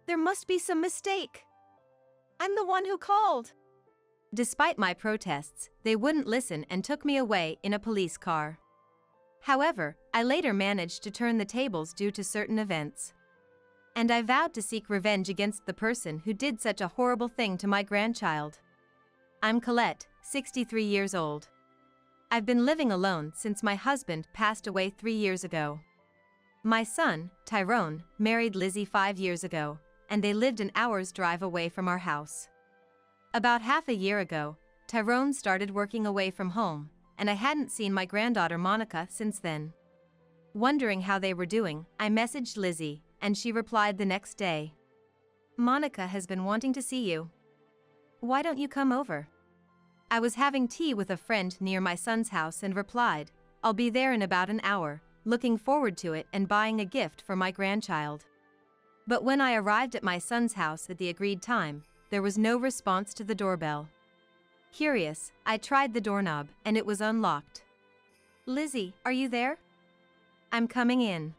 There must be some mistake. I'm the one who called. Despite my protests, they wouldn't listen and took me away in a police car. However, I later managed to turn the tables due to certain events. And I vowed to seek revenge against the person who did such a horrible thing to my grandchild. I'm Colette, 63 years old. I've been living alone since my husband passed away 3 years ago. My son, Tyrone, married Lizzie 5 years ago, and they lived an hour's drive away from our house. About half a year ago, Tyrone started working away from home, and I hadn't seen my granddaughter Monica since then. Wondering how they were doing, I messaged Lizzie, and she replied the next day. "Monica has been wanting to see you. Why don't you come over?" I was having tea with a friend near my son's house and replied, "I'll be there in about an hour, looking forward to it and buying a gift for my grandchild." But when I arrived at my son's house at the agreed time, there was no response to the doorbell. Curious, I tried the doorknob and it was unlocked. "Lizzie, are you there?" "I'm coming in."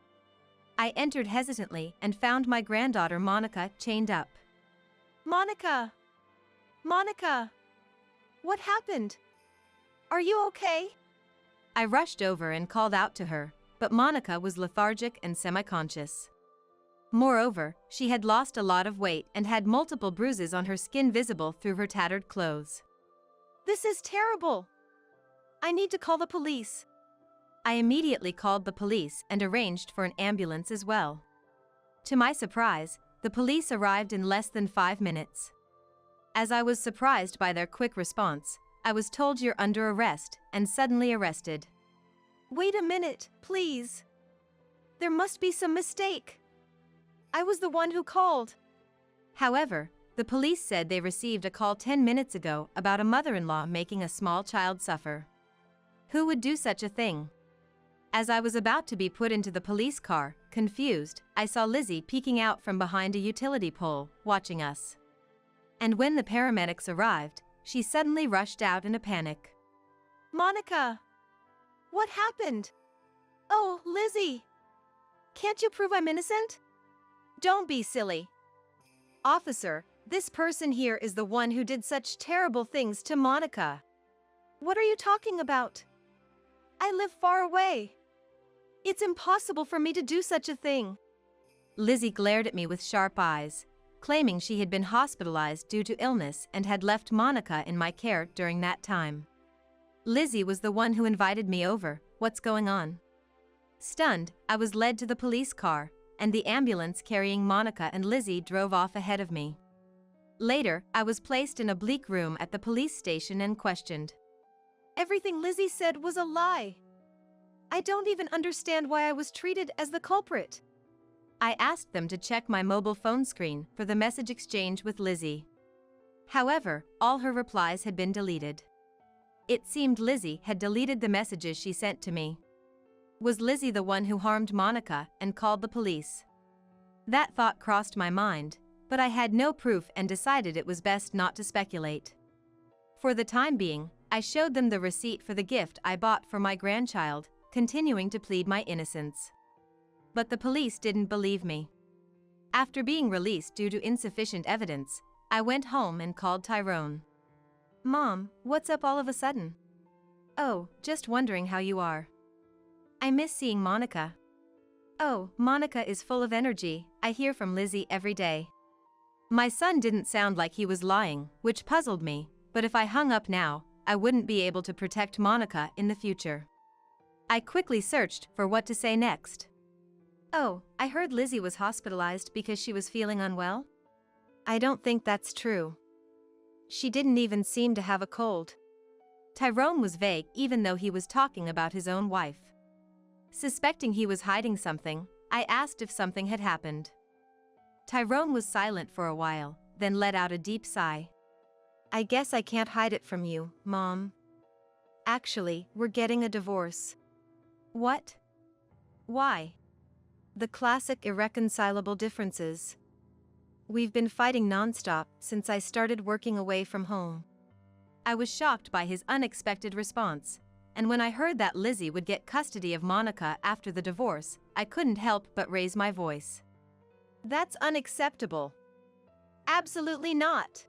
I entered hesitantly and found my granddaughter Monica chained up. "Monica! Monica! What happened? Are you okay?" I rushed over and called out to her, but Monica was lethargic and semi-conscious. Moreover, she had lost a lot of weight and had multiple bruises on her skin visible through her tattered clothes. "This is terrible. I need to call the police." I immediately called the police and arranged for an ambulance as well. To my surprise, the police arrived in less than 5 minutes. As I was surprised by their quick response, I was told you're under arrest and suddenly arrested. "Wait a minute, please. There must be some mistake. I was the one who called." However, the police said they received a call 10 minutes ago about a mother-in-law making a small child suffer. Who would do such a thing? As I was about to be put into the police car, confused, I saw Lizzie peeking out from behind a utility pole, watching us. And when the paramedics arrived, she suddenly rushed out in a panic. "Monica! What happened? Oh, Lizzie! Can't you prove I'm innocent?" "Don't be silly. Officer, this person here is the one who did such terrible things to Monica." "What are you talking about? I live far away. It's impossible for me to do such a thing. Lizzie glared at me with sharp eyes, claiming she had been hospitalized due to illness and had left Monica in my care during that time. Lizzie was the one who invited me over. What's going on? Stunned, I was led to the police car, and the ambulance carrying Monica and Lizzie drove off ahead of me. Later, I was placed in a bleak room at the police station and questioned. Everything Lizzie said was a lie. I don't even understand why I was treated as the culprit. I asked them to check my mobile phone screen for the message exchange with Lizzie. However, all her replies had been deleted. It seemed Lizzie had deleted the messages she sent to me. Was Lizzie the one who harmed Monica and called the police? That thought crossed my mind, but I had no proof and decided it was best not to speculate. For the time being, I showed them the receipt for the gift I bought for my grandchild, continuing to plead my innocence. But the police didn't believe me. After being released due to insufficient evidence, I went home and called Tyrone. Mom, what's up all of a sudden? Oh, just wondering how you are. I miss seeing Monica. Oh, Monica is full of energy, I hear from Lizzie every day. My son didn't sound like he was lying, which puzzled me, but if I hung up now, I wouldn't be able to protect Monica in the future. I quickly searched for what to say next. Oh, I heard Lizzie was hospitalized because she was feeling unwell? I don't think that's true. She didn't even seem to have a cold. Tyrone was vague even though he was talking about his own wife. Suspecting he was hiding something, I asked if something had happened. Tyrone was silent for a while, then let out a deep sigh. I guess I can't hide it from you, Mom. Actually, we're getting a divorce. What? Why? The classic irreconcilable differences. We've been fighting nonstop since I started working away from home. I was shocked by his unexpected response, and when I heard that Lizzie would get custody of Monica after the divorce, I couldn't help but raise my voice. That's unacceptable. Absolutely not.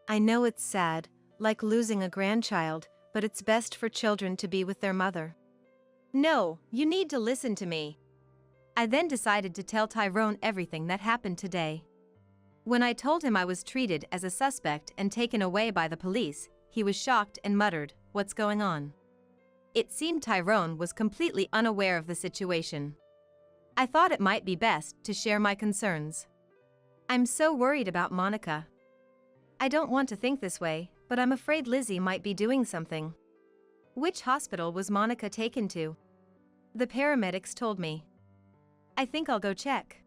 I know it's sad, like losing a grandchild, but it's best for children to be with their mother. No, you need to listen to me. I then decided to tell Tyrone everything that happened today. When I told him I was treated as a suspect and taken away by the police, he was shocked and muttered, "What's going on?" It seemed Tyrone was completely unaware of the situation. I thought it might be best to share my concerns. I'm so worried about Monica. I don't want to think this way, but I'm afraid Lizzie might be doing something. Which hospital was Monica taken to? The paramedics told me. I think I'll go check.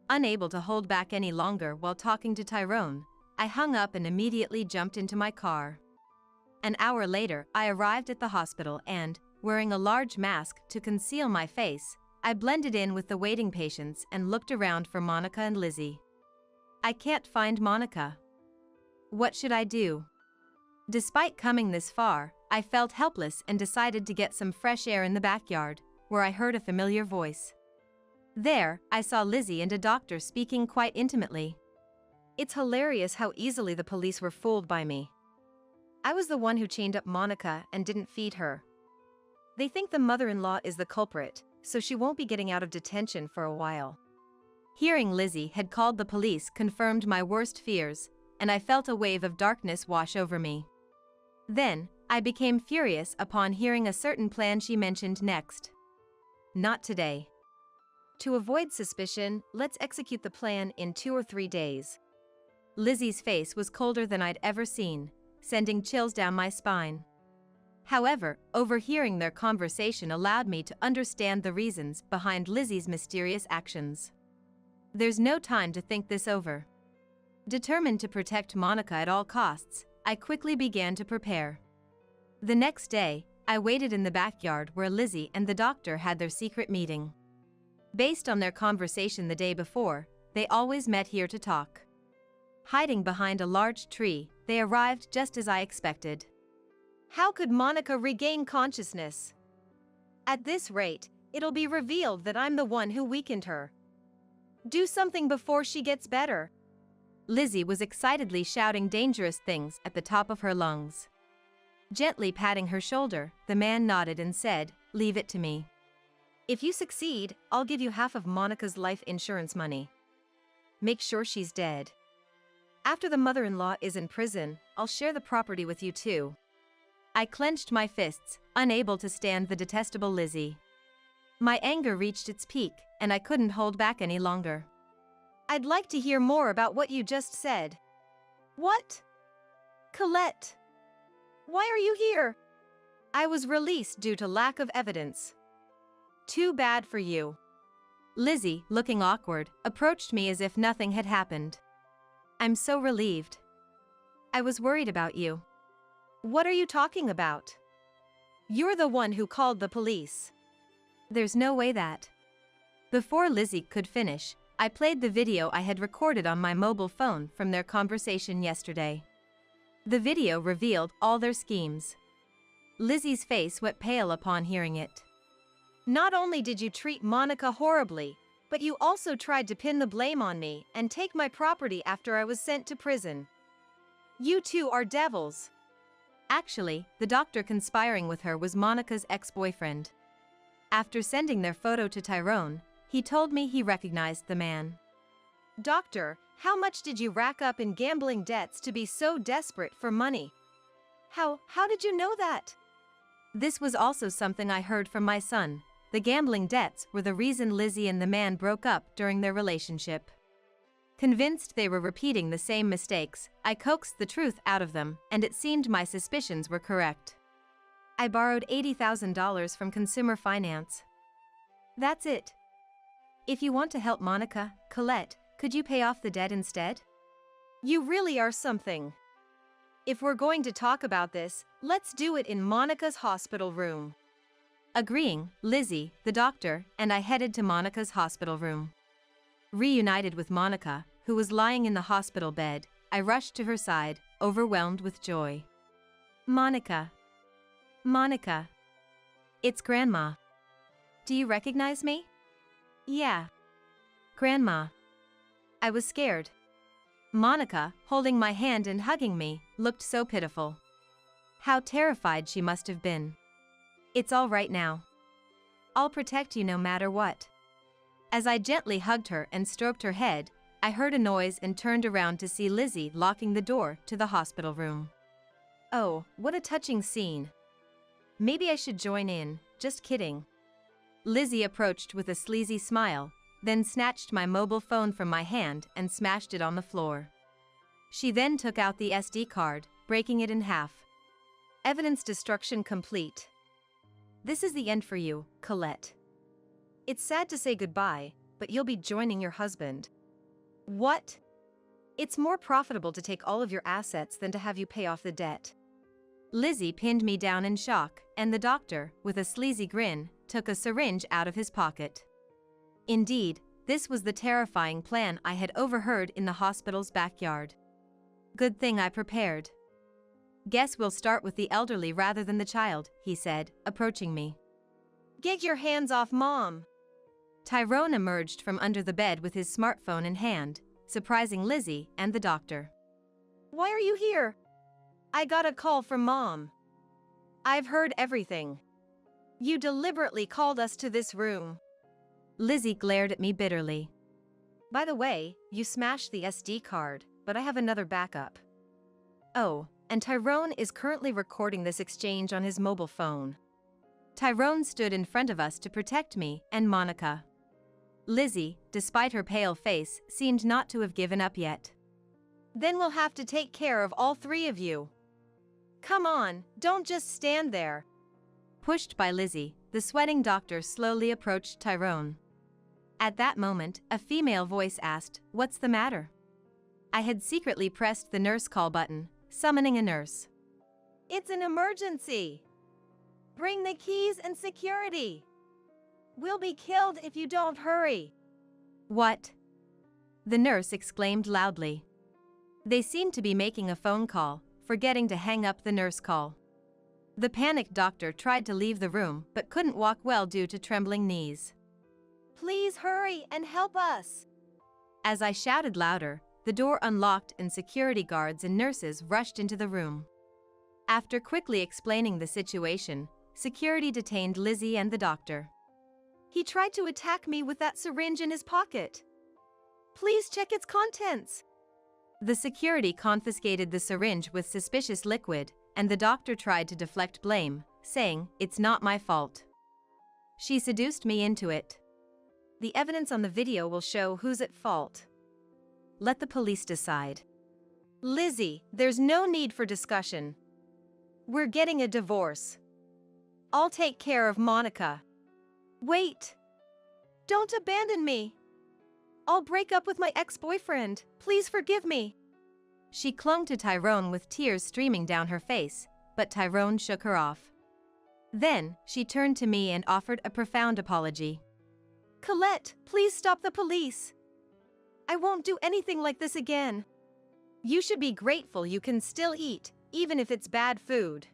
Unable to hold back any longer while talking to Tyrone, I hung up and immediately jumped into my car. An hour later, I arrived at the hospital and, wearing a large mask to conceal my face, I blended in with the waiting patients and looked around for Monica and Lizzie. I can't find Monica. What should I do? Despite coming this far, I felt helpless and decided to get some fresh air in the backyard, where I heard a familiar voice. There, I saw Lizzie and a doctor speaking quite intimately. It's hilarious how easily the police were fooled by me. I was the one who chained up Monica and didn't feed her. They think the mother-in-law is the culprit, so she won't be getting out of detention for a while. Hearing Lizzie had called the police confirmed my worst fears, and I felt a wave of darkness wash over me. Then, I became furious upon hearing a certain plan she mentioned next. Not today. To avoid suspicion, let's execute the plan in 2 or 3 days. Lizzie's face was colder than I'd ever seen, sending chills down my spine. However, overhearing their conversation allowed me to understand the reasons behind Lizzie's mysterious actions. There's no time to think this over. Determined to protect Monica at all costs, I quickly began to prepare. The next day, I waited in the backyard where Lizzie and the doctor had their secret meeting. Based on their conversation the day before, they always met here to talk. Hiding behind a large tree, they arrived just as I expected. How could Monica regain consciousness? At this rate, it'll be revealed that I'm the one who weakened her. Do something before she gets better. Lizzie was excitedly shouting dangerous things at the top of her lungs. Gently patting her shoulder, the man nodded and said, "Leave it to me. If you succeed, I'll give you half of Monica's life insurance money. Make sure she's dead. After the mother-in-law is in prison, I'll share the property with you too." I clenched my fists, unable to stand the detestable Lizzie. My anger reached its peak, and I couldn't hold back any longer. "I'd like to hear more about what you just said." "What? Colette? Why are you here?" "I was released due to lack of evidence." "Too bad for you." Lizzie, looking awkward, approached me as if nothing had happened. "I'm so relieved. I was worried about you." "What are you talking about? You're the one who called the police." "There's no way that." Before Lizzie could finish, I played the video I had recorded on my mobile phone from their conversation yesterday. The video revealed all their schemes. Lizzie's face went pale upon hearing it. "Not only did you treat Monica horribly, but you also tried to pin the blame on me and take my property after I was sent to prison. You two are devils." Actually, the doctor conspiring with her was Monica's ex-boyfriend. After sending their photo to Tyrone, he told me he recognized the man. "Doctor, how much did you rack up in gambling debts to be so desperate for money? How did you know that?" This was also something I heard from my son. The gambling debts were the reason Lizzie and the man broke up during their relationship. Convinced they were repeating the same mistakes, I coaxed the truth out of them, and it seemed my suspicions were correct. "I borrowed $80,000 from Consumer Finance." "That's it. If you want to help Monica, Colette, could you pay off the debt instead?" "You really are something. If we're going to talk about this, let's do it in Monica's hospital room." Agreeing, Lizzie, the doctor, and I headed to Monica's hospital room. Reunited with Monica, who was lying in the hospital bed, I rushed to her side, overwhelmed with joy. "Monica. Monica. It's Grandma. Do you recognize me?" "Yeah. Grandma." I was scared. Monica, holding my hand and hugging me, looked so pitiful. How terrified she must have been. "It's all right now. I'll protect you no matter what." As I gently hugged her and stroked her head, I heard a noise and turned around to see Lizzie locking the door to the hospital room. Oh, what a touching scene. Maybe I should join in, just kidding. Lizzie approached with a sleazy smile, then snatched my mobile phone from my hand and smashed it on the floor. She then took out the SD card, breaking it in half. "Evidence destruction complete. This is the end for you, Colette. It's sad to say goodbye, but you'll be joining your husband." "What?" "It's more profitable to take all of your assets than to have you pay off the debt." Lizzie pinned me down in shock, and the doctor, with a sleazy grin, took a syringe out of his pocket. Indeed, this was the terrifying plan I had overheard in the hospital's backyard. Good thing I prepared. "Guess we'll start with the elderly rather than the child," he said, approaching me. "Get your hands off Mom!" Tyrone emerged from under the bed with his smartphone in hand, surprising Lizzie and the doctor. "Why are you here?" "I got a call from Mom. I've heard everything. You deliberately called us to this room." Lizzie glared at me bitterly. "By the way, you smashed the SD card, but I have another backup." "Oh, and Tyrone is currently recording this exchange on his mobile phone." Tyrone stood in front of us to protect me and Monica. Lizzie, despite her pale face, seemed not to have given up yet. "Then we'll have to take care of all three of you. Come on, don't just stand there." Pushed by Lizzie, the sweating doctor slowly approached Tyrone. At that moment, a female voice asked, "What's the matter?" I had secretly pressed the nurse call button, summoning a nurse. "It's an emergency. Bring the keys and security. We'll be killed if you don't hurry." "What?" the nurse exclaimed loudly. They seemed to be making a phone call, forgetting to hang up the nurse call. The panicked doctor tried to leave the room but couldn't walk well due to trembling knees. "Please hurry and help us." As I shouted louder, the door unlocked and security guards and nurses rushed into the room. After quickly explaining the situation, security detained Lizzie and the doctor. He tried to attack me with that syringe in his pocket. Please check its contents. The security confiscated the syringe with suspicious liquid, and the doctor tried to deflect blame, saying, "It's not my fault. She seduced me into it." The evidence on the video will show who's at fault. Let the police decide. Lizzie, there's no need for discussion. We're getting a divorce. I'll take care of Monica. Wait! Don't abandon me! I'll break up with my ex-boyfriend. Please forgive me. She clung to Tyrone with tears streaming down her face, but Tyrone shook her off. Then, she turned to me and offered a profound apology. Colette, please stop the police. I won't do anything like this again. You should be grateful you can still eat, even if it's bad food.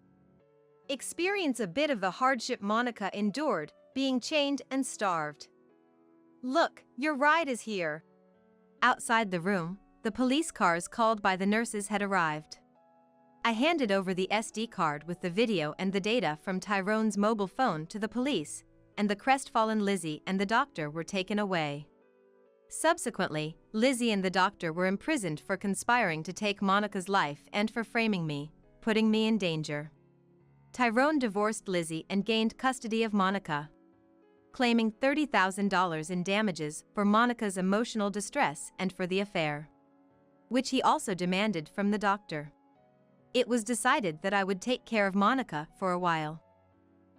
Experience a bit of the hardship Monica endured, being chained and starved. Look, your ride is here. Outside the room, the police cars called by the nurses had arrived. I handed over the SD card with the video and the data from Tyrone's mobile phone to the police, and the crestfallen Lizzie and the doctor were taken away. Subsequently, Lizzie and the doctor were imprisoned for conspiring to take Monica's life and for framing me, putting me in danger. Tyrone divorced Lizzie and gained custody of Monica, claiming $30,000 in damages for Monica's emotional distress and for the affair, which he also demanded from the doctor. It was decided that I would take care of Monica for a while.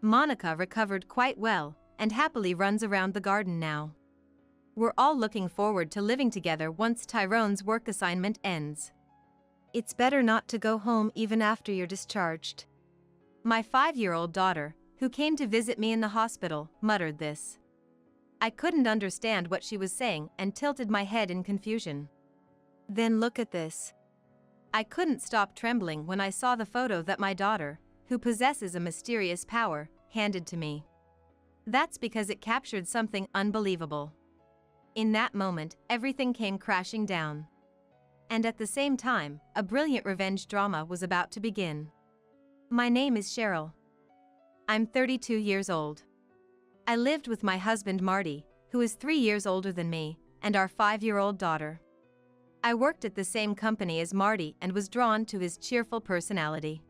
Monica recovered quite well and happily runs around the garden now. We're all looking forward to living together once Tyrone's work assignment ends. It's better not to go home even after you're discharged. My 5-year-old daughter, who came to visit me in the hospital, muttered this. I couldn't understand what she was saying and tilted my head in confusion. Then look at this. I couldn't stop trembling when I saw the photo that my daughter, who possesses a mysterious power, handed to me. That's because it captured something unbelievable. In that moment, everything came crashing down. And at the same time, a brilliant revenge drama was about to begin. My name is Cheryl. I'm 32 years old. I lived with my husband Marty, who is 3 years older than me, and our 5-year-old daughter. I worked at the same company as Marty and was drawn to his cheerful personality.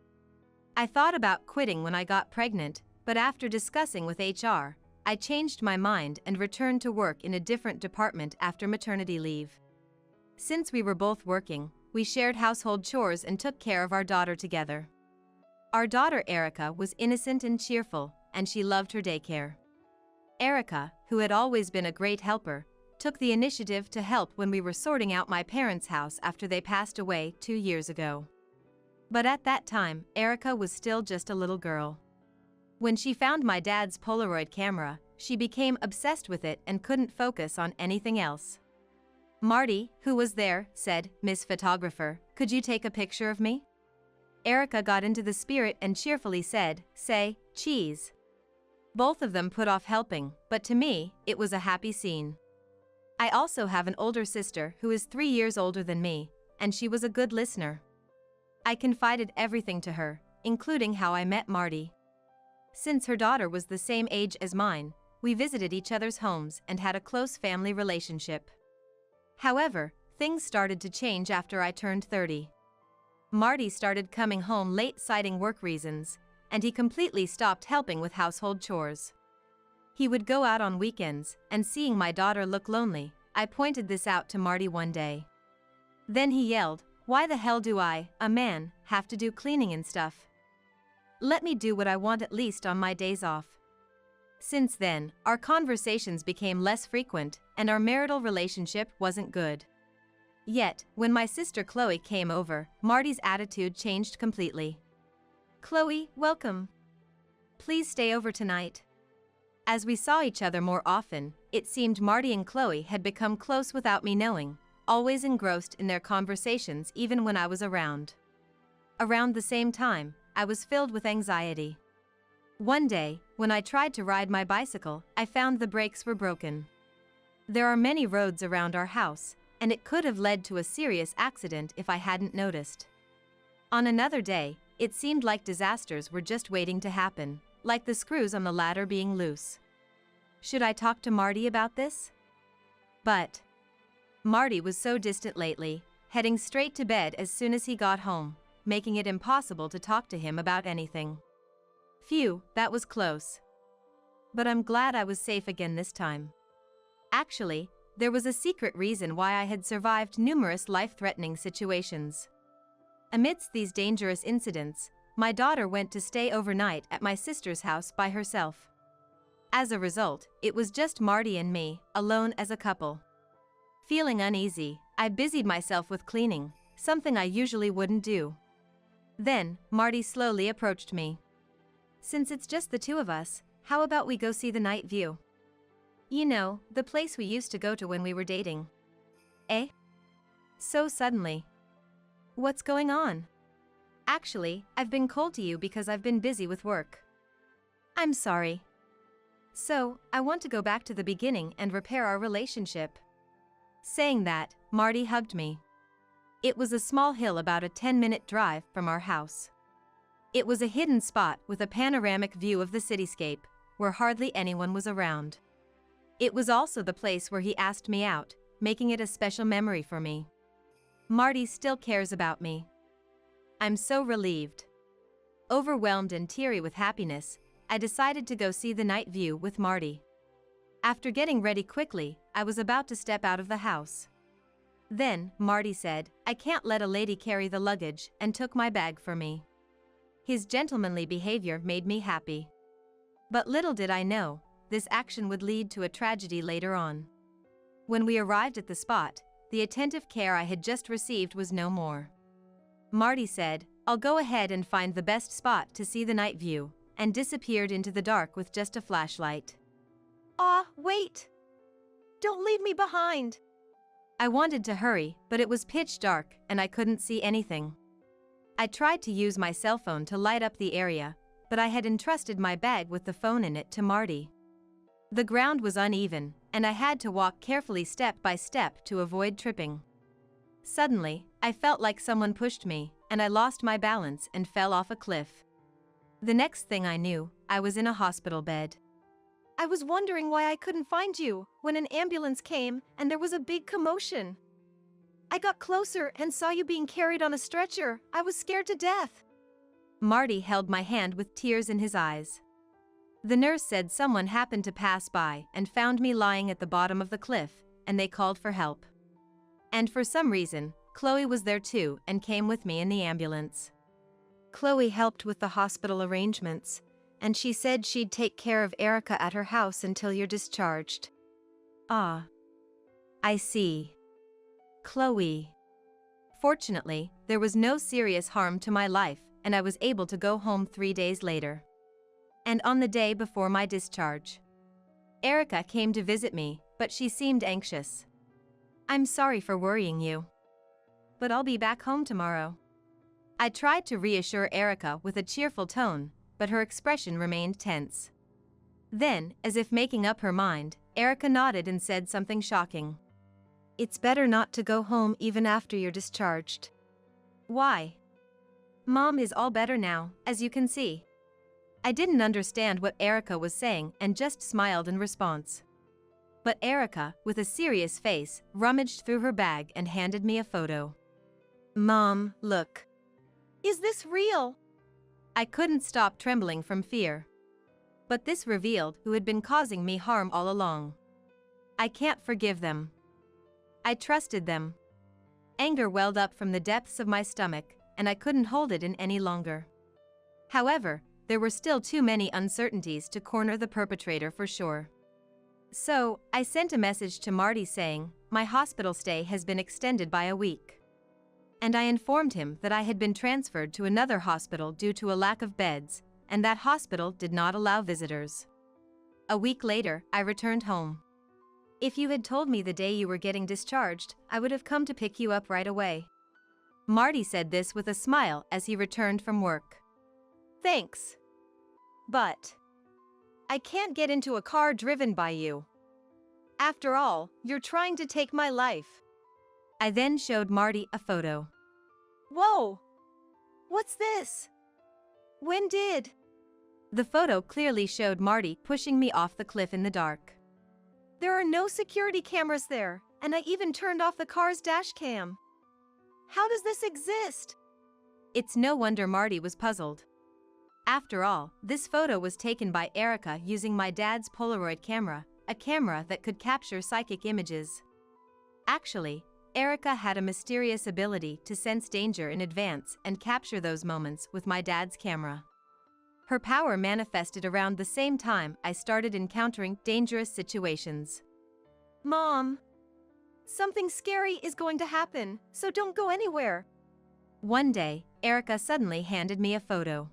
I thought about quitting when I got pregnant, but after discussing with HR, I changed my mind and returned to work in a different department after maternity leave. Since we were both working, we shared household chores and took care of our daughter together. Our daughter Erica was innocent and cheerful, and she loved her daycare. Erica, who had always been a great helper, took the initiative to help when we were sorting out my parents' house after they passed away 2 years ago. But at that time, Erica was still just a little girl. When she found my dad's Polaroid camera, she became obsessed with it and couldn't focus on anything else. Marty, who was there, said, "Miss Photographer, could you take a picture of me?" Erica got into the spirit and cheerfully said, "Say, cheese." Both of them put off helping, but to me, it was a happy scene. I also have an older sister who is 3 years older than me, and she was a good listener. I confided everything to her, including how I met Marty. Since her daughter was the same age as mine, we visited each other's homes and had a close family relationship. However, things started to change after I turned 30. Marty started coming home late citing work reasons, and he completely stopped helping with household chores. He would go out on weekends, and seeing my daughter look lonely, I pointed this out to Marty one day. Then he yelled, "Why the hell do I, a man, have to do cleaning and stuff? Let me do what I want at least on my days off." Since then, our conversations became less frequent, and our marital relationship wasn't good. Yet, when my sister Chloe came over, Marty's attitude changed completely. "Chloe, welcome. Please stay over tonight." As we saw each other more often, it seemed Marty and Chloe had become close without me knowing, always engrossed in their conversations even when I was around. Around the same time, I was filled with anxiety. One day, when I tried to ride my bicycle, I found the brakes were broken. There are many roads around our house, and it could have led to a serious accident if I hadn't noticed. On another day, It seemed like disasters were just waiting to happen, like the screws on the ladder being loose. Should I talk to Marty about this? But Marty was so distant lately, heading straight to bed as soon as he got home, making it impossible to talk to him about anything. Phew, that was close. But I'm glad I was safe again this time. Actually, there was a secret reason why I had survived numerous life-threatening situations. Amidst these dangerous incidents, my daughter went to stay overnight at my sister's house by herself. As a result, it was just Marty and me, alone as a couple. Feeling uneasy, I busied myself with cleaning, something I usually wouldn't do. Then, Marty slowly approached me. "Since it's just the two of us, how about we go see the night view? You know, the place we used to go to when we were dating." "Eh?" So suddenly. "What's going on?" "Actually, I've been cold to you because I've been busy with work." "I'm sorry." "So, I want to go back to the beginning and repair our relationship." Saying that, Marty hugged me. It was a small hill about a 10-minute drive from our house. It was a hidden spot with a panoramic view of the cityscape, where hardly anyone was around. It was also the place where he asked me out, making it a special memory for me. Marty still cares about me. I'm so relieved. Overwhelmed and teary with happiness, I decided to go see the night view with Marty. After getting ready quickly, I was about to step out of the house. Then, Marty said, "I can't let a lady carry the luggage," and took my bag for me. His gentlemanly behavior made me happy. But little did I know, this action would lead to a tragedy later on. When we arrived at the spot, the attentive care I had just received was no more. Marty said, "I'll go ahead and find the best spot to see the night view," and disappeared into the dark with just a flashlight. Wait! Don't leave me behind! I wanted to hurry, but it was pitch dark and I couldn't see anything. I tried to use my cell phone to light up the area, but I had entrusted my bag with the phone in it to Marty. The ground was uneven, and I had to walk carefully step by step to avoid tripping. Suddenly, I felt like someone pushed me, and I lost my balance and fell off a cliff. The next thing I knew, I was in a hospital bed. I was wondering why I couldn't find you when an ambulance came and there was a big commotion. I got closer and saw you being carried on a stretcher. I was scared to death. Marty held my hand with tears in his eyes. The nurse said someone happened to pass by and found me lying at the bottom of the cliff, and they called for help. And for some reason, Chloe was there too and came with me in the ambulance. Chloe helped with the hospital arrangements, and she said she'd take care of Erica at her house until you're discharged. Ah. I see. Chloe. Fortunately, there was no serious harm to my life, and I was able to go home 3 days later. And on the day before my discharge, Erica came to visit me, but she seemed anxious. "I'm sorry for worrying you, but I'll be back home tomorrow." I tried to reassure Erica with a cheerful tone, but her expression remained tense. Then, as if making up her mind, Erica nodded and said something shocking. "It's better not to go home even after you're discharged." "Why?" "Mom is all better now, as you can see." I didn't understand what Erica was saying and just smiled in response. But Erica, with a serious face, rummaged through her bag and handed me a photo. "Mom, look. Is this real?" I couldn't stop trembling from fear. But this revealed who had been causing me harm all along. I can't forgive them. I trusted them. Anger welled up from the depths of my stomach, and I couldn't hold it in any longer. However, there were still too many uncertainties to corner the perpetrator for sure. So, I sent a message to Marty saying, my hospital stay has been extended by a week. And I informed him that I had been transferred to another hospital due to a lack of beds, and that hospital did not allow visitors. A week later, I returned home. If you had told me the day you were getting discharged, I would have come to pick you up right away. Marty said this with a smile as he returned from work. Thanks. But I can't get into a car driven by you. After all, you're trying to take my life. I then showed Marty a photo. Whoa! What's this? When did? The photo clearly showed Marty pushing me off the cliff in the dark. There are no security cameras there, and I even turned off the car's dash cam. How does this exist? It's no wonder Marty was puzzled. After all, this photo was taken by Erica using my dad's Polaroid camera, a camera that could capture psychic images. Actually, Erica had a mysterious ability to sense danger in advance and capture those moments with my dad's camera. Her power manifested around the same time I started encountering dangerous situations. Mom, something scary is going to happen, so don't go anywhere. One day, Erica suddenly handed me a photo.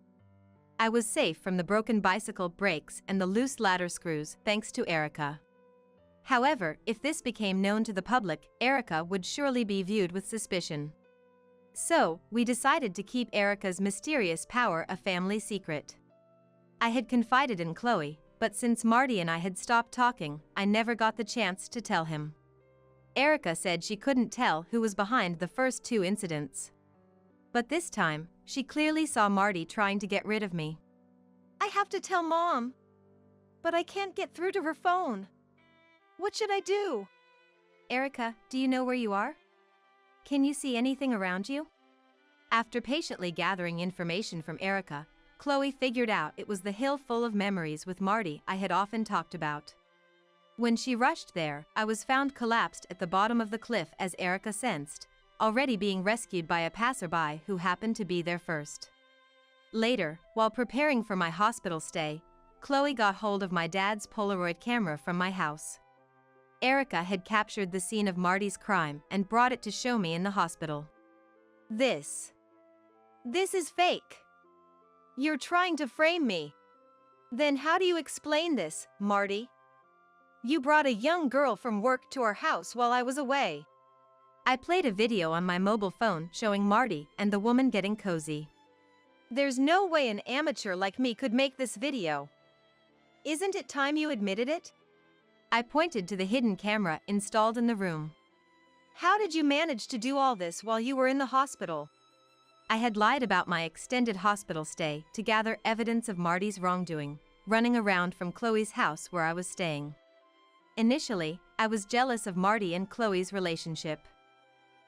I was safe from the broken bicycle brakes and the loose ladder screws thanks to Erica. However, if this became known to the public, Erica would surely be viewed with suspicion. So, we decided to keep Erica's mysterious power a family secret. I had confided in Chloe, but since Marty and I had stopped talking, I never got the chance to tell him. Erica said she couldn't tell who was behind the first two incidents. But this time, she clearly saw Marty trying to get rid of me. I have to tell Mom. But I can't get through to her phone. What should I do? Erica, do you know where you are? Can you see anything around you? After patiently gathering information from Erica, Chloe figured out it was the hill full of memories with Marty I had often talked about. When she rushed there, I was found collapsed at the bottom of the cliff as Erica sensed, already being rescued by a passerby who happened to be there first. Later, while preparing for my hospital stay, Chloe got hold of my dad's Polaroid camera from my house. Erica had captured the scene of Marty's crime and brought it to show me in the hospital. This is fake. You're trying to frame me. Then how do you explain this, Marty? You brought a young girl from work to our house while I was away. I played a video on my mobile phone showing Marty and the woman getting cozy. There's no way an amateur like me could make this video. Isn't it time you admitted it? I pointed to the hidden camera installed in the room. How did you manage to do all this while you were in the hospital? I had lied about my extended hospital stay to gather evidence of Marty's wrongdoing, running around from Chloe's house where I was staying. Initially, I was jealous of Marty and Chloe's relationship.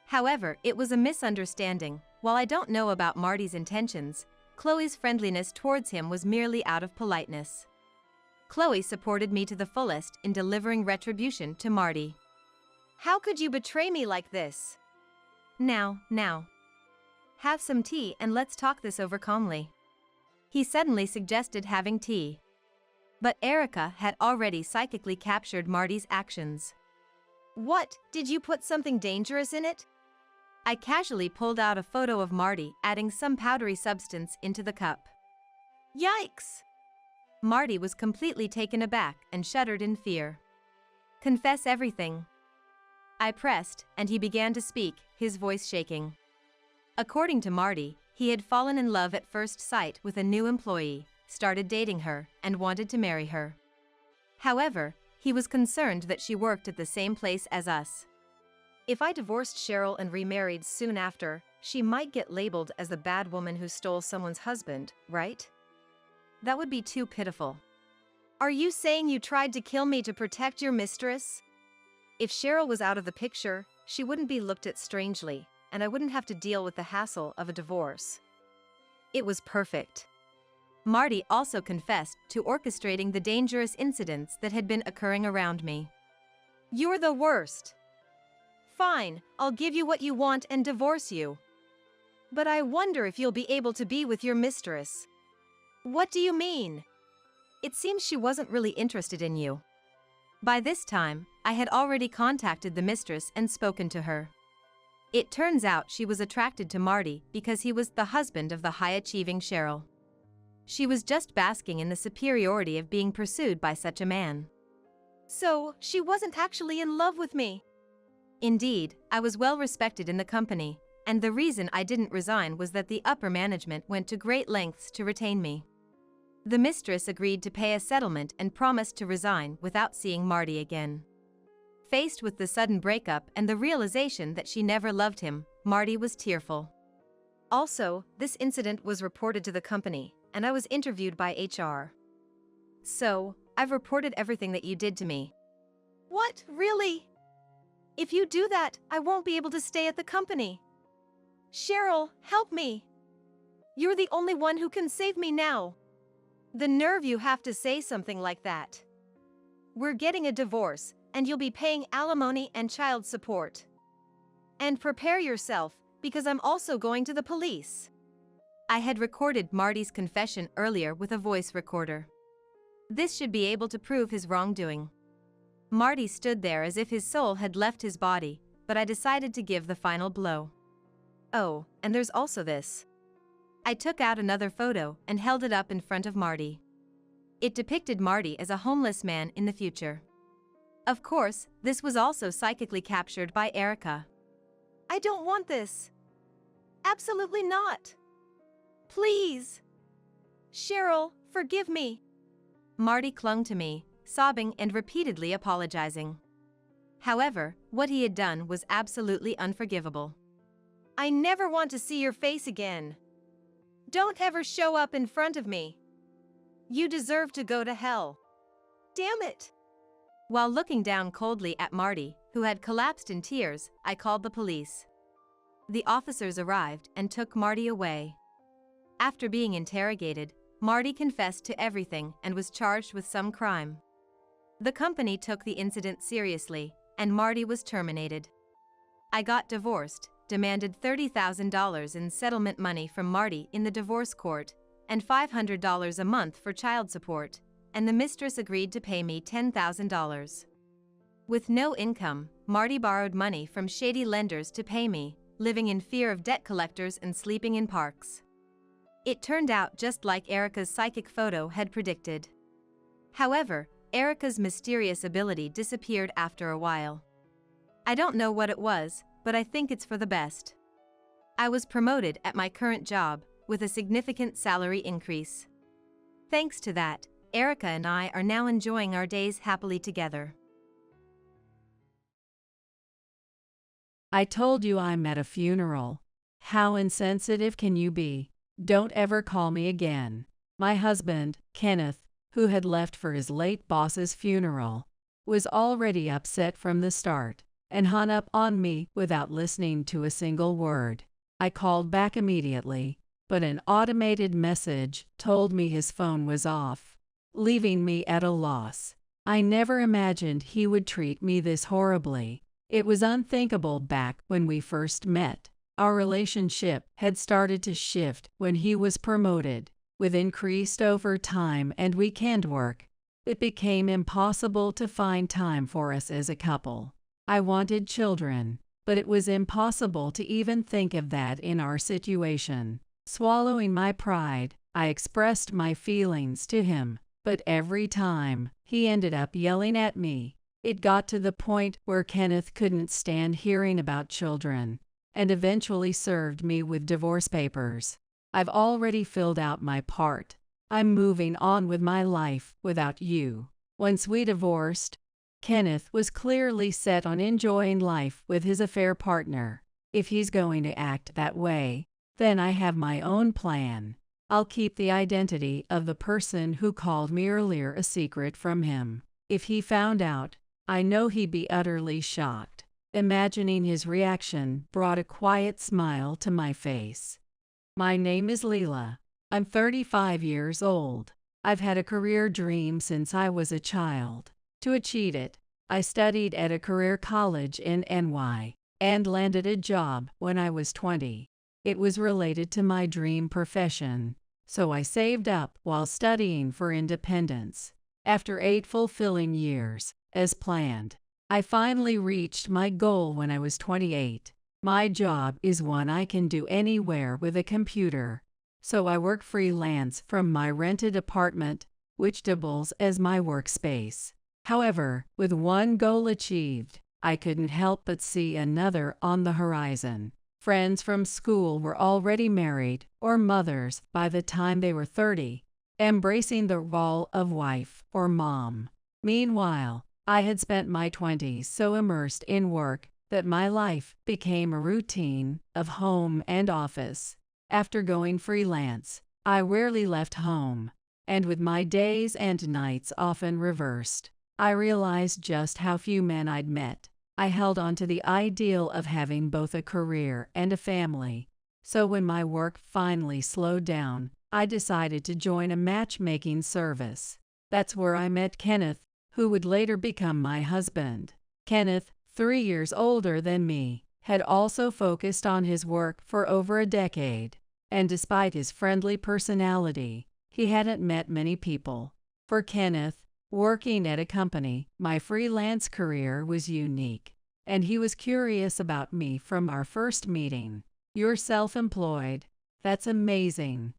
However, it was a misunderstanding. While I don't know about Marty's intentions, Chloe's friendliness towards him was merely out of politeness. Chloe supported me to the fullest in delivering retribution to Marty. How could you betray me like this? Now. Have some tea and let's talk this over calmly. He suddenly suggested having tea. But Erica had already psychically captured Marty's actions. What, did you put something dangerous in it? I casually pulled out a photo of Marty adding some powdery substance into the cup. Yikes! Marty was completely taken aback and shuddered in fear. Confess everything. I pressed, and he began to speak, his voice shaking. According to Marty, he had fallen in love at first sight with a new employee, started dating her, and wanted to marry her. However, he was concerned that she worked at the same place as us. If I divorced Cheryl and remarried soon after, she might get labeled as the bad woman who stole someone's husband, right? That would be too pitiful. Are you saying you tried to kill me to protect your mistress? If Cheryl was out of the picture, she wouldn't be looked at strangely, and I wouldn't have to deal with the hassle of a divorce. It was perfect. Marty also confessed to orchestrating the dangerous incidents that had been occurring around me. You're the worst. Fine, I'll give you what you want and divorce you. But I wonder if you'll be able to be with your mistress. What do you mean? It seems she wasn't really interested in you. By this time, I had already contacted the mistress and spoken to her. It turns out she was attracted to Marty because he was the husband of the high-achieving Cheryl. She was just basking in the superiority of being pursued by such a man. So, she wasn't actually in love with me. Indeed, I was well respected in the company, and the reason I didn't resign was that the upper management went to great lengths to retain me. The mistress agreed to pay a settlement and promised to resign without seeing Marty again. Faced with the sudden breakup and the realization that she never loved him, Marty was tearful. Also, this incident was reported to the company, and I was interviewed by HR. So, I've reported everything that you did to me. What, really? If you do that, I won't be able to stay at the company. Cheryl, help me. You're the only one who can save me now. The nerve you have to say something like that. We're getting a divorce, and you'll be paying alimony and child support. And prepare yourself, because I'm also going to the police. I had recorded Marty's confession earlier with a voice recorder. This should be able to prove his wrongdoing. Marty stood there as if his soul had left his body, but I decided to give the final blow. Oh, and there's also this. I took out another photo and held it up in front of Marty. It depicted Marty as a homeless man in the future. Of course, this was also psychically captured by Erica. I don't want this. Absolutely not. Please. Cheryl, forgive me. Marty clung to me, sobbing and repeatedly apologizing. However, what he had done was absolutely unforgivable. I never want to see your face again. Don't ever show up in front of me. You deserve to go to hell. Damn it. While looking down coldly at Marty, who had collapsed in tears, I called the police. The officers arrived and took Marty away. After being interrogated, Marty confessed to everything and was charged with some crime. The company took the incident seriously, and Marty was terminated. I got divorced, demanded $30,000 in settlement money from Marty in the divorce court, and $500 a month for child support, and the mistress agreed to pay me $10,000. With no income, Marty borrowed money from shady lenders to pay me, living in fear of debt collectors and sleeping in parks. It turned out just like Erica's psychic photo had predicted. However, Erica's mysterious ability disappeared after a while. I don't know what it was, but I think it's for the best. I was promoted at my current job, with a significant salary increase. Thanks to that, Erica and I are now enjoying our days happily together. I told you I'm at a funeral. How insensitive can you be? Don't ever call me again. My husband, Kenneth, who had left for his late boss's funeral, was already upset from the start and hung up on me without listening to a single word. I called back immediately, but an automated message told me his phone was off, leaving me at a loss. I never imagined he would treat me this horribly. It was unthinkable back when we first met. Our relationship had started to shift when he was promoted. With increased overtime and weekend work, it became impossible to find time for us as a couple. I wanted children, but it was impossible to even think of that in our situation. Swallowing my pride, I expressed my feelings to him, but every time, he ended up yelling at me. It got to the point where Kenneth couldn't stand hearing about children, and eventually served me with divorce papers. I've already filled out my part. I'm moving on with my life without you. Once we divorced, Kenneth was clearly set on enjoying life with his affair partner. If he's going to act that way, then I have my own plan. I'll keep the identity of the person who called me earlier a secret from him. If he found out, I know he'd be utterly shocked. Imagining his reaction brought a quiet smile to my face. My name is Leela. I'm 35 years old. I've had a career dream since I was a child. To achieve it, I studied at a career college in NY and landed a job when I was 20. It was related to my dream profession, so I saved up while studying for independence. After 8 fulfilling years, as planned, I finally reached my goal when I was 28. My job is one I can do anywhere with a computer, so I work freelance from my rented apartment, which doubles as my workspace. However, with one goal achieved, I couldn't help but see another on the horizon. Friends from school were already married or mothers by the time they were 30, embracing the role of wife or mom. Meanwhile, I had spent my 20s so immersed in work that my life became a routine of home and office. After going freelance, I rarely left home, and with my days and nights often reversed, I realized just how few men I'd met. I held on to the ideal of having both a career and a family, so when my work finally slowed down, I decided to join a matchmaking service. That's where I met Kenneth, who would later become my husband. Kenneth, 3 years older than me, had also focused on his work for over a decade, and despite his friendly personality, he hadn't met many people. For Kenneth, working at a company, my freelance career was unique, and he was curious about me from our first meeting. "You're self-employed. That's amazing.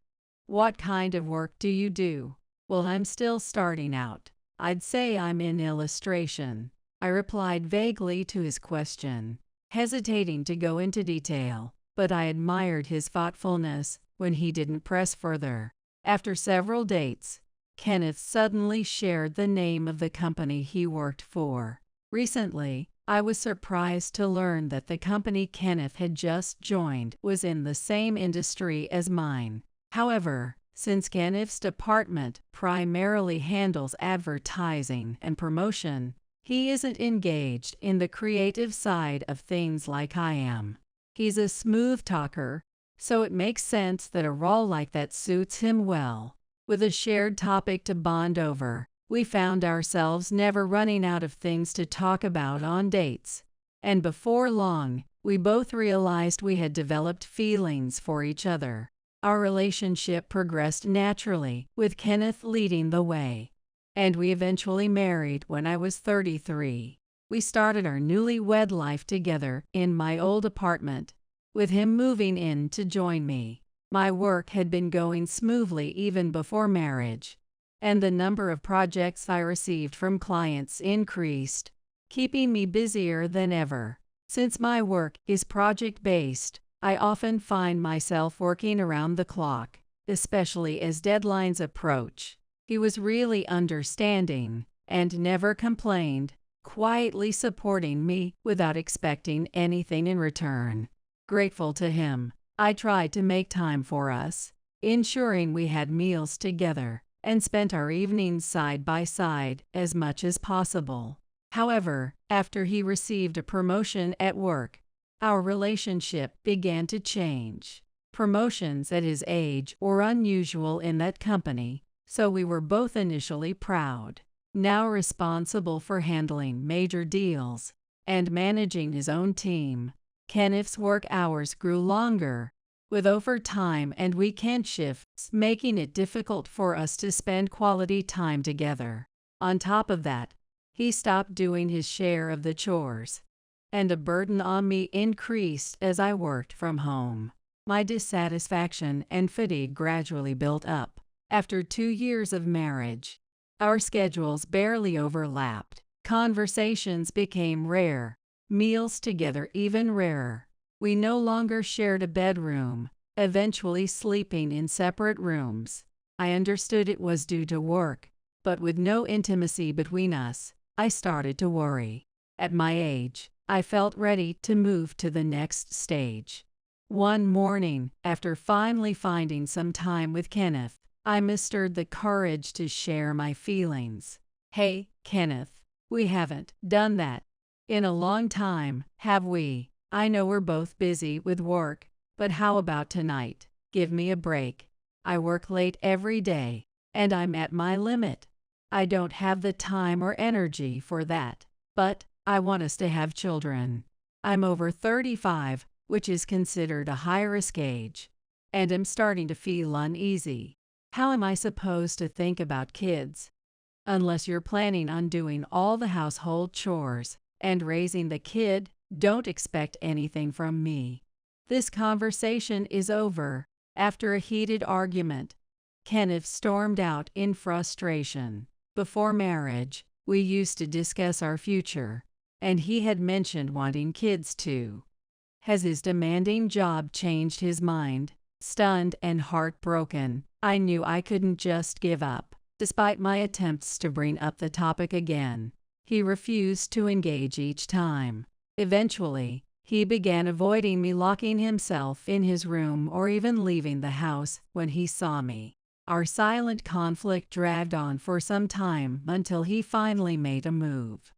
What kind of work do you do?" "Well, I'm still starting out. I'd say I'm in illustration," I replied vaguely to his question, hesitating to go into detail, but I admired his thoughtfulness when he didn't press further. After several dates, Kenneth suddenly shared the name of the company he worked for. Recently, I was surprised to learn that the company Kenneth had just joined was in the same industry as mine. However, since Kenneth's department primarily handles advertising and promotion, he isn't engaged in the creative side of things like I am. He's a smooth talker, so it makes sense that a role like that suits him well. With a shared topic to bond over, we found ourselves never running out of things to talk about on dates. And before long, we both realized we had developed feelings for each other. Our relationship progressed naturally, with Kenneth leading the way, and we eventually married when I was 33. We started our newlywed life together in my old apartment, with him moving in to join me. My work had been going smoothly even before marriage, and the number of projects I received from clients increased, keeping me busier than ever. Since my work is project-based, I often find myself working around the clock, especially as deadlines approach. He was really understanding and never complained, quietly supporting me without expecting anything in return. Grateful to him, I tried to make time for us, ensuring we had meals together and spent our evenings side by side as much as possible. However, after he received a promotion at work, our relationship began to change. Promotions at his age were unusual in that company, so we were both initially proud. Now responsible for handling major deals and managing his own team, Kenneth's work hours grew longer, with overtime and weekend shifts making it difficult for us to spend quality time together. On top of that, he stopped doing his share of the chores, and a burden on me increased as I worked from home. My dissatisfaction and fatigue gradually built up. After 2 years of marriage, our schedules barely overlapped. Conversations became rare, meals together even rarer. We no longer shared a bedroom, eventually sleeping in separate rooms. I understood it was due to work, but with no intimacy between us, I started to worry. At my age, I felt ready to move to the next stage. One morning, after finally finding some time with Kenneth, I mustered the courage to share my feelings. "Hey, Kenneth, we haven't done that in a long time, have we? I know we're both busy with work, but how about tonight? Give me a break. I work late every day, and I'm at my limit. I don't have the time or energy for that, but I want us to have children. I'm over 35, which is considered a high-risk age, and I'm starting to feel uneasy. How am I supposed to think about kids? Unless you're planning on doing all the household chores and raising the kid, don't expect anything from me." This conversation is over. After a heated argument, Kenneth stormed out in frustration. Before marriage, we used to discuss our future, and he had mentioned wanting kids too. Has his demanding job changed his mind? Stunned and heartbroken, I knew I couldn't just give up. Despite my attempts to bring up the topic again, he refused to engage each time. Eventually, He began avoiding me, locking himself in his room or even leaving the house when he saw me. Our silent conflict dragged on for some time until he finally made a move.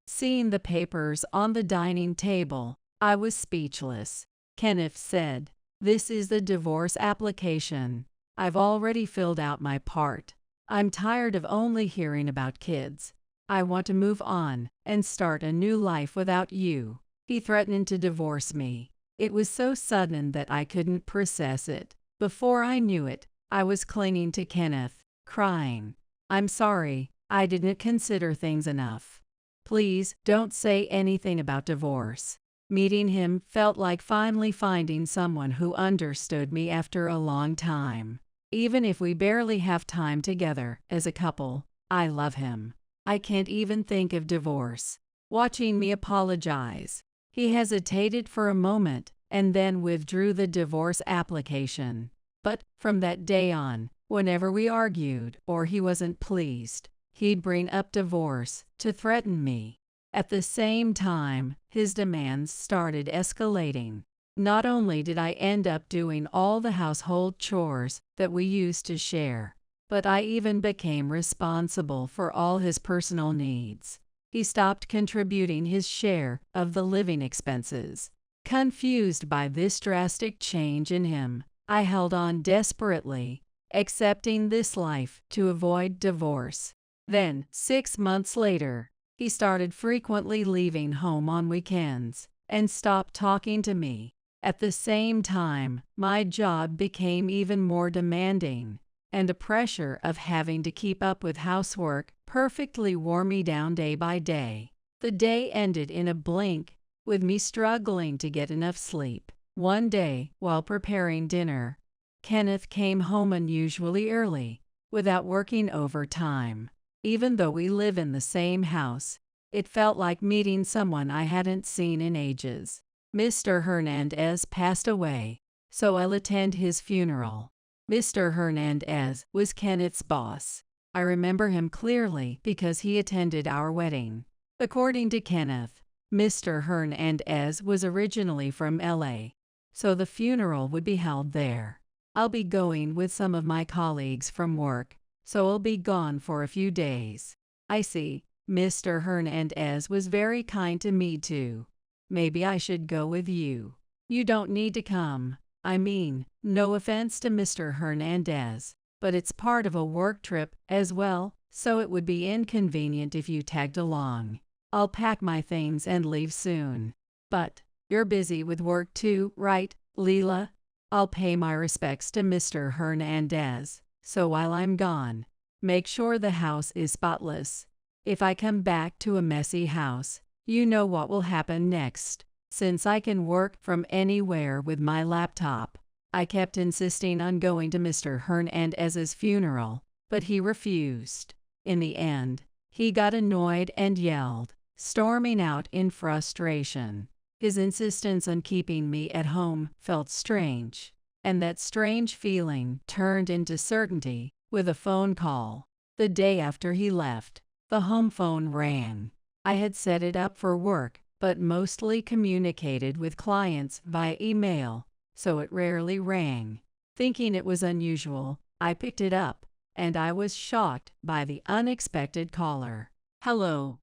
Seeing the papers on the dining table, I was speechless. Kenneth said, "This is the divorce application. I've already filled out my part. I'm tired of only hearing about kids. I want to move on and start a new life without you." He threatened to divorce me. It was so sudden that I couldn't process it. Before I knew it, I was clinging to Kenneth, crying, "I'm sorry, I didn't consider things enough. Please don't say anything about divorce." Meeting him felt like finally finding someone who understood me after a long time. Even if we barely have time together as a couple, I love him. I can't even think of divorce. Watching me apologize, he hesitated for a moment and then withdrew the divorce application. But from that day on, whenever we argued or he wasn't pleased, he'd bring up divorce to threaten me. At the same time, his demands started escalating. Not only did I end up doing all the household chores that we used to share, but I even became responsible for all his personal needs. He stopped contributing his share of the living expenses. Confused by this drastic change in him, I held on desperately, accepting this life to avoid divorce. Then, 6 months later, he started frequently leaving home on weekends and stopped talking to me. At the same time, my job became even more demanding, and the pressure of having to keep up with housework perfectly wore me down day by day. The day ended in a blink, with me struggling to get enough sleep. One day, while preparing dinner, Kenneth came home unusually early, without working overtime. Even though we live in the same house, it felt like meeting someone I hadn't seen in ages. Mr. Hernandez passed away, so I'll attend his funeral. Mr. Hernandez was Kenneth's boss. I remember him clearly because he attended our wedding. According to Kenneth, Mr. Hernandez was originally from LA, so the funeral would be held there. I'll be going with some of my colleagues from work, so I'll be gone for a few days. I see. Mr. Hernandez was very kind to me too. Maybe I should go with you. You don't need to come. I mean, no offense to Mr. Hernandez, but it's part of a work trip as well, so it would be inconvenient if you tagged along. I'll pack my things and leave soon. But you're busy with work too, right, Leela? I'll pay my respects to Mr. Hernandez, so while I'm gone, make sure the house is spotless. If I come back to a messy house, you know what will happen next. Since I can work from anywhere with my laptop, I kept insisting on going to Mr. Hernandez's funeral, but he refused. In the end, he got annoyed and yelled, storming out in frustration. His insistence on keeping me at home felt strange, and that strange feeling turned into certainty with a phone call. The day after he left, the home phone rang. I had set it up for work, but mostly communicated with clients via email, so it rarely rang. Thinking it was unusual, I picked it up, and I was shocked by the unexpected caller. Hello,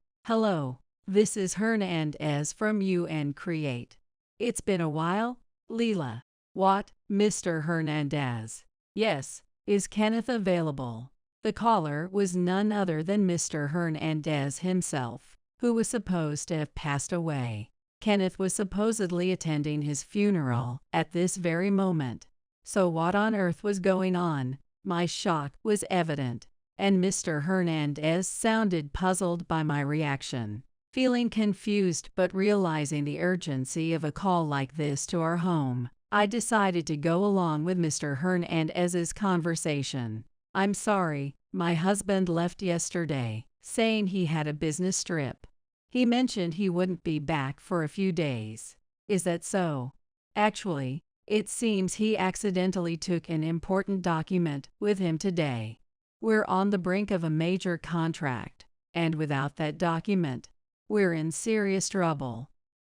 this is Hernandez from UN Create. It's been a while, Leela. What, Mr. Hernandez? Yes, is Kenneth available? The caller was none other than Mr. Hernandez himself, who was supposed to have passed away. Kenneth was supposedly attending his funeral at this very moment. So what on earth was going on? My shock was evident, and Mr. Hernandez sounded puzzled by my reaction. Feeling confused but realizing the urgency of a call like this to our home, I decided to go along with Mr. Hernandez's conversation. I'm sorry, my husband left yesterday, saying he had a business trip. He mentioned he wouldn't be back for a few days. Is that so? Actually, it seems he accidentally took an important document with him today. We're on the brink of a major contract, and without that document, we're in serious trouble.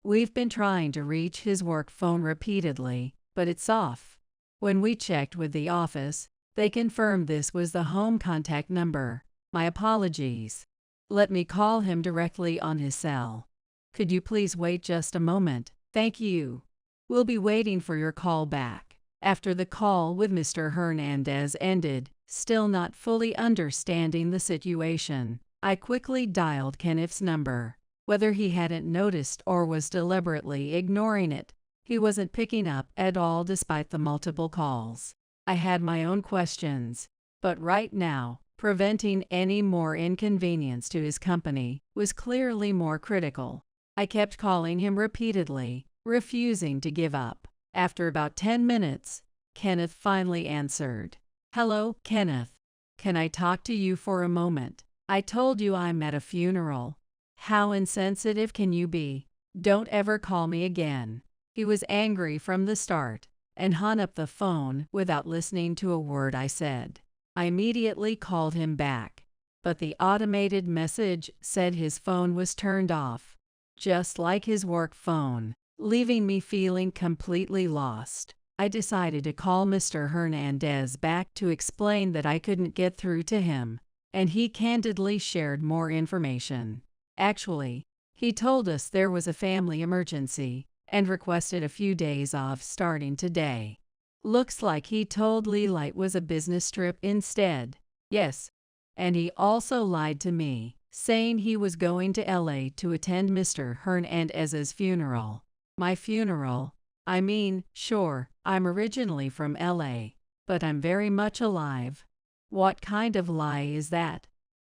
We've been trying to reach his work phone repeatedly, but it's off. When we checked with the office, they confirmed this was the home contact number. My apologies. Let me call him directly on his cell. Could you please wait just a moment? Thank you. We'll be waiting for your call back. After the call with Mr. Hernandez ended, still not fully understanding the situation, I quickly dialed Kenneth's number. Whether he hadn't noticed or was deliberately ignoring it, he wasn't picking up at all despite the multiple calls. I had my own questions, but right now, preventing any more inconvenience to his company was clearly more critical. I kept calling him repeatedly, refusing to give up. After about 10 minutes, Kenneth finally answered. Hello, Kenneth. Can I talk to you for a moment? I told you I'm at a funeral. How insensitive can you be? Don't ever call me again. He was angry from the start and hung up the phone without listening to a word I said. I immediately called him back, but the automated message said his phone was turned off, just like his work phone, leaving me feeling completely lost. I decided to call Mr. Hernandez back to explain that I couldn't get through to him, and he candidly shared more information. Actually, he told us there was a family emergency and requested a few days off starting today. Looks like he told Leela it was a business trip instead. Yes, and he also lied to me, saying he was going to LA to attend Mr. Hernandez's funeral. My funeral? I mean, sure, I'm originally from LA, but I'm very much alive. What kind of lie is that?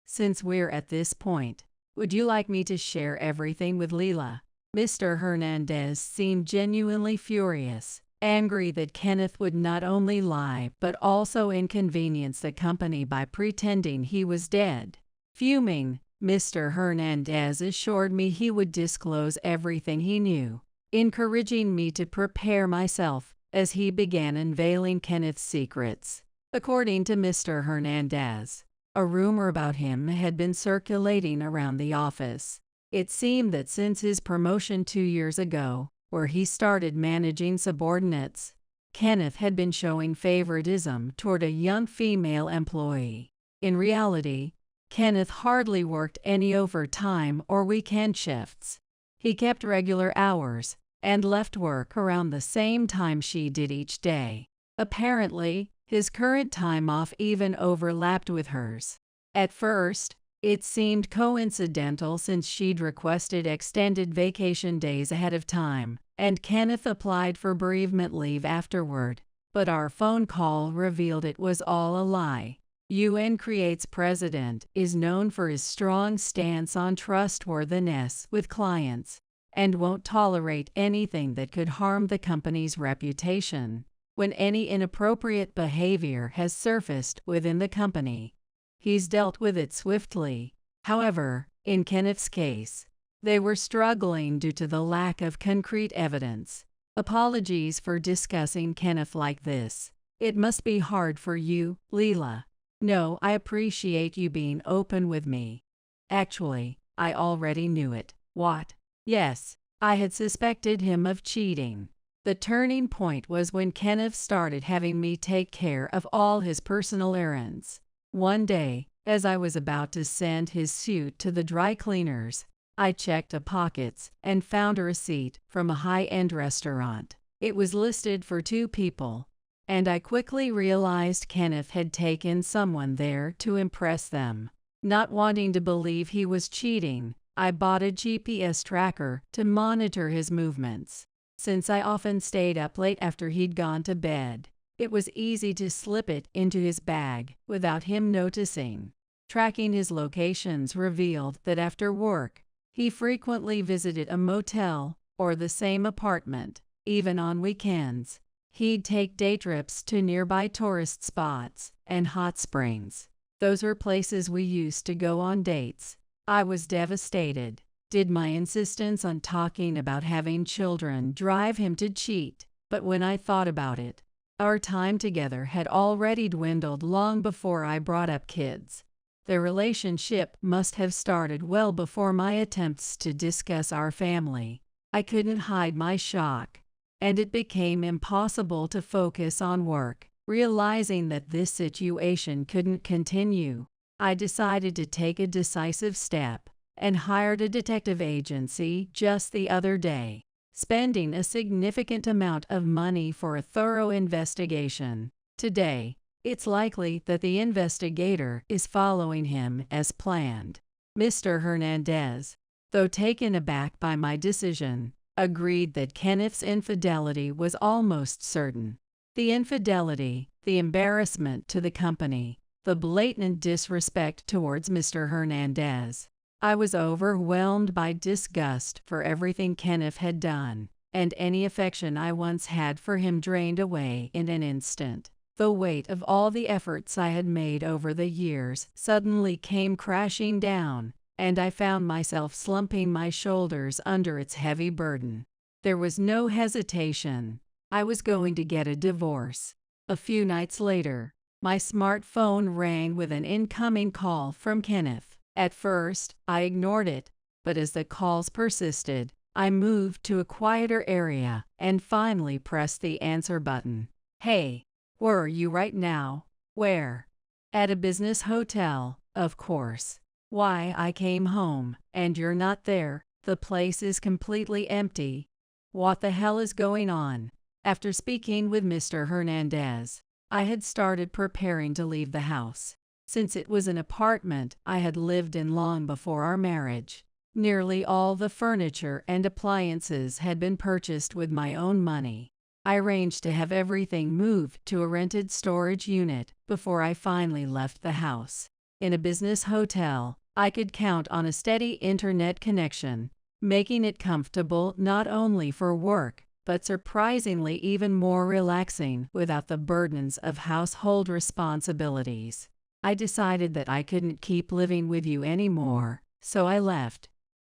Since we're at this point, would you like me to share everything with Leela? Mr. Hernandez seemed genuinely furious, angry that Kenneth would not only lie but also inconvenience the company by pretending he was dead. Fuming, Mr. Hernandez assured me he would disclose everything he knew, encouraging me to prepare myself as he began unveiling Kenneth's secrets. According to Mr. Hernandez, a rumor about him had been circulating around the office. It seemed that since his promotion 2 years ago, where he started managing subordinates, Kenneth had been showing favoritism toward a young female employee. In reality, Kenneth hardly worked any overtime or weekend shifts. He kept regular hours and left work around the same time she did each day. Apparently, his current time off even overlapped with hers. At first, it seemed coincidental since she'd requested extended vacation days ahead of time, and Kenneth applied for bereavement leave afterward. But our phone call revealed it was all a lie. UN Create's president is known for his strong stance on trustworthiness with clients and won't tolerate anything that could harm the company's reputation. When any inappropriate behavior has surfaced within the company, he's dealt with it swiftly. However, in Kenneth's case, they were struggling due to the lack of concrete evidence. Apologies for discussing Kenneth like this. It must be hard for you, Leela. No, I appreciate you being open with me. Actually, I already knew it. What? Yes, I had suspected him of cheating. The turning point was when Kenneth started having me take care of all his personal errands. One day, as I was about to send his suit to the dry cleaners, I checked the pockets and found a receipt from a high-end restaurant. It was listed for 2 people, and I quickly realized Kenneth had taken someone there to impress them. Not wanting to believe he was cheating, I bought a GPS tracker to monitor his movements. Since I often stayed up late after he'd gone to bed, it was easy to slip it into his bag without him noticing. Tracking his locations revealed that after work, he frequently visited a motel or the same apartment. Even on weekends, he'd take day trips to nearby tourist spots and hot springs. Those were places we used to go on dates. I was devastated. Did my insistence on talking about having children drive him to cheat? But when I thought about it, our time together had already dwindled long before I brought up kids. The relationship must have started well before my attempts to discuss our family. I couldn't hide my shock, and it became impossible to focus on work. Realizing that this situation couldn't continue, I decided to take a decisive step and hired a detective agency just the other day, spending a significant amount of money for a thorough investigation. Today, it's likely that the investigator is following him as planned. Mr. Hernandez, though taken aback by my decision, agreed that Kenneth's infidelity was almost certain. The infidelity, the embarrassment to the company, the blatant disrespect towards Mr. Hernandez. I was overwhelmed by disgust for everything Kenneth had done, and any affection I once had for him drained away in an instant. The weight of all the efforts I had made over the years suddenly came crashing down, and I found myself slumping my shoulders under its heavy burden. There was no hesitation. I was going to get a divorce. A few nights later, my smartphone rang with an incoming call from Kenneth. At first, I ignored it, but as the calls persisted, I moved to a quieter area and finally pressed the answer button. "Hey, where are you right now?" "Where?" "At a business hotel, of course." "Why, I came home, and you're not there. The place is completely empty. What the hell is going on?" After speaking with Mr. Hernandez, I had started preparing to leave the house. Since it was an apartment I had lived in long before our marriage, nearly all the furniture and appliances had been purchased with my own money. I arranged to have everything moved to a rented storage unit before I finally left the house. In a business hotel, I could count on a steady internet connection, making it comfortable not only for work, but surprisingly even more relaxing without the burdens of household responsibilities. I decided that I couldn't keep living with you anymore, so I left.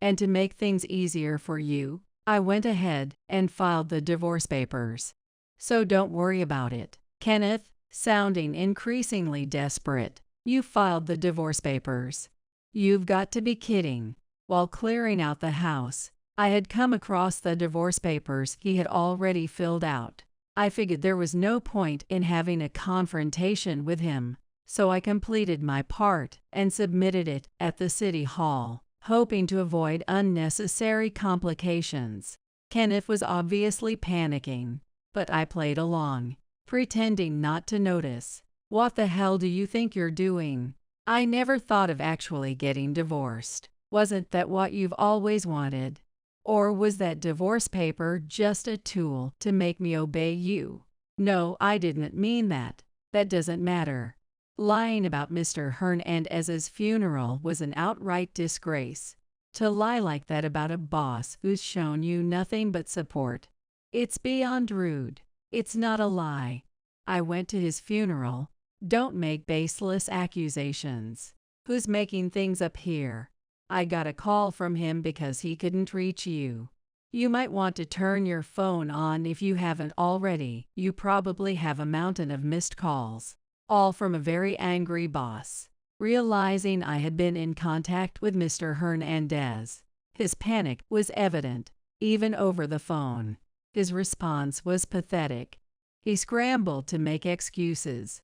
And to make things easier for you, I went ahead and filed the divorce papers. So don't worry about it. Kenneth, sounding increasingly desperate, "You filed the divorce papers? You've got to be kidding." While clearing out the house, I had come across the divorce papers he had already filled out. I figured there was no point in having a confrontation with him, so I completed my part and submitted it at the city hall, hoping to avoid unnecessary complications. Kenneth was obviously panicking, but I played along, pretending not to notice. "What the hell do you think you're doing? I never thought of actually getting divorced. Wasn't that what you've always wanted? Or was that divorce paper just a tool to make me obey you?" "No, I didn't mean that. That doesn't matter." Lying about Mr. Hernandez's funeral was an outright disgrace. To lie like that about a boss who's shown you nothing but support. It's beyond rude. It's not a lie. I went to his funeral. Don't make baseless accusations. Who's making things up here? I got a call from him because he couldn't reach you. You might want to turn your phone on if you haven't already. You probably have a mountain of missed calls, all from a very angry boss. Realizing I had been in contact with Mr. Hernandez, his panic was evident, even over the phone. His response was pathetic. He scrambled to make excuses,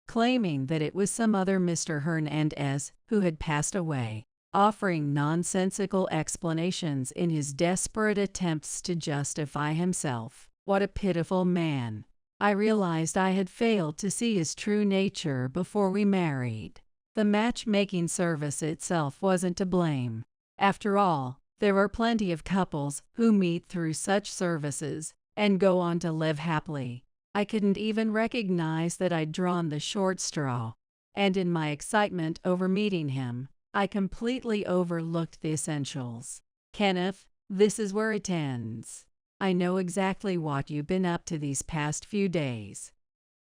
claiming that it was some other Mr. Hernandez who had passed away, offering nonsensical explanations in his desperate attempts to justify himself. What a pitiful man. I realized I had failed to see his true nature before we married. The matchmaking service itself wasn't to blame. After all, there are plenty of couples who meet through such services and go on to live happily. I couldn't even recognize that I'd drawn the short straw, and in my excitement over meeting him, I completely overlooked the essentials. "Kenneth, this is where it ends. I know exactly what you've been up to these past few days.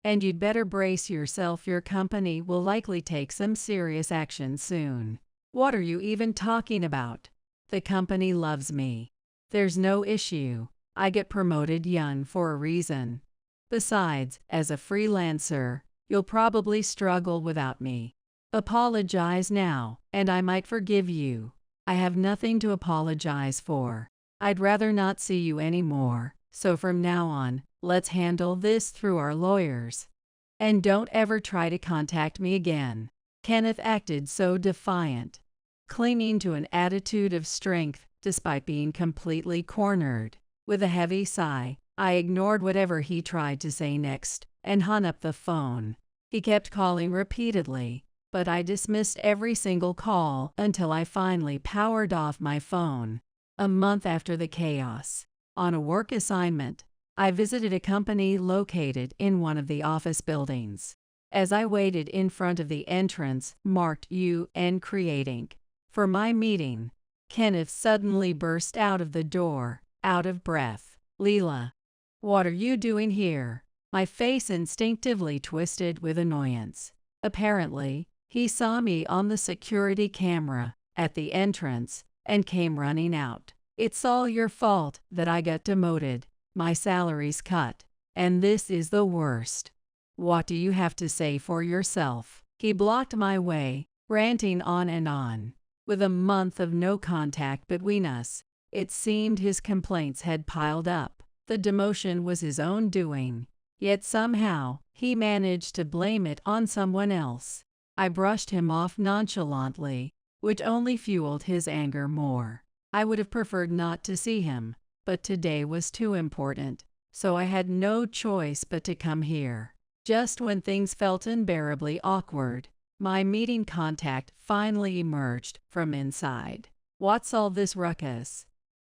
And you'd better brace yourself. Your company will likely take some serious action soon." "What are you even talking about? The company loves me. There's no issue. I get promoted young for a reason. Besides, as a freelancer, you'll probably struggle without me. Apologize now, and I might forgive you." "I have nothing to apologize for. I'd rather not see you anymore, so from now on, let's handle this through our lawyers. And don't ever try to contact me again." Kenneth acted so defiant, clinging to an attitude of strength despite being completely cornered. With a heavy sigh, I ignored whatever he tried to say next and hung up the phone. He kept calling repeatedly, but I dismissed every single call until I finally powered off my phone. A month after the chaos, on a work assignment, I visited a company located in one of the office buildings. As I waited in front of the entrance marked UN Creating for my meeting, Kenneth suddenly burst out of the door, out of breath. "Leela, what are you doing here?" My face instinctively twisted with annoyance. Apparently, he saw me on the security camera at the entrance and came running out. "It's all your fault that I got demoted, my salary's cut, and this is the worst. What do you have to say for yourself?" He blocked my way, ranting on and on. With a month of no contact between us, it seemed his complaints had piled up. The demotion was his own doing, yet somehow he managed to blame it on someone else. I brushed him off nonchalantly, which only fueled his anger more. I would have preferred not to see him, but today was too important, so I had no choice but to come here. Just when things felt unbearably awkward, my meeting contact finally emerged from inside. "What's all this ruckus?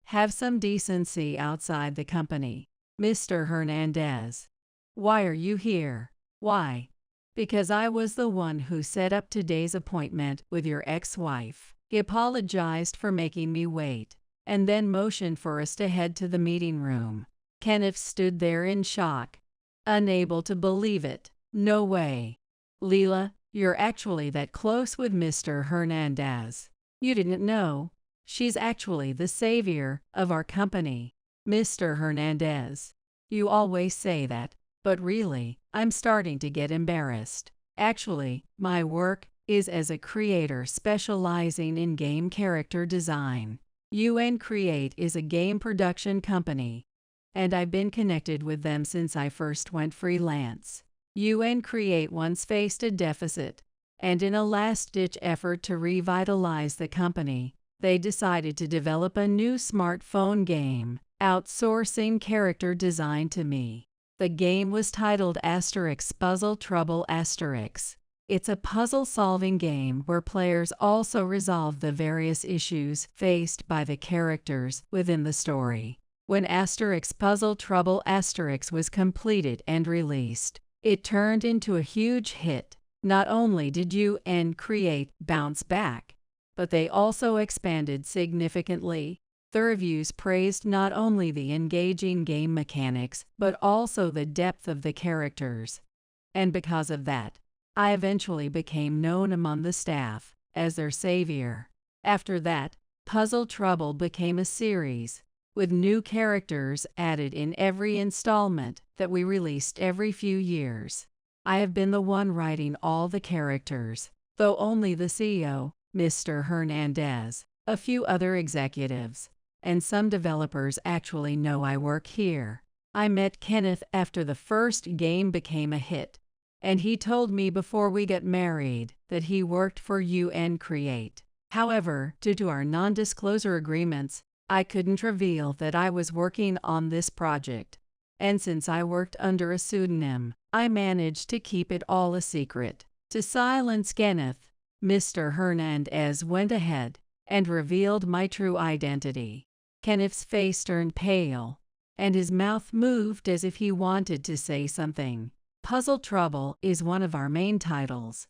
Have some decency outside the company. Mr. Hernandez, why are you here?" "Why? Because I was the one who set up today's appointment with your ex-wife." He apologized for making me wait, and then motioned for us to head to the meeting room. Kenneth stood there in shock, unable to believe it. "No way. Leela, you're actually that close with Mr. Hernandez. You didn't know? She's actually the savior of our company." "Mr. Hernandez, you always say that, but really, I'm starting to get embarrassed. Actually, my work is as a creator specializing in game character design. UN Create is a game production company, and I've been connected with them since I first went freelance. UN Create once faced a deficit, and in a last-ditch effort to revitalize the company, they decided to develop a new smartphone game, outsourcing character design to me. The game was titled * Puzzle Trouble *. It's a puzzle-solving game where players also resolve the various issues faced by the characters within the story. When * Puzzle Trouble * was completed and released, it turned into a huge hit. Not only did UN Create bounce back, but they also expanded significantly. The reviews praised not only the engaging game mechanics, but also the depth of the characters. And because of that, I eventually became known among the staff as their savior. After that, Puzzle Trouble became a series, with new characters added in every installment that we released every few years. I have been the one writing all the characters, though only the CEO, Mr. Hernandez, a few other executives, and some developers actually know I work here. I met Kenneth after the first game became a hit, and he told me before we got married that he worked for UN Create. However, due to our non-disclosure agreements, I couldn't reveal that I was working on this project, and since I worked under a pseudonym, I managed to keep it all a secret. To silence Kenneth, Mr. Hernandez went ahead and revealed my true identity. Kenneth's face turned pale, and his mouth moved as if he wanted to say something. Puzzle Trouble is one of our main titles,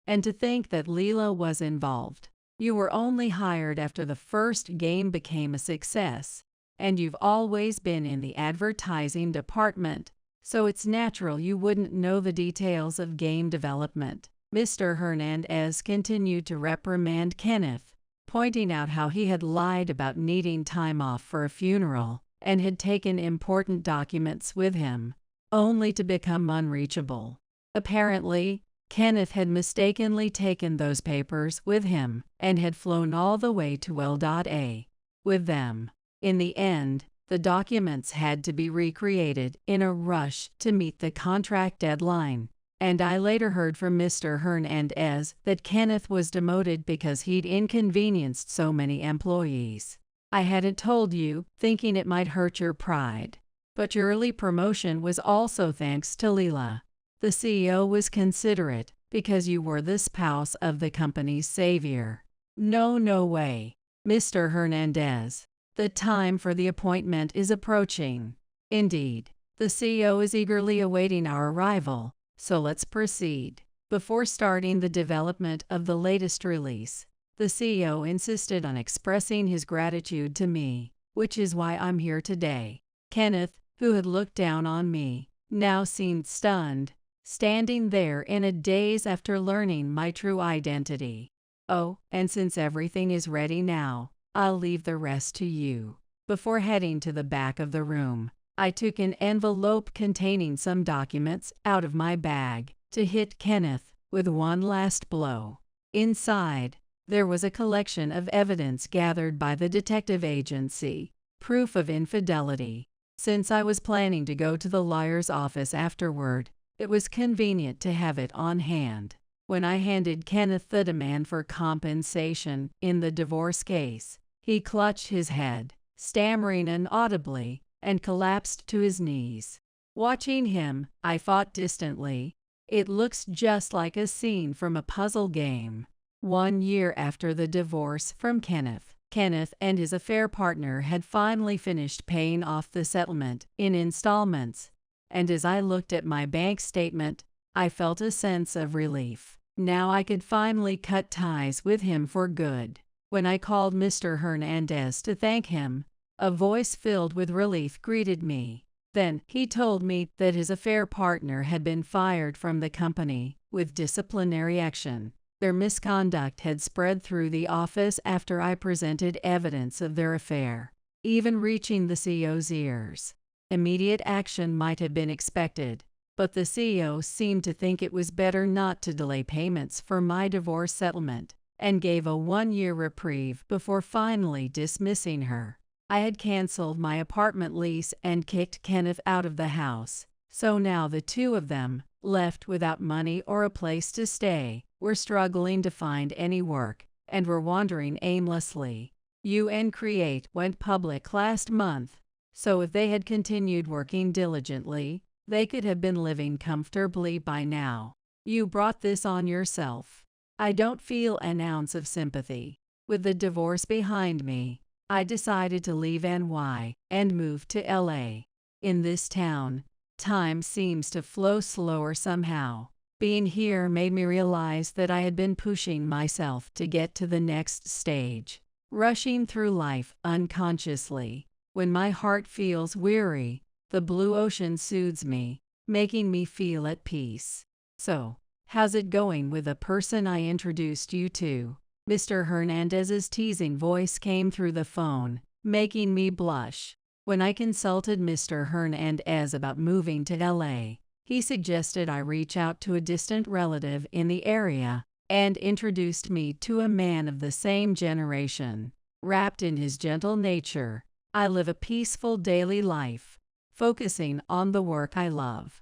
and to think that Leela was involved. You were only hired after the first game became a success, and you've always been in the advertising department, so it's natural you wouldn't know the details of game development. Mr. Hernandez continued to reprimand Kenneth, pointing out how he had lied about needing time off for a funeral and had taken important documents with him, only to become unreachable. Apparently, Kenneth had mistakenly taken those papers with him and had flown all the way to LA with them. In the end, the documents had to be recreated in a rush to meet the contract deadline, and I later heard from Mr. Hernandez that Kenneth was demoted because he'd inconvenienced so many employees. I hadn't told you, thinking it might hurt your pride. But your early promotion was also thanks to Leela. The CEO was considerate because you were the spouse of the company's savior. No way, Mr. Hernandez. The time for the appointment is approaching. Indeed, the CEO is eagerly awaiting our arrival, so let's proceed. Before starting the development of the latest release, the CEO insisted on expressing his gratitude to me, which is why I'm here today. Kenneth, who had looked down on me, now seemed stunned, standing there in a daze after learning my true identity. Oh, and since everything is ready now, I'll leave the rest to you. Before heading to the back of the room, I took an envelope containing some documents out of my bag to hit Kenneth with one last blow. Inside, there was a collection of evidence gathered by the detective agency, proof of infidelity. Since I was planning to go to the lawyer's office afterward, it was convenient to have it on hand. When I handed Kenneth the demand for compensation in the divorce case, he clutched his head, stammering inaudibly, and collapsed to his knees. Watching him, I thought distantly, it looks just like a scene from a puzzle game. 1 year after the divorce from Kenneth and his affair partner had finally finished paying off the settlement in installments, and as I looked at my bank statement, I felt a sense of relief. Now I could finally cut ties with him for good. When I called Mr. Hernandez to thank him, a voice filled with relief greeted me. Then he told me that his affair partner had been fired from the company with disciplinary action. Their misconduct had spread through the office after I presented evidence of their affair, even reaching the CEO's ears. Immediate action might have been expected, but the CEO seemed to think it was better not to delay payments for my divorce settlement, and gave a 1-year reprieve before finally dismissing her. I had canceled my apartment lease and kicked Kenneth out of the house, so now the two of them, left without money or a place to stay, were struggling to find any work, and were wandering aimlessly. Create went public last month, so if they had continued working diligently, they could have been living comfortably by now. You brought this on yourself. I don't feel an ounce of sympathy. With the divorce behind me, I decided to leave NY and move to LA. In this town, time seems to flow slower somehow. Being here made me realize that I had been pushing myself to get to the next stage, rushing through life unconsciously. When my heart feels weary, the blue ocean soothes me, making me feel at peace. So, how's it going with the person I introduced you to? Mr. Hernandez's teasing voice came through the phone, making me blush. When I consulted Mr. Hernandez about moving to LA, he suggested I reach out to a distant relative in the area and introduced me to a man of the same generation. Wrapped in his gentle nature, I live a peaceful daily life, focusing on the work I love.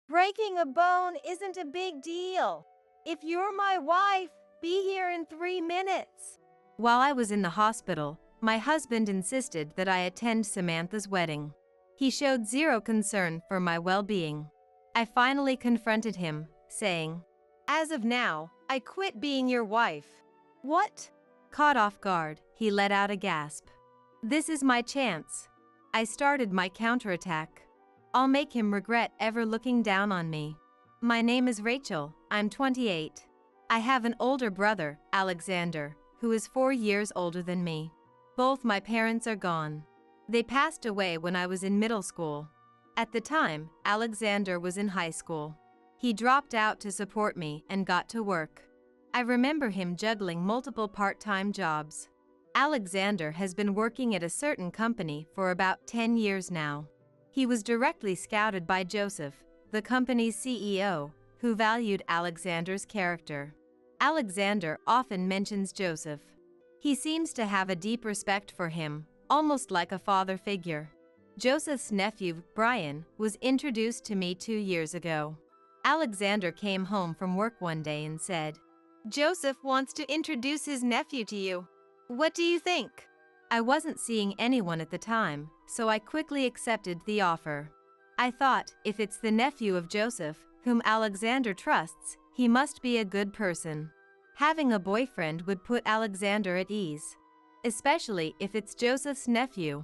Breaking a bone isn't a big deal. If you're my wife, be here in 3 minutes. While I was in the hospital, my husband insisted that I attend Samantha's wedding. He showed zero concern for my well-being. I finally confronted him, saying, "As of now, I quit being your wife." "What?" Caught off guard, he let out a gasp. "This is my chance." I started my counterattack. "I'll make him regret ever looking down on me. My name is Rachel, I'm 28. I have an older brother, Alexander, who is 4 years older than me. Both my parents are gone. They passed away when I was in middle school. At the time, Alexander was in high school. He dropped out to support me and got to work. I remember him juggling multiple part-time jobs. Alexander has been working at a certain company for about 10 years now. He was directly scouted by Joseph, the company's CEO, who valued Alexander's character. Alexander often mentions Joseph. He seems to have a deep respect for him, almost like a father figure. Joseph's nephew, Brian, was introduced to me 2 years ago. Alexander came home from work one day and said, "Joseph wants to introduce his nephew to you. What do you think?" I wasn't seeing anyone at the time, so I quickly accepted the offer. I thought, if it's the nephew of Joseph, whom Alexander trusts, he must be a good person. Having a boyfriend would put Alexander at ease, especially if it's Joseph's nephew.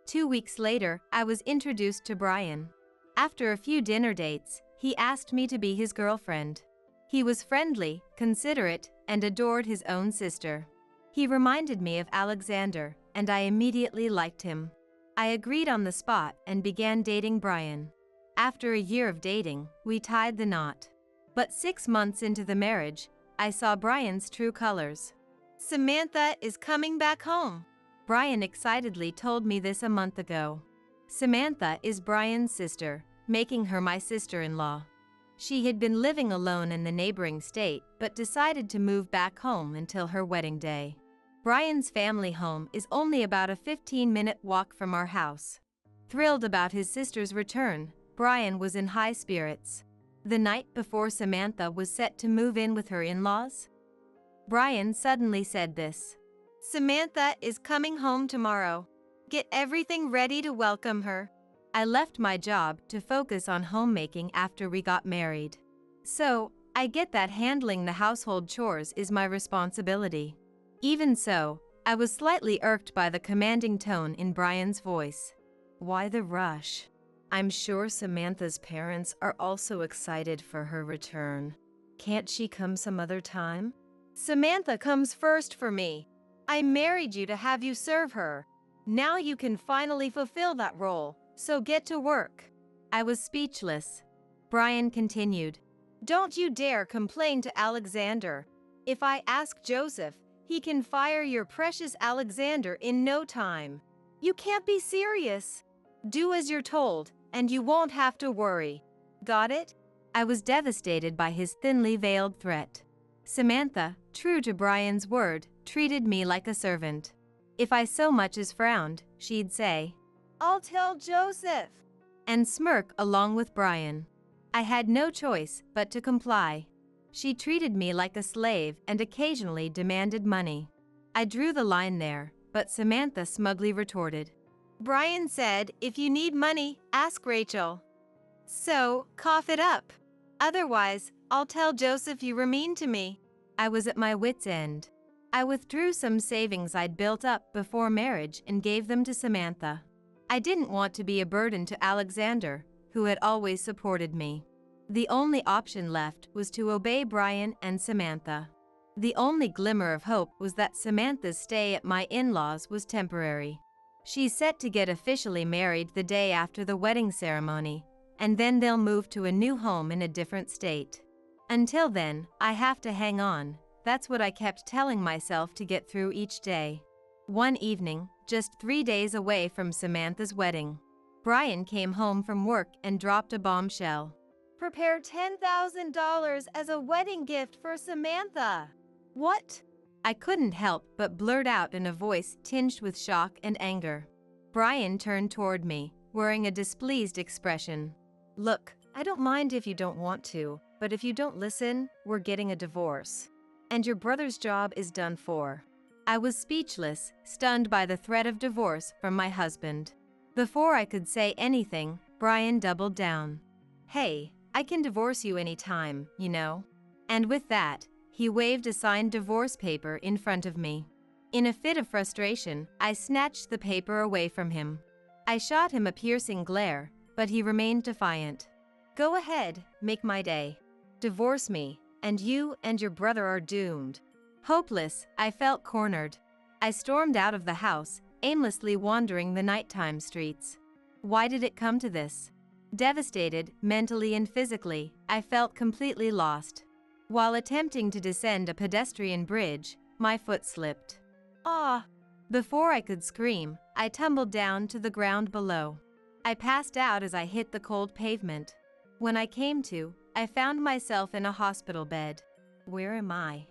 2 weeks later, I was introduced to Brian. After a few dinner dates, he asked me to be his girlfriend. He was friendly, considerate, and adored his own sister. He reminded me of Alexander, and I immediately liked him. I agreed on the spot and began dating Brian. After a year of dating, we tied the knot. But 6 months into the marriage, I saw Brian's true colors. "Samantha is coming back home." Brian excitedly told me this a month ago. Samantha is Brian's sister, making her my sister-in-law. She had been living alone in the neighboring state but decided to move back home until her wedding day. Brian's family home is only about a 15-minute walk from our house. Thrilled about his sister's return, Brian was in high spirits. The night before Samantha was set to move in with her in-laws, Brian suddenly said this: "Samantha is coming home tomorrow. Get everything ready to welcome her." I left my job to focus on homemaking after we got married. So, I get that handling the household chores is my responsibility. Even so, I was slightly irked by the commanding tone in Brian's voice. Why the rush? I'm sure Samantha's parents are also excited for her return. Can't she come some other time? "Samantha comes first for me. I married you to have you serve her. Now you can finally fulfill that role, so get to work." I was speechless. Brian continued, "Don't you dare complain to Alexander. If I ask Joseph, he can fire your precious Alexander in no time. You can't be serious. Do as you're told, and you won't have to worry. Got it?" I was devastated by his thinly veiled threat. Samantha, true to Brian's word, treated me like a servant. If I so much as frowned, she'd say, "I'll tell Joseph," and smirk along with Brian. I had no choice but to comply. She treated me like a slave and occasionally demanded money. I drew the line there, but Samantha smugly retorted, "Brian said, if you need money, ask Rachel. So, cough it up. Otherwise, I'll tell Joseph you were mean to me." I was at my wit's end. I withdrew some savings I'd built up before marriage and gave them to Samantha. I didn't want to be a burden to Alexander, who had always supported me. The only option left was to obey Brian and Samantha. The only glimmer of hope was that Samantha's stay at my in-laws was temporary. She's set to get officially married the day after the wedding ceremony, and then they'll move to a new home in a different state. Until then, I have to hang on. That's what I kept telling myself to get through each day. One evening, just 3 days away from Samantha's wedding, Brian came home from work and dropped a bombshell. "Prepare $10,000 as a wedding gift for Samantha." "What?" I couldn't help but blurt out in a voice tinged with shock and anger. Brian turned toward me, wearing a displeased expression. "Look, I don't mind if you don't want to, but if you don't listen, we're getting a divorce. And your brother's job is done for." I was speechless, stunned by the threat of divorce from my husband. Before I could say anything, Brian doubled down. "Hey, I can divorce you anytime, you know." And with that, he waved a signed divorce paper in front of me. In a fit of frustration, I snatched the paper away from him. I shot him a piercing glare, but he remained defiant. "Go ahead, make my day. Divorce me, and you and your brother are doomed." Hopeless, I felt cornered. I stormed out of the house, aimlessly wandering the nighttime streets. Why did it come to this? Devastated, mentally and physically, I felt completely lost. While attempting to descend a pedestrian bridge, my foot slipped. "Ah!" Before I could scream, I tumbled down to the ground below. I passed out as I hit the cold pavement. When I came to, I found myself in a hospital bed. Where am I?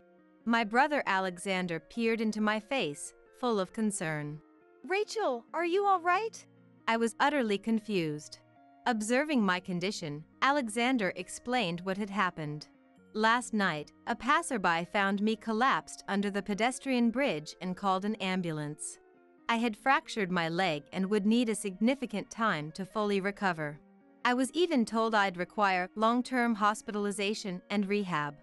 My brother Alexander peered into my face, full of concern. Rachel, are you all right? I was utterly confused. Observing my condition, Alexander explained what had happened. Last night, a passerby found me collapsed under the pedestrian bridge and called an ambulance. I had fractured my leg and would need a significant time to fully recover. I was even told I'd require long-term hospitalization and rehab.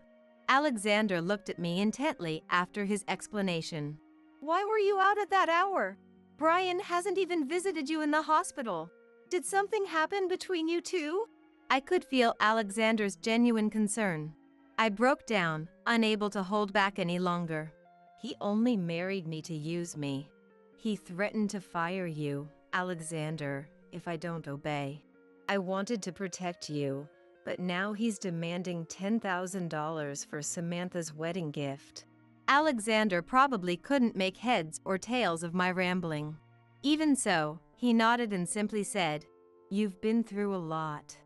Alexander looked at me intently after his explanation. Why were you out at that hour? Brian hasn't even visited you in the hospital. Did something happen between you two? I could feel Alexander's genuine concern. I broke down, unable to hold back any longer. He only married me to use me. He threatened to fire you, Alexander, if I don't obey. I wanted to protect you, but now he's demanding $10,000 for Samantha's wedding gift. Alexander probably couldn't make heads or tails of my rambling. Even so, he nodded and simply said, "You've been through a lot."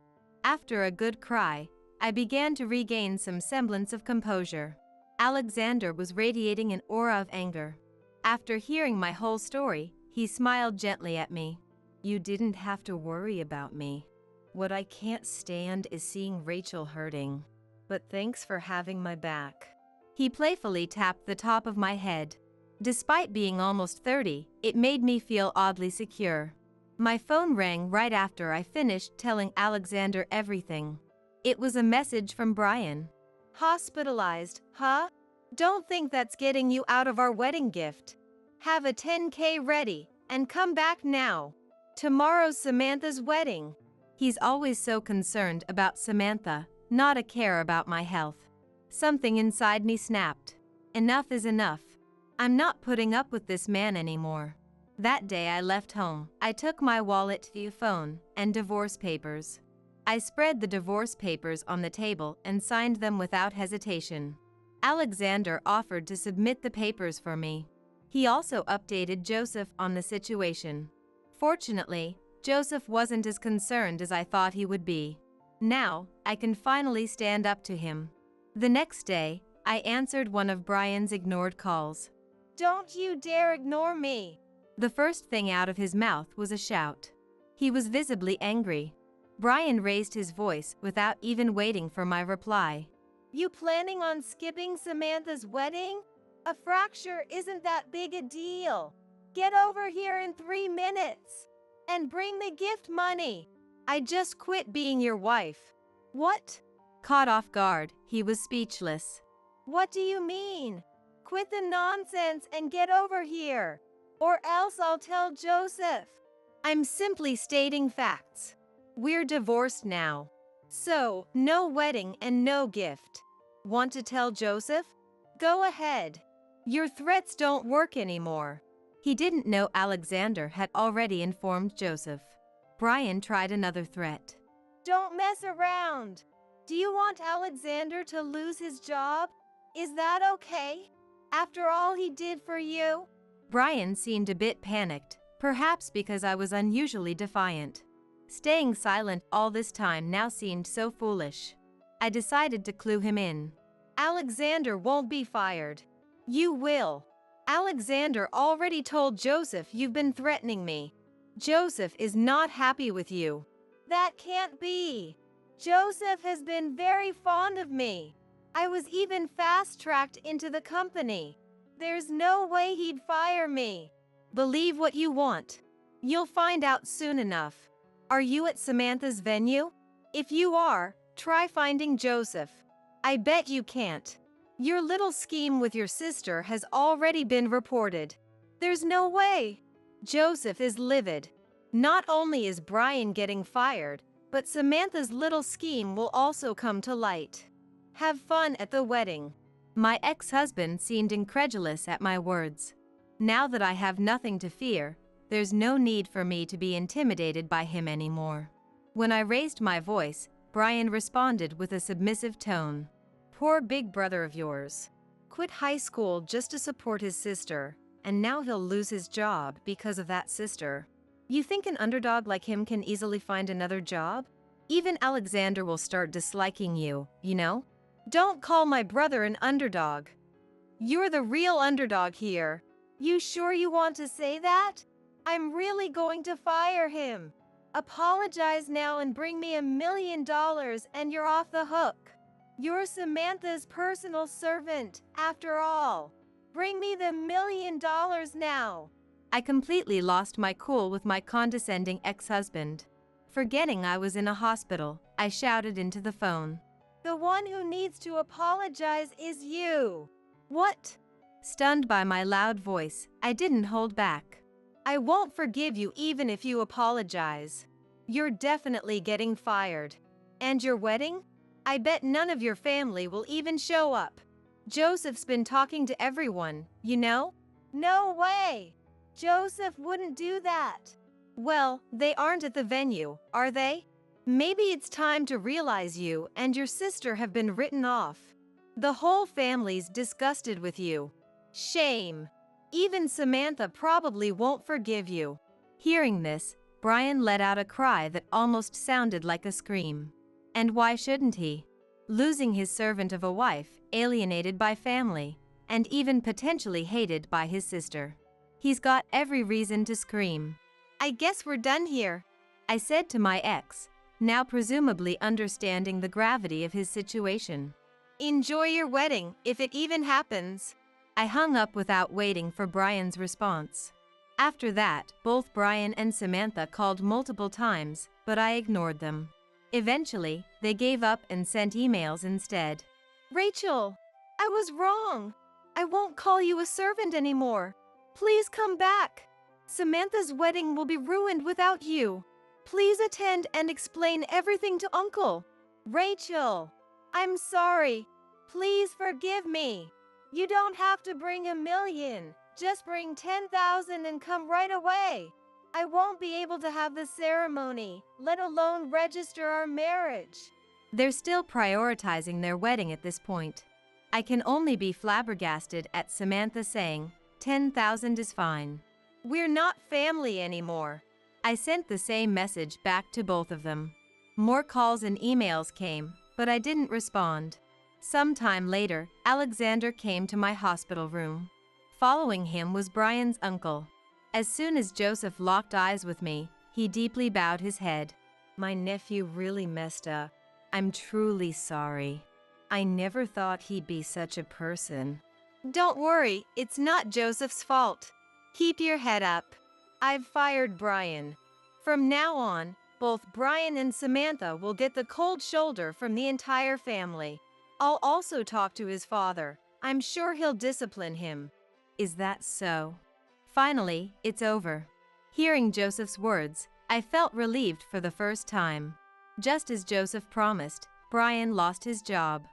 After a good cry, I began to regain some semblance of composure. Alexander was radiating an aura of anger. After hearing my whole story, he smiled gently at me. "You didn't have to worry about me. What I can't stand is seeing Rachel hurting. But thanks for having my back." He playfully tapped the top of my head. Despite being almost 30, it made me feel oddly secure. My phone rang right after I finished telling Alexander everything. It was a message from Brian. Hospitalized, huh? Don't think that's getting you out of our wedding gift. Have a 10K ready, and come back now. Tomorrow's Samantha's wedding. He's always so concerned about Samantha, not a care about my health. Something inside me snapped. Enough is enough. I'm not putting up with this man anymore. That day I left home, I took my wallet, the phone, and divorce papers. I spread the divorce papers on the table and signed them without hesitation. Alexander offered to submit the papers for me. He also updated Joseph on the situation. Fortunately, Joseph wasn't as concerned as I thought he would be. Now, I can finally stand up to him. The next day, I answered one of Brian's ignored calls. Don't you dare ignore me! The first thing out of his mouth was a shout. He was visibly angry. Brian raised his voice without even waiting for my reply. You planning on skipping Samantha's wedding? A fracture isn't that big a deal. Get over here in 3 minutes. And bring the gift money. I just quit being your wife. What? Caught off guard, he was speechless. What do you mean? Quit the nonsense and get over here. Or else I'll tell Joseph. I'm simply stating facts. We're divorced now. So, no wedding and no gift. Want to tell Joseph? Go ahead. Your threats don't work anymore. He didn't know Alexander had already informed Joseph. Brian tried another threat. Don't mess around. Do you want Alexander to lose his job? Is that okay? After all he did for you? Brian seemed a bit panicked, perhaps because I was unusually defiant. Staying silent all this time now seemed so foolish. I decided to clue him in. Alexander won't be fired. You will. Alexander already told Joseph you've been threatening me. Joseph is not happy with you. That can't be. Joseph has been very fond of me. I was even fast-tracked into the company. There's no way he'd fire me. Believe what you want. You'll find out soon enough. Are you at Samantha's venue? If you are, try finding Joseph. I bet you can't. Your little scheme with your sister has already been reported. There's no way. Joseph is livid. Not only is Brian getting fired, but Samantha's little scheme will also come to light. Have fun at the wedding. My ex-husband seemed incredulous at my words. Now that I have nothing to fear, there's no need for me to be intimidated by him anymore. When I raised my voice, Brian responded with a submissive tone. Poor big brother of yours. Quit high school just to support his sister, and now he'll lose his job because of that sister. You think an underdog like him can easily find another job? Even Alexander will start disliking you, you know? Don't call my brother an underdog. You're the real underdog here. You sure you want to say that? I'm really going to fire him. Apologize now and bring me $1 million and you're off the hook. You're Samantha's personal servant, after all. Bring me the $1 million now. I completely lost my cool with my condescending ex-husband. Forgetting I was in a hospital, I shouted into the phone. The one who needs to apologize is you. What? Stunned by my loud voice, I didn't hold back. I won't forgive you even if you apologize. You're definitely getting fired. And your wedding? I bet none of your family will even show up. Joseph's been talking to everyone, you know? No way! Joseph wouldn't do that. Well, they aren't at the venue, are they? Maybe it's time to realize you and your sister have been written off. The whole family's disgusted with you. Shame. Even Samantha probably won't forgive you. Hearing this, Brian let out a cry that almost sounded like a scream. And why shouldn't he? Losing his servant of a wife, alienated by family, and even potentially hated by his sister. He's got every reason to scream. I guess we're done here, I said to my ex, now presumably understanding the gravity of his situation. Enjoy your wedding, if it even happens. I hung up without waiting for Brian's response. After that, both Brian and Samantha called multiple times, but I ignored them. Eventually, they gave up and sent emails instead. Rachel, I was wrong. I won't call you a servant anymore. Please come back. Samantha's wedding will be ruined without you. Please attend and explain everything to Uncle. Rachel, I'm sorry. Please forgive me. You don't have to bring $1 million. Just bring 10,000 and come right away. I won't be able to have the ceremony, let alone register our marriage. They're still prioritizing their wedding at this point. I can only be flabbergasted at Samantha saying, 10,000 is fine. We're not family anymore. I sent the same message back to both of them. More calls and emails came, but I didn't respond. Sometime later, Alexander came to my hospital room. Following him was Brian's uncle. As soon as Joseph locked eyes with me, he deeply bowed his head. My nephew really messed up. I'm truly sorry. I never thought he'd be such a person. Don't worry, it's not Joseph's fault. Keep your head up. I've fired Brian. From now on, both Brian and Samantha will get the cold shoulder from the entire family. I'll also talk to his father. I'm sure he'll discipline him. Is that so? Finally, it's over. Hearing Joseph's words, I felt relieved for the first time. Just as Joseph promised, Brian lost his job.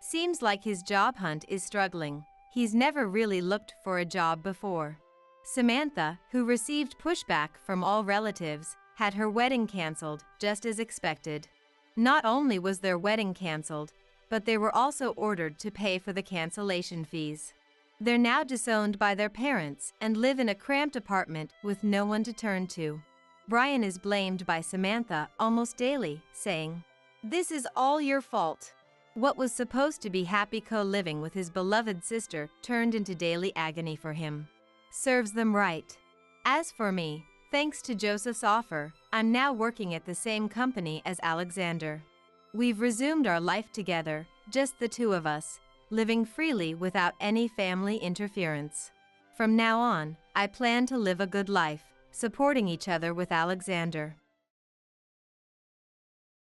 Seems like his job hunt is struggling. He's never really looked for a job before. Samantha, who received pushback from all relatives, had her wedding canceled, just as expected. Not only was their wedding canceled, but they were also ordered to pay for the cancellation fees. They're now disowned by their parents and live in a cramped apartment with no one to turn to. Brian is blamed by Samantha almost daily, saying, "This is all your fault." What was supposed to be happy co-living with his beloved sister turned into daily agony for him. Serves them right. As for me, thanks to Joseph's offer, I'm now working at the same company as Alexander. We've resumed our life together, just the two of us, living freely without any family interference. From now on, I plan to live a good life, supporting each other with Alexander.